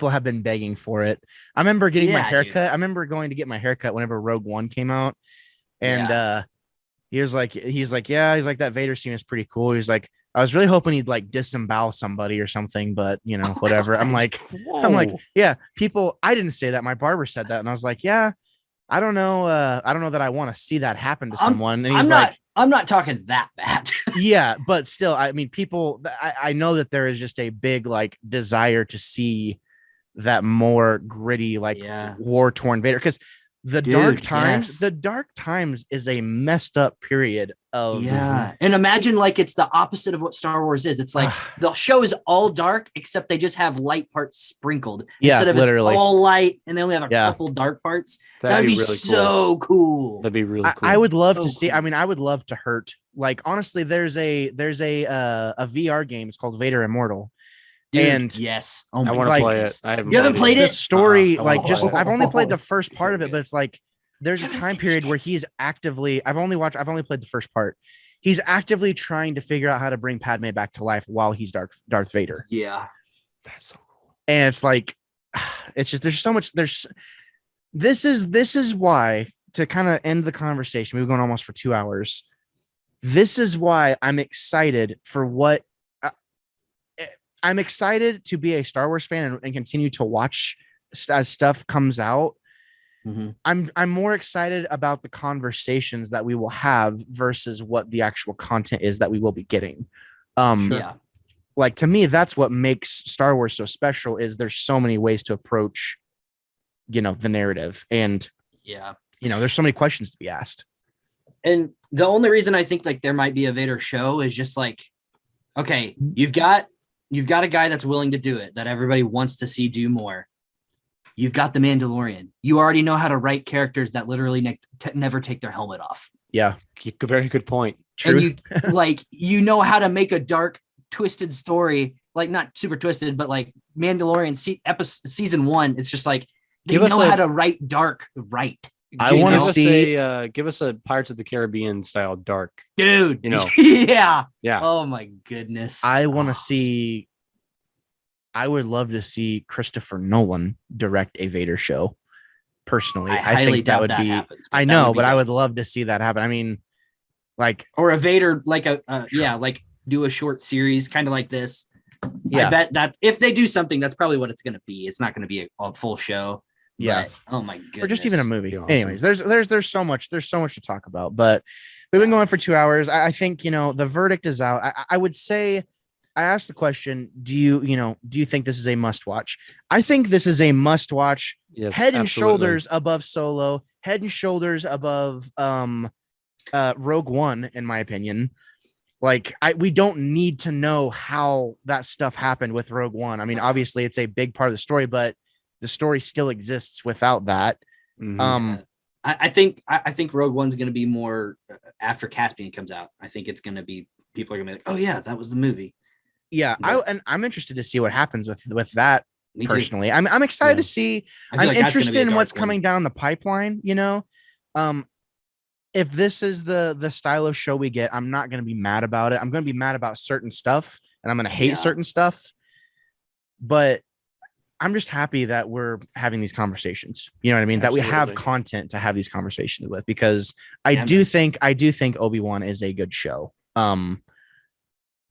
have been begging for it. I remember getting my haircut. Dude. I remember going to get my haircut whenever Rogue One came out, and he's like, that Vader scene is pretty cool. He's like, I was really hoping he'd like disembowel somebody or something, but whatever. I'm like, yeah, people. I didn't say that. My barber said that, and I was like, yeah. I don't know that I want to see that happen to someone. And I'm not talking that bad. Yeah, but still, I mean, people, I know that there is just a big like desire to see that more gritty, like war torn Vader. Because the Dark Times is a messed up period of and imagine like it's the opposite of what Star Wars is. It's like the show is all dark except they just have light parts sprinkled instead of literally. It's all light and they only have a couple dark parts. That'd be really so cool. That'd be really cool. I would love to see. I mean, I would love to hurt. Like honestly, there's a VR game. It's called Vader Immortal. Dude, and yes, I want to play it. You haven't played it? The story, I've only played the first part of it, but it's like there's a time period where he's actively. I've only played the first part. He's actively trying to figure out how to bring Padme back to life while he's Darth Vader. Yeah, that's so cool. And it's like, it's just there's so much. This is why, to kind of end the conversation. We've gone almost for 2 hours. This is why I'm excited for what. I'm excited to be a Star Wars fan and continue to watch as stuff comes out. Mm-hmm. I'm more excited about the conversations that we will have versus what the actual content is that we will be getting. Like to me, that's what makes Star Wars so special is there's so many ways to approach, the narrative, and there's so many questions to be asked. And the only reason I think like there might be a Vader show is just like, okay, you've got a guy that's willing to do it, that everybody wants to see do more. You've got the Mandalorian. You already know how to write characters that literally never take their helmet off. Yeah. Very good point. True. And you know how to make a dark, twisted story, like not super twisted, but like Mandalorian season 1. It's just like, they know how to write dark right. I want to see. Give us a Pirates of the Caribbean style dark, dude. Yeah. Oh my goodness. I want to see. I would love to see Christopher Nolan direct a Vader show. Personally, I think that would be. Happens, I know, but I would love to see that happen. I mean, Like, or a Vader, like like do a short series, kind of like this. yeah, I bet that if they do something, that's probably what it's going to be. It's not going to be a full show. Yeah. But, oh my goodness. or just even a movie. Be awesome. Anyways, there's so much to talk about, but we've been going for 2 hours. I think, the verdict is out. I would say, I asked the question, do you think this is a must watch? I think this is a must watch. Yes, Head and absolutely. shoulders above Solo, head and shoulders above Rogue One, in my opinion. Like, we don't need to know how that stuff happened with Rogue One. I mean, obviously it's a big part of the story, but the story still exists without that. Mhm. I think Rogue One's going to be more after Caspian comes out. I think it's going to be, people are going to be like, oh yeah, that was the movie. Yeah, I'm interested to see what happens with that. Me too. Personally, I'm excited to see. I feel I'm like that's gonna interested be a in dark what's one. coming down the pipeline. If this is the style of show we get, I'm not going to be mad about it. I'm going to be mad about certain stuff, and I'm going to hate Yeah. certain stuff. But I'm just happy that we're having these conversations. You know what I mean? That we have Absolutely. content to have these conversations with, because I Yeah, do man. think Obi-Wan is a good show.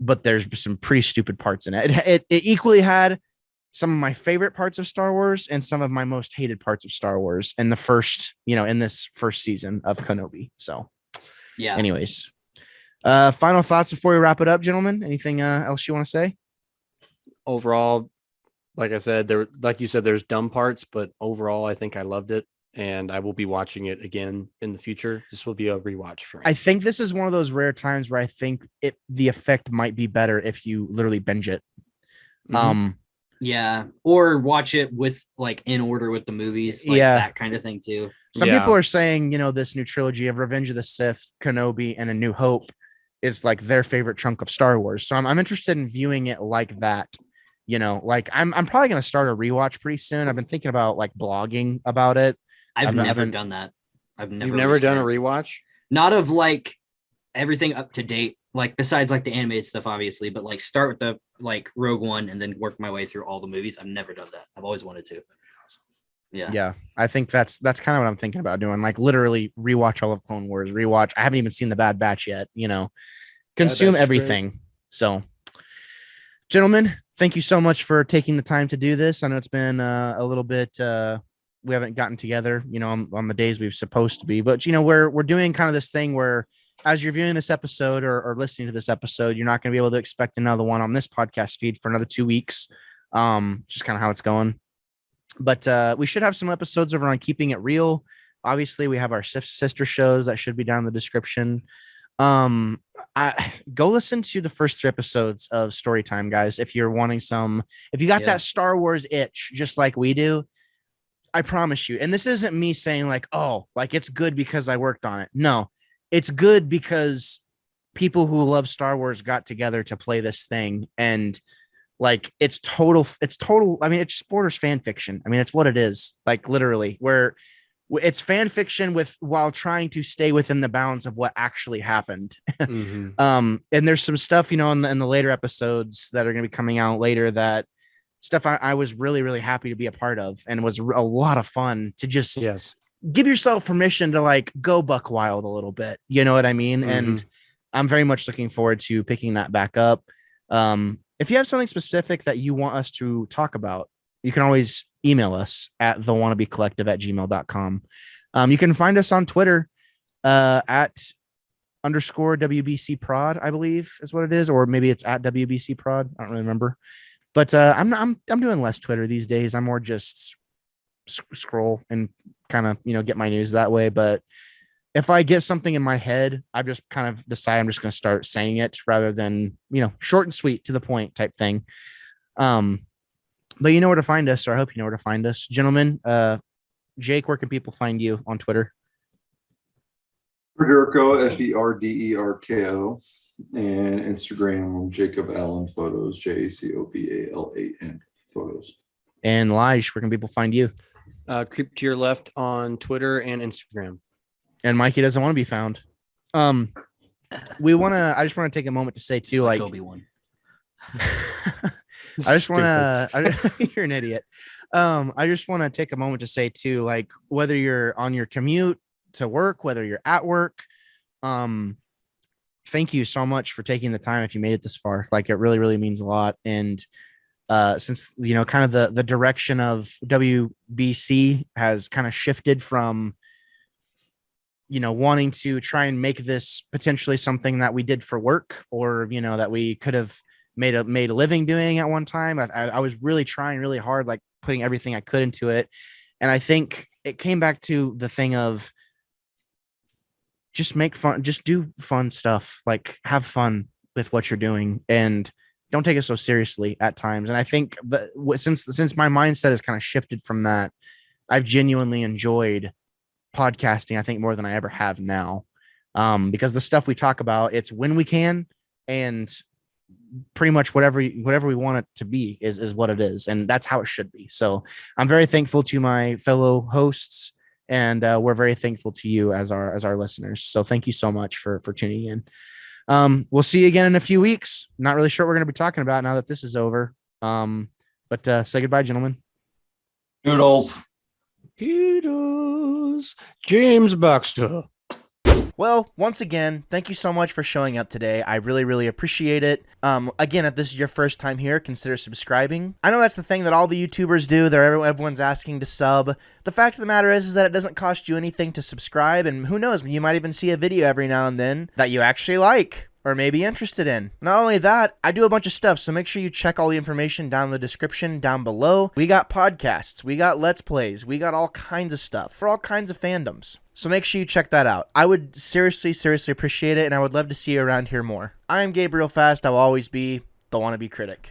But there's some pretty stupid parts in it. It equally had some of my favorite parts of Star Wars and some of my most hated parts of Star Wars in this first season of Kenobi. So, Yeah. anyways, final thoughts before we wrap it up, gentlemen. Anything else you want to say? Overall, like I said, like you said, there's dumb parts, but overall, I think I loved it, and I will be watching it again in the future. This will be a rewatch for me. I think this is one of those rare times where I think the effect might be better if you literally binge it. Mhm. Yeah, or watch it with like in order with the movies, like that kind of thing too. Some Yeah. people are saying, this new trilogy of Revenge of the Sith, Kenobi, and A New Hope is like their favorite chunk of Star Wars. So I'm interested in viewing it like that. Like I'm probably gonna start a rewatch pretty soon. I've been thinking about like blogging about it. I've I never haven't- done that. I've never. You've never done a restarted. rewatch? Not of like everything up to date, like besides like the animated stuff, obviously, but like start with the like Rogue One and then work my way through all the movies. I've never done that. I've always wanted to. Yeah. I think that's kind of what I'm thinking about doing. Like literally rewatch all of Clone Wars, rewatch. I haven't even seen the Bad Batch yet, consume Batch, everything. So, gentlemen, thank you so much for taking the time to do this. I know it's been a little bit, we haven't gotten together, on the days we've supposed to be, but we're doing kind of this thing where as you're viewing this episode or listening to this episode, you're not going to be able to expect another one on this podcast feed for another 2 weeks. Just kind of how it's going. But we should have some episodes over on Keeping It Real. Obviously, we have our sister shows that should be down in the description. I go listen to the first 3 episodes of Storytime, guys. If you're wanting if you got that Star Wars itch, just like we do, I promise you. And this isn't me saying like, oh, like it's good because I worked on it. No, it's good because people who love Star Wars got together to play this thing, and like it's total. I mean, it's Sporter's fan fiction. I mean, it's what it is. Like literally, where it's fan fiction while trying to stay within the bounds of what actually happened. Mhm. And there's some stuff, in the later episodes that are going to be coming out later, that stuff I was really, really happy to be a part of, and was a lot of fun to just Yes. give yourself permission to like go buck wild a little bit. You know what I mean? And I'm very much looking forward to picking that back up. If you have something specific that you want us to talk about, you can always email us at thewannabecollective@gmail.com. You can find us on Twitter at _WBC prod, I believe is what it is, or maybe it's at WBC prod. I don't really remember, but I'm doing less Twitter these days. I'm more just scroll and kind of, get my news that way. But if I get something in my head, I just kind of decide I'm just going to start saying it rather than, short and sweet to the point type thing. But you know where to find us, or I hope you know where to find us, gentlemen. Jake, where can people find you on Twitter? Federko, Ferderko, and Instagram, Jacob Allen Photos, JACOBALAN Photos. And Lige, where can people find you? Creep to your left on Twitter and Instagram. And Mikey doesn't want to be found. I just want to take a moment to say too, Just like Obi-Wan. I just want to, you're an idiot. I just want to take a moment to say too, like whether you're on your commute to work, whether you're at work, thank you so much for taking the time if you made it this far. Like, it really, really means a lot. And since, kind of the direction of WBC has kind of shifted from, wanting to try and make this potentially something that we did for work, or, that we could have made a living doing at one time. I was really trying really hard, like putting everything I could into it. And I think it came back to the thing of just make fun, just do fun stuff, like have fun with what you're doing, and don't take it so seriously at times. And I think that since my mindset has kind of shifted from that, I've genuinely enjoyed podcasting, I think, more than I ever have now. Because the stuff we talk about, it's when we can, and pretty much whatever we want it to be is what it is, and that's how it should be. So I'm very thankful to my fellow hosts, and we're very thankful to you as our listeners. So thank you so much for tuning in. We'll see you again in a few weeks. Not really sure what we're going to be talking about now that this is over. But say goodbye, gentlemen. Doodles. Kudos, James Baxter. Well, once again, thank you so much for showing up today. I really, really appreciate it. Again, if this is your first time here, consider subscribing. I know that's the thing that all the YouTubers do. Everyone's asking to sub. The fact of the matter is that it doesn't cost you anything to subscribe, and who knows, you might even see a video every now and then that you actually like, or may be interested in. Not only that, I do a bunch of stuff, so make sure you check all the information down in the description down below. We got podcasts, we got Let's Plays, we got all kinds of stuff for all kinds of fandoms. So make sure you check that out. I would seriously, seriously appreciate it, and I would love to see you around here more. I am Gabriel Fast. I will always be the Wannabe Critic.